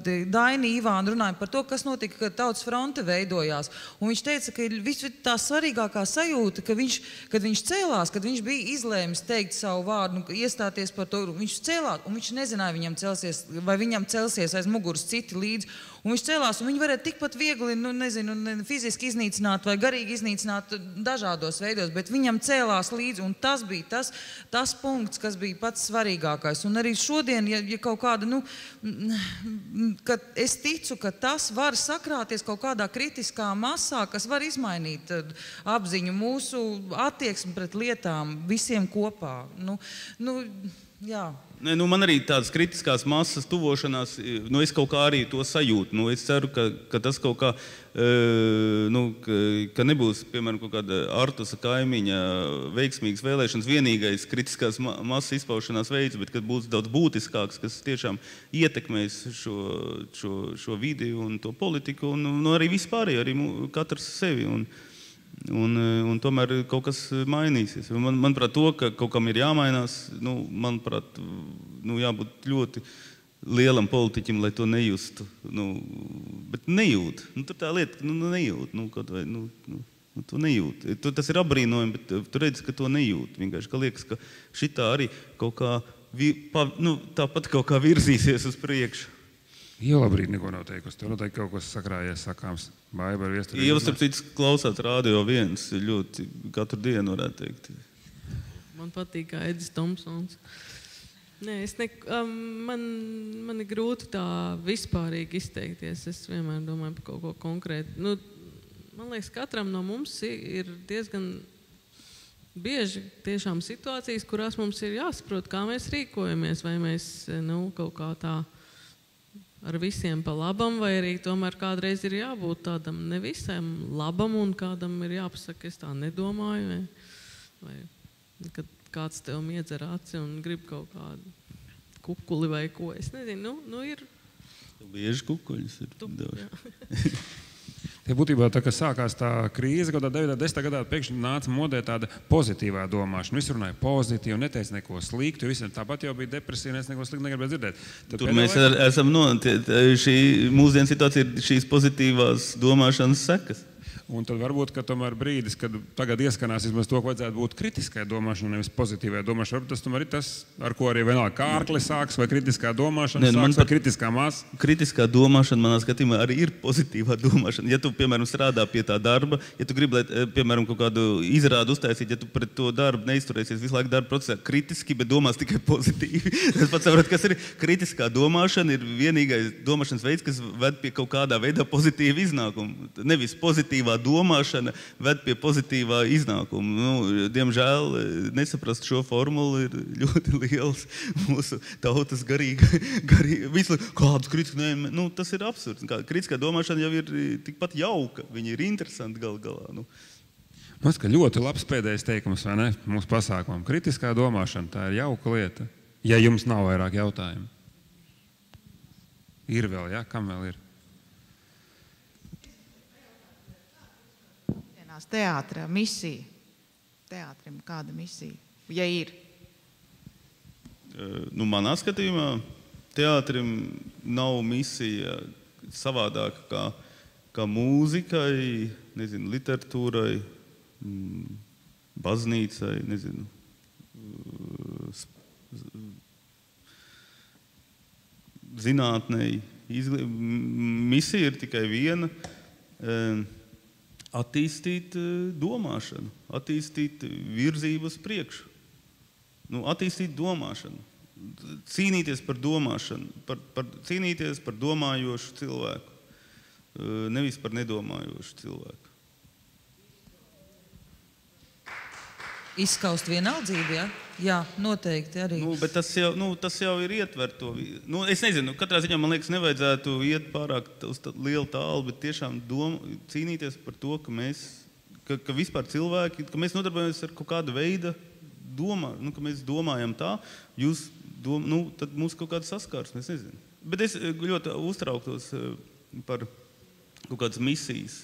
Daini Ivānu runājam par to, kas notika, kad Tautas fronte veidojās. Un viņš teica, ka ir tā svarīgākā sajūta, kad viņš cēlās, kad viņš bija izlēmis teikt savu vārdu, iestāties par to, viņš cēlās, un viņš nezināja, vai viņam celsies aiz muguras citi līdzi. Un viņš cēlās, un viņi varētu tikpat viegli, fiziski iznīcināt vai garīgi iznīcināt dažādos veidos, bet viņam cēlās līdzi, un tas bija tas punkts, kas bija pats svarīgākais. Un arī šodien, ja kaut kāda, kad es ticu, ka tas var sakrāties kaut kādā kritiskā masā, kas var izmainīt apziņu, mūsu attieksmi pret lietām visiem kopā. Jā. Man arī tādas kritiskās masas tuvošanās, es kaut kā arī to sajūtu. Es ceru, ka tas kaut kā, ka nebūs, piemēram, kaut kāda Artusa kaimiņa veiksmīgas vēlēšanas vienīgais kritiskās masas izpaušanās veids, bet kad būs daudz būtiskāks, kas tiešām ietekmēs šo vidi un to politiku un arī vispārēji, arī katrs sevi. Un tomēr kaut kas mainīsies. Manuprāt, to, ka kaut kam ir jāmainās, manuprāt, jābūt ļoti lielam politiķim, lai to nejustu. Bet nejūt. Tur tā lieta, ka nejūt. To nejūt. Tas ir apbrīnojami, bet tu redzi, ka to nejūt. Vienkārši, ka liekas, ka šitā arī kaut kā, tāpat kaut kā virzīsies uz priekšu. Jau labrīt neko nav teikusi. Tev noteikti kaut kas sakrājies sakāms. Baiba ar viesturību. Jau starp citu klausāt Radio 1 ļoti katru dienu, varētu teikt. Man patīk kā Edis Tomsons. Nē, man ir grūti tā vispārīgi izteikties. Es vienmēr domāju par kaut ko konkrētu. Nu, man liekas, katram no mums ir diezgan bieži tiešām situācijas, kurās mums ir jāsaprot, kā mēs rīkojamies, vai mēs kaut kā tā ar visiem pa labam, vai arī tomēr kādreiz ir jābūt tādam nevisam labam un kādam ir jāpasaka, es tā nedomāju, vai kad kāds tev miedz ar aci un grib kaut kādu kukuli vai ko. Es nezinu, ir. Bieži kukuļus ir devuši. Ja būtībā tā, ka sākās tā krīze, kaut 9. 10. gadā pēkšņi nāca modē tāda pozitīvā domāšana. Visi runāja pozitīvi, neteica neko sliktu, visiem tāpat jau bija depresija, un es neko sliktu negribēju dzirdēt. Tur mēs esam šī mūsdienu situācija ir šīs pozitīvās domāšanas sekas. Un tad varbūt, ka tomēr brīdis, kad tagad ieskanās vismaz to, ka vajadzētu būt kritiskai domāšanai, nevis pozitīvai domāšanai, varbūt tas tomēr ir tas, ar ko arī vienalga kārkli sāks, vai kritiskā domāšana sāks, vai kritiskā māsa. Kritiskā domāšana, manā skatījumā, arī ir pozitīvā domāšana. Ja tu, piemēram, strādā pie tā darba, ja tu gribi, lai, piemēram, kaut kādu izrādu uztaisīt, ja tu pret to darbu neizturēsies visu laiku darba procesā kritiski, bet domās tikai pozitīvi. Es pats saprotu, kas ir kritiskā domāšana, ir vienīgais domāšanas veids, kas ved pie kaut kādā veidā pozitīva iznākuma. Nevis pozitīvā domāšana ved pie pozitīvā iznākuma. Nu, diemžēl nesaprast šo formulu ir ļoti liels mūsu tautas garīgi visu kādus kritisku, nu, tas ir absurds. Kritiskā domāšana jau ir tikpat jauka, viņa ir interesanti galā. Nu. Man ka ļoti labs pēdējais teikums, vai ne, mūsu pasākumam. Kritiskā domāšana, tā ir jauka lieta, ja jums nav vairāk jautājumu. Ir vēl, ja? Kam vēl ir? Teātra misija. Teātrim kāda misija, ja ir? Nu, manā skatījumā teātrim nav misija savādāka kā mūzikai, nezinu, literatūrai, baznīcai, nezinu, zinātnei. Misija ir tikai viena. Attīstīt domāšanu, attīstīt virzību uz priekšu, attīstīt domāšanu, cīnīties par domāšanu, cīnīties par domājošu cilvēku, nevis par nedomājošu cilvēku. Izskaust vienaldzību, ja? Jā, noteikti arī. Bet tas jau ir ietvert to. Es nezinu, katrā ziņā man liekas nevajadzētu iet pārāk uz lielu tālu, bet tiešām cīnīties par to, ka vispār cilvēki, ka mēs nodarbojamies ar kaut kādu veidu ka mēs domājam tā, tad mums kaut kāda saskarsme, es nezinu. Bet es ļoti uztrauktos par kaut kādas misijas.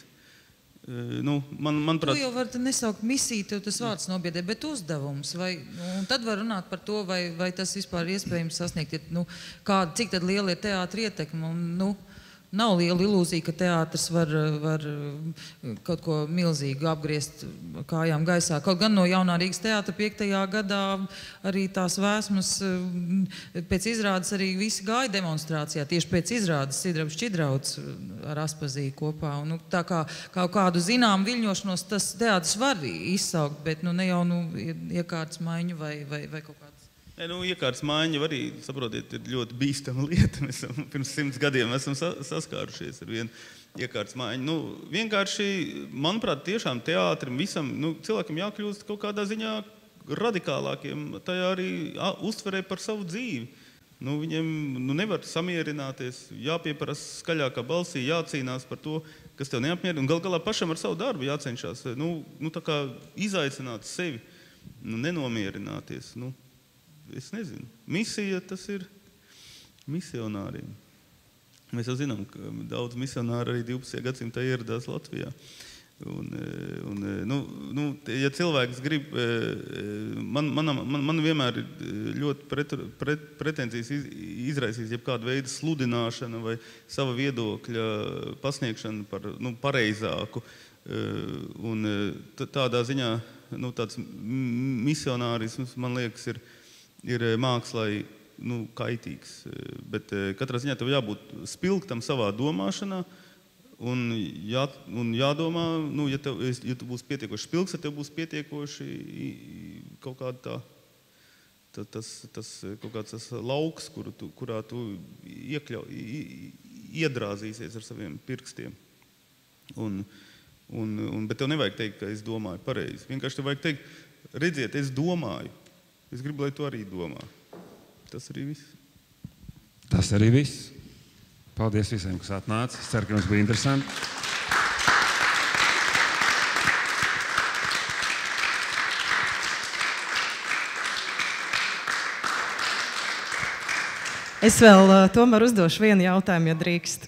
Tu jau var nesaukt misiju, tev tas vārds nobiedē, bet uzdevums. Un tad var runāt par to, vai tas vispār iespējams sasniegt. Cik tad liela ir teātra ietekme? Nav liela ilūzija, ka teātris var kaut ko milzīgu apgriezt kājām gaisā. Kaut gan no Jaunā Rīgas teātra 5. gadā arī tās vēsmas pēc izrādes arī visi gāja demonstrācijā. Tieši pēc izrādes Sidrabs Čidrauds ar Aspazīju kopā. Un, tā kā kādu zinām viļņošanos tas teātris var izsaukt, bet ne jau iekārtas maiņu vai kaut kāds. Iekārtas maiņa arī, saprotiet, ir ļoti bīstama lieta. Mēs pirms 100 gadiem esam saskārušies ar vienu iekārtas maiņu. Vienkārši, manuprāt, tiešām teātrim visam, cilvēkam jākļūst kaut kādā ziņā radikālākiem, tajā arī uztverē par savu dzīvi. Viņiem nevar samierināties, jāpieprasa skaļākā balsī, jācīnās par to, kas tev neapmierina, un galā pašam ar savu darbu jācenšas, tā kā izaicināt sevi, nenomierināties, Es nezinu. Misija tas ir misionāriem. Mēs jau zinām, ka daudz misionāri arī 12. gadsimtā ieradās Latvijā. Ja cilvēks grib, man vienmēr ir ļoti pretenzijas izraisīs jebkāda veida sludināšana vai sava viedokļa pasniegšana par pareizāku. Tādā ziņā tāds misionārisms, man liekas, ir mākslai kaitīgs, bet katrā ziņā tev jābūt spilgtam savā domāšanā un jādomā, ja tu būsi pietiekoši spilgs, tad tev būs pietiekoši kaut kāda tā tas kaut kāds tas lauks, kurā tu iedrāzīsies ar saviem pirkstiem. Bet tev nevajag teikt, ka es domāju pareizi. Vienkārši tev vajag teikt, redziet, es domāju. Es gribu, lai tu arī domā. Tas arī viss. Tas arī viss. Paldies visiem, kas atnāca. Es ceru, ka jums bija interesanti. Es vēl tomēr uzdošu vienu jautājumu, ja drīkst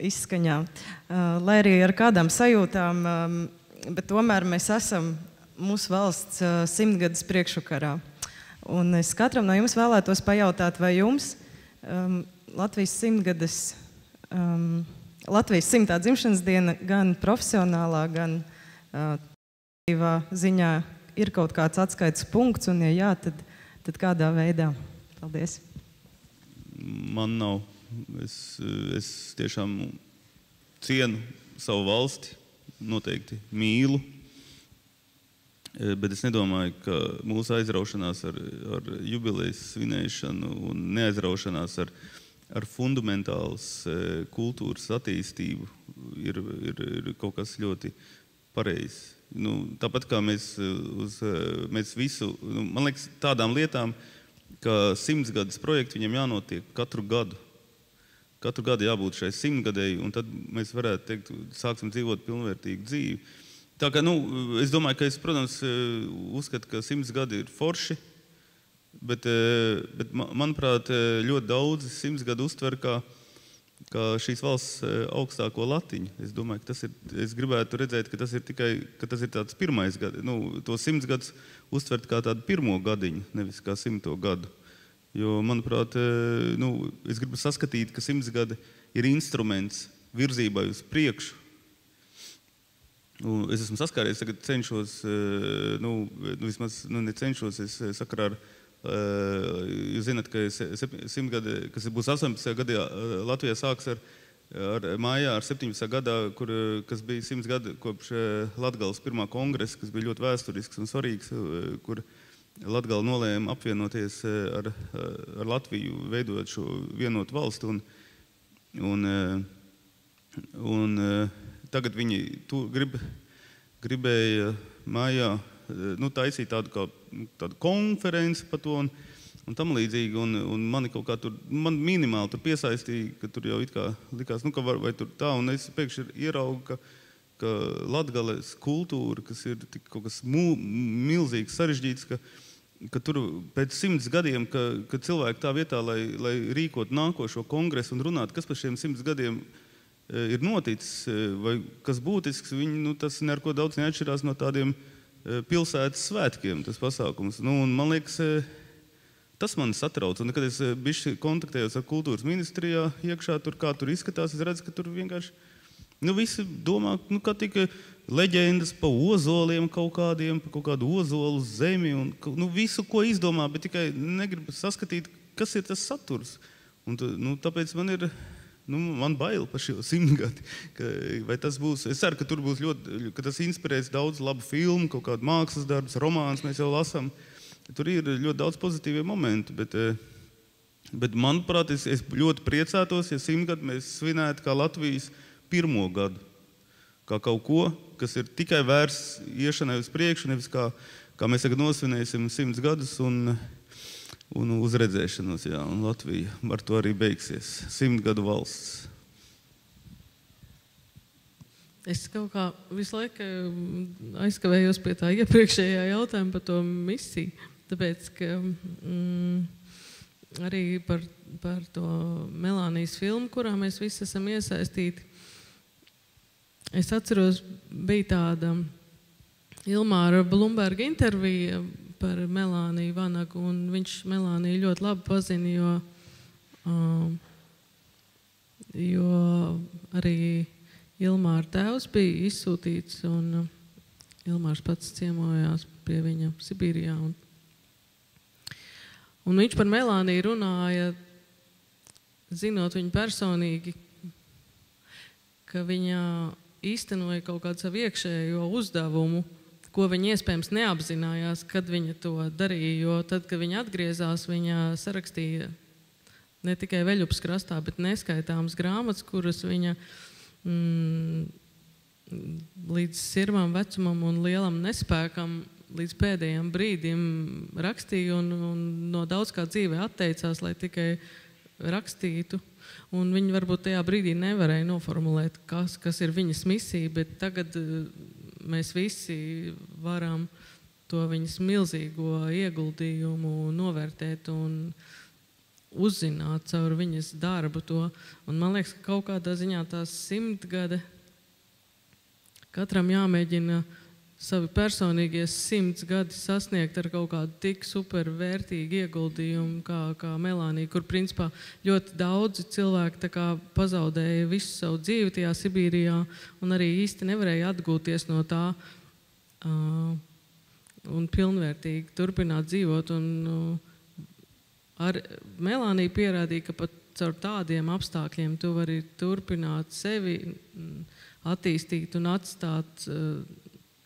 izskaņā. Lai arī ar kādām sajūtām, bet tomēr mēs esam mūsu valsts 100 gadus priekšvakarā. Un es katram no jums vēlētos pajautāt, vai jums Latvijas 100. dzimšanas diena gan profesionālā, gan ziņā ir kaut kāds atskaites punkts, un ja jā, tad kādā veidā? Paldies. Man nav. Es tiešām cienu savu valsti, noteikti mīlu, bet es nedomāju, ka mūsu aizraušanās ar jubilejas svinēšanu un neaizraušanās ar fundamentālas kultūras attīstību ir kaut kas ļoti pareizs. Tāpat kā mēs visu, man liekas, tādām lietām, ka 100 gadus projekti viņam jānotiek katru gadu. Katru gadu jābūt šai 100 gadēji, un tad mēs varētu teikt, sāksim dzīvot pilnvērtīgu dzīvi. Tā kā, es domāju, ka es, protams, uzskatu, ka 100 gadi ir forši, bet manuprāt, ļoti daudzi 100 gadu uztver kā šīs valsts augstāko latiņu. Es domāju, ka es gribētu redzēt, ka tas ir tāds pirmais gadi. To 100 gadus uztvert kā tādu pirmo gadiņu, nevis kā 100. gadu. Jo, manuprāt, es gribu saskatīt, ka 100 gadi ir instruments virzībai uz priekšu. Es esmu saskāries, tagad cenšos, vismaz necenšos, es sakarā ar, jūs zināt, ka 100 gadi, kas būs 18. gadā, Latvijā sāks ar mājā ar 17. gadā, kas bija 100 gadi kopš Latgales pirmā kongresa, kas bija ļoti vēsturisks un svarīgs, kur Latgala nolēma apvienoties ar Latviju, veidot šo vienotu valsti. Un tagad viņi gribēja mājā taisīt tādu konferenci par to un tam līdzīgi. Un mani kaut kā man minimāli tur piesaistīja, ka tur jau it kā likās, vai tur tā. Un es pēkšņi ieraugu, ka Latgales kultūra, kas ir kaut kas milzīgs, sarežģīts, ka tur pēc 100 gadiem, ka cilvēki tā vietā, lai rīkot nākošo kongresu un runāt, kas par šiem 100 gadiem ir noticis, vai kas būtisks, tas neko daudz neatšķirās no tādiem pilsētas svētkiem, tas pasākums. Un man liekas, tas man satrauc. Un kad es bišķi kontaktējos ar kultūras ministrijā iekšā, kā tur izskatās, es redzu, ka tur vienkārši visi domā, kā tika leģendas pa ozoliem kaut kādiem, pa kaut kādu ozolu zemi, un visu, ko izdomā, bet tikai negrib saskatīt, kas ir tas saturs. Un tāpēc man bail par šo 100 gadi, vai tas būs, es ceru, ka tur būs ļoti, ka tas inspirēs daudz labu filmu, kaut kādu mākslas darbus, romāns mēs jau lasām. Tur ir ļoti daudz pozitīvie momenti, bet manuprāt, es ļoti priecātos, ja 100 gadu mēs svinētu kā Latvijas pirmo gadu, kā kaut ko, kas ir tikai vērsts iešanai uz priekšu, nevis kā mēs tagad nosvinēsim 100 gadus un uz redzēšanos, jā, un Latvija ar to arī beigsies. 100 gadu valsts. Es kaut kā visu laiku aizkavējos pie tā iepriekšējā jautājuma par to misiju, tāpēc, ka arī par to Melānijas filmu, kurā mēs visi esam iesaistīti. Es atceros, bija tāda Ilmāra Blumberga intervija par Melāniju Vanagu, un viņš Melāniju ļoti labi pazina, jo arī Ilmāra tēvs bija izsūtīts, un Ilmārs pats ciemojās pie viņa Sibīrijā. Un viņš par Melāniju runāja, zinot viņu personīgi, ka viņa īstenoja kaut kādu savu iekšējo uzdevumu, ko viņa iespējams neapzinājās, kad viņa to darīja, jo tad, kad viņa atgriezās, viņa sarakstīja ne tikai Veļupas krastā, bet neskaitāmas grāmatas, kuras viņa līdz sirmam vecumam un lielam nespēkam līdz pēdējiem brīdim rakstīja un no daudz kā dzīvē atteicās, lai tikai rakstītu. Un viņi varbūt tajā brīdī nevarēja noformulēt, kas ir viņas misija, bet tagad mēs visi varam to viņas milzīgo ieguldījumu novērtēt un uzzināt caur viņas darbu to. Un man liekas, ka kaut kādā ziņā tās 100 gadi katram jāmēģina savi personīgie 100 gadi sasniegt ar kaut kādu tik supervērtīgu ieguldījumu kā Melānija, kur principā ļoti daudzi cilvēki tā kā pazaudēja visu savu dzīvi tajā Sibīrijā un arī īsti nevarēja atgūties no tā un pilnvērtīgi turpināt dzīvot. Ar Melāniju pierādīja, ka pat caur tādiem apstākļiem tu vari turpināt sevi attīstīt un atstāt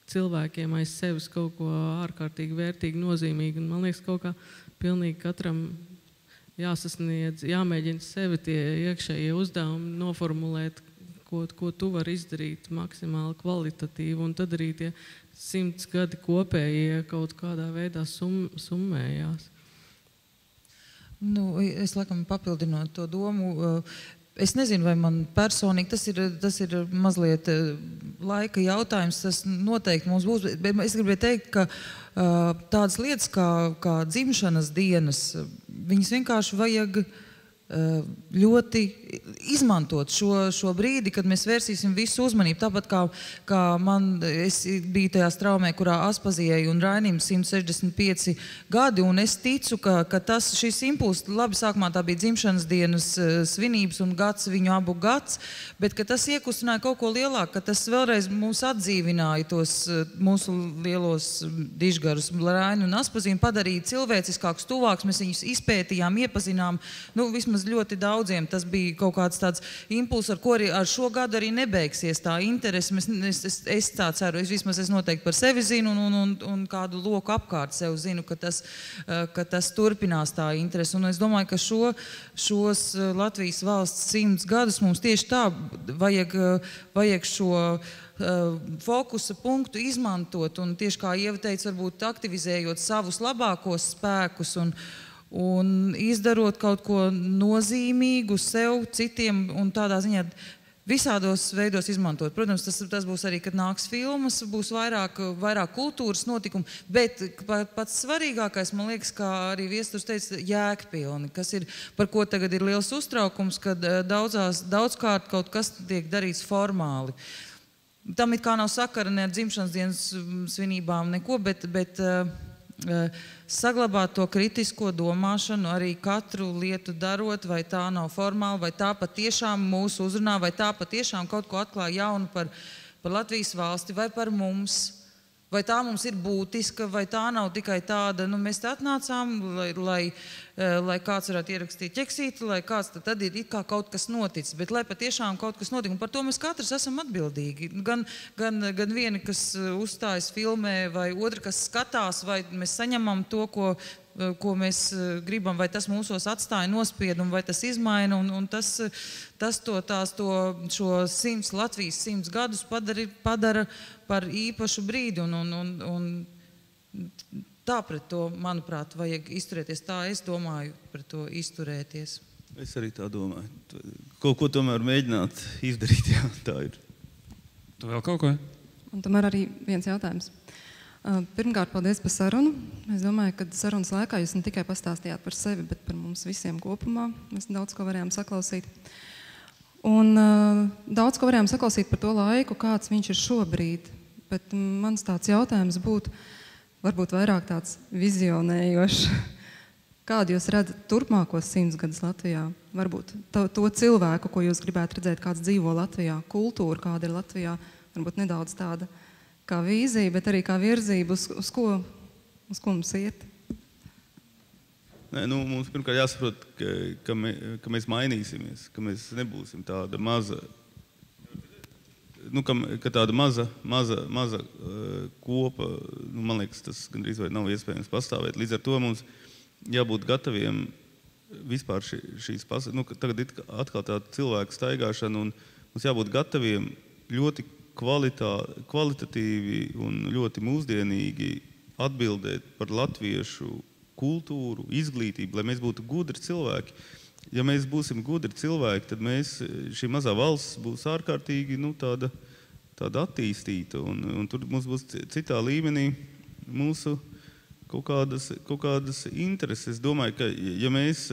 cilvēkiem aiz sevis kaut ko ārkārtīgi vērtīgi, nozīmīgi. Un man liekas, kaut kā pilnīgi katram jāsasniedz, jāmēģina sevi tie iekšējie uzdevumi noformulēt, ko tu vari izdarīt maksimāli kvalitatīvi. Un tad arī tie 100 gadi kopējie kaut kādā veidā summējās. Es laikam papildinot to domu, es nezinu, vai man personīgi tas ir mazliet laika jautājums, tas noteikti mums būs, bet es gribēju teikt, ka tādas lietas kā dzimšanas dienas, viņas vienkārši vajag ļoti izmantot šo brīdi, kad mēs vērsīsim visu uzmanību. Tāpat kā es biju tajā straumē, kurā Aspazijai un Rainim 165 gadi, un es ticu, ka šis impulss, labi, sākumā tā bija dzimšanas dienas svinības un gads, viņu abu gads, bet ka tas iekustināja kaut ko lielāku, ka tas vēlreiz mūs atdzīvināja tos mūsu lielos dižgarus, Rainu un Aspazīnu, padarīja cilvēciskākus, tuvākus, mēs viņus izpētījām, iepazinām, vismaz ļoti daudziem tas bija kaut kāds tāds impulss, ar ko arī ar šo gadu arī nebeigsies tā interese. Es tā ceru, es noteikti par sevi zinu un kādu loku apkārt sev zinu, ka tas turpinās tā interese. Un es domāju, ka šos Latvijas valsts 100 gadus mums tieši tā vajag šo fokusa punktu izmantot un tieši kā Ieva teica, varbūt aktivizējot savus labākos spēkus un izdarot kaut ko nozīmīgu sev, citiem un tādā ziņā visādos veidos izmantot. Protams, tas būs arī, kad nāks filmas, būs vairāk kultūras notikumu, bet pats svarīgākais, man liekas, kā arī Viesturs teica, jēgpilni, kas ir, par ko tagad ir liels uztraukums, kad daudzkārt kaut kas tiek darīts formāli. Tam it kā nav sakara ne ar dzimšanas dienas svinībām neko, bet saglabāt to kritisko domāšanu arī katru lietu darot, vai tā nav formāli, vai tā patiešām mūs uzrunā, vai tā patiešām kaut ko atklāja jaunu par Latvijas valsti, vai par mums, vai tā mums ir būtiska, vai tā nav tikai tāda, mēs te atnācām, lai kāds varētu ierakstīt ķeksīti, lai kāds tad ir it kā kaut kas noticis, bet lai patiešām kaut kas notika, un par to mēs katrs esam atbildīgi. Gan vieni, kas uzstājas filmē, vai otri, kas skatās, vai mēs saņemam to, ko mēs gribam, vai tas mūsos atstāja nospiedumu, vai tas izmaina, un tas šo Latvijas 100 gadus padara par īpašu brīdi, un tā pret to, manuprāt, vajag izturēties. Tā es domāju pret to izturēties. Es arī tā domāju. Kaut ko tomēr mēģināt izdarīt, jā, tā ir. Tu vēl kaut ko? Un tomēr arī viens jautājums. Pirmkārt, paldies par sarunu. Es domāju, ka sarunas laikā jūs ne tikai pastāstījāt par sevi, bet par mums visiem kopumā. Mēs daudz ko varējām saklausīt. Un daudz ko varējām saklausīt par to laiku, kāds viņš ir šobrīd. Bet mans tāds jautājums būtu varbūt vairāk tāds vizionējošs. Kādu jūs redzat turpmākos 100 gadus Latvijā? Varbūt to cilvēku, ko jūs gribētu redzēt, kāds dzīvo Latvijā, kultūra, kāda ir Latvijā, varbūt nedaudz tāda kā vīzija, bet arī kā virzība, uz ko mums iet? Mums pirmkārt jāsaprot, ka mēs mainīsimies, ka mēs nebūsim tāda maza. ka tāda maza kopa, man liekas, tas gandrīz vai nav iespējams pastāvēt. Līdz ar to mums jābūt gataviem vispār šīs tagad atkal tāda cilvēku staigāšana, un mums jābūt gataviem ļoti kvalitatīvi un ļoti mūsdienīgi atbildēt par latviešu kultūru, izglītību, lai mēs būtu gudri cilvēki. Ja mēs būsim gudri cilvēki, tad šī mazā valsts būs ārkārtīgi tāda attīstīta, un tur mums būs citā līmenī mūsu kaut kādas intereses. Es domāju, ka ja mēs,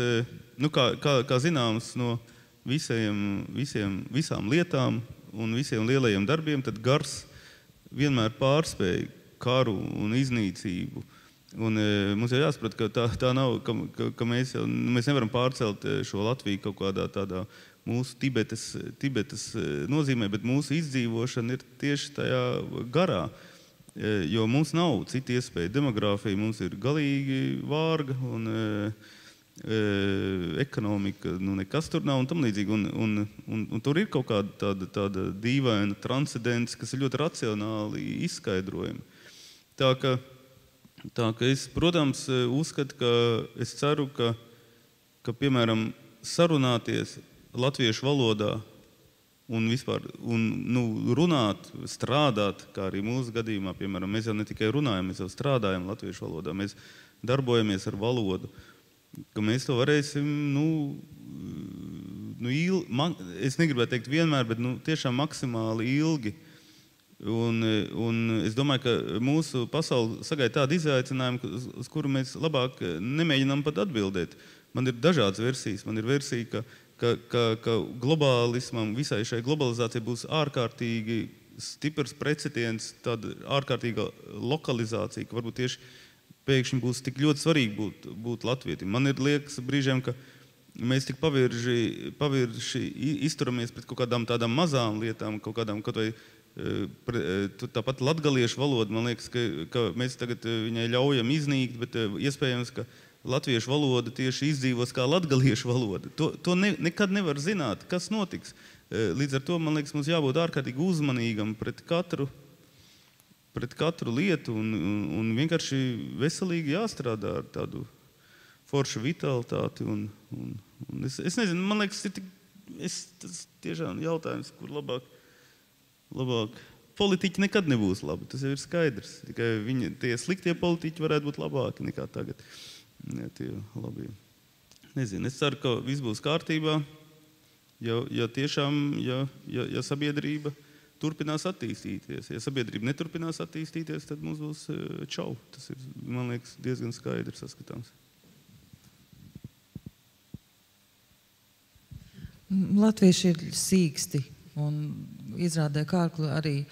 kā zināms no visām lietām un visiem lielajiem darbiem, tad gars vienmēr pārspēj karu un iznīcību. Un mums jau jāsaprot, ka tā nav, ka mēs nevaram pārcelt šo Latviju kaut kādā tādā mūsu Tibetas nozīmē, bet mūsu izdzīvošana ir tieši tajā garā, jo mums nav cita iespēja. Demogrāfija mums ir galīgi vārga un ekonomika, nekas tur nav un tam līdzīgi. Un tur ir kaut kāda tāda dīvaina transcendence, kas ir ļoti racionāli izskaidrojama. Tā ka es, protams, uzskatu, ka es ceru, ka piemēram, sarunāties latviešu valodā un vispār, runāt, strādāt, kā arī mūsu gadījumā, piemēram, mēs jau ne tikai runājam, mēs jau strādājam latviešu valodā, mēs darbojamies ar valodu, ka mēs to varēsim, es negribētu teikt vienmēr, bet tiešām maksimāli ilgi. Un es domāju, ka mūsu pasauli sagaida tādu izaicinājumu, uz kuru mēs labāk nemēģinām pat atbildēt. Man ir dažādas versijas. Man ir versija, ka globālismam, visai šai globalizācijai būs ārkārtīgi stiprs precedents, tāda ārkārtīga lokalizācija, ka varbūt tieši pēkšņi būs tik ļoti svarīgi būt latvietim. Man ir liekas brīžiem, ka mēs tik pavirši izturamies pret kaut kādām tādām mazām lietām, kaut vai tāpat latgaliešu valoda, man liekas, ka mēs tagad viņai ļaujam iznīkt, bet iespējams, ka latviešu valoda tieši izdzīvos kā latgaliešu valoda. To nekad nevar zināt, kas notiks. Līdz ar to, man liekas, mums jābūt ārkārtīgi uzmanīgam pret katru lietu un vienkārši veselīgi jāstrādā ar tādu foršu vitalitāti. Un es nezinu, man liekas, tas tiešām jautājums, kur labāk. Politiķi nekad nebūs labi, tas jau ir skaidrs. Tikai tie sliktie politiķi varētu būt labāki nekā tagad. Tie labie. Nezinu, es ceru, ka viss būs kārtībā, ja tiešām, ja sabiedrība turpinās attīstīties. Ja sabiedrība neturpinās attīstīties, tad mums būs čau. Tas ir, man liekas, diezgan skaidrs saskatāms. Latvieši ir sīksti. Un izrādē Kārklu arī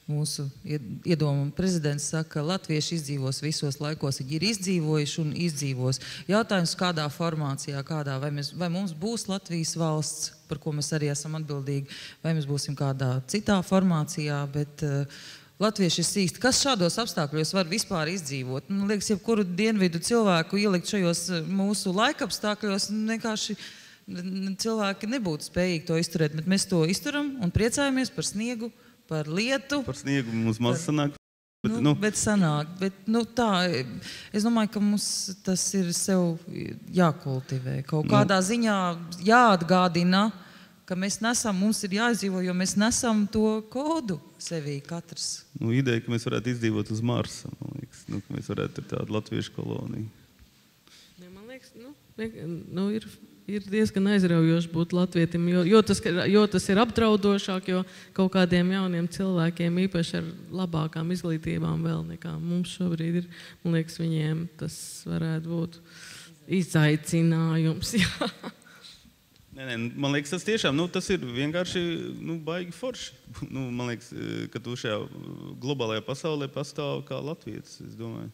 mūsu iedomu prezidents saka, ka latvieši izdzīvos visos laikos, viņi ir izdzīvojuši un izdzīvos. Jautājums, kādā formācijā, vai mums būs Latvijas valsts, par ko mēs arī esam atbildīgi, vai mēs būsim kādā citā formācijā, bet latvieši ir sīksti. Kas šādos apstākļos var vispār izdzīvot? Man liekas, jebkuru dienvidu cilvēku ielikt šajos mūsu laikapstākļos, vienkārši cilvēki nebūtu spējīgi to izturēt, bet mēs to izturam un priecājamies par sniegu, par lietu. Par sniegu mums maz sanāk. Bet sanāk. Bet, tā, es domāju, ka mums tas ir sev jākultivē. Kaut kādā ziņā jāatgādina, ka mēs nesam, mums ir jāizdzīvo, jo mēs nesam to kodu sevī katrs. Ideja, ka mēs varētu izdzīvot uz Marsa, man liekas. Ka mēs varētu ir tādu latviešu koloniju. Man liekas, ir diezgan aizraujoši būt latvietim, jo tas ir apdraudošāk, jo kaut kādiem jauniem cilvēkiem, īpaši ar labākām izglītībām vēl nekā mums šobrīd ir, man liekas, viņiem tas varētu būt izaicinājums. Nē, man liekas, tas tiešām, tas ir vienkārši baigi forši. Man liekas, ka tu šajā globālajā pasaulē pastāv kā latvietis, es domāju.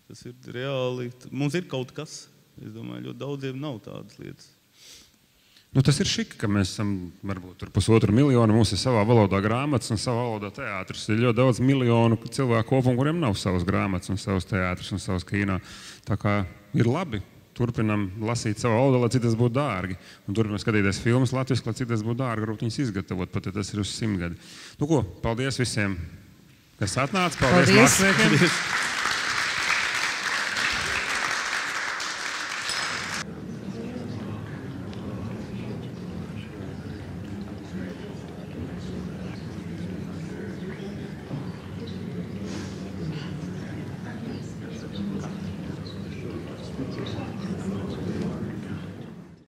Tas ir reāli, mums ir kaut kas. Es domāju, ļoti daudziem nav tādas lietas. Tas ir šiki, ka mēs esam varbūt 1,5 miljonu, mums ir savā valodā grāmatas un savā valodā teātris. Ir ļoti daudz miljonu cilvēku kopumu, kuriem nav savas grāmatas un savas teātris un savas kino. Tā kā ir labi. turpinam lasīt savu valodu, lai cik tas būtu dārgi. Un turpinam skatīties filmas latviski, lai cik tas būtu dārgi, varbūt viņas izgatavot, pat ja tas ir uz 100 gadi. Nu ko, paldies visiem, kas atnāca. Paldies māksliniekiem.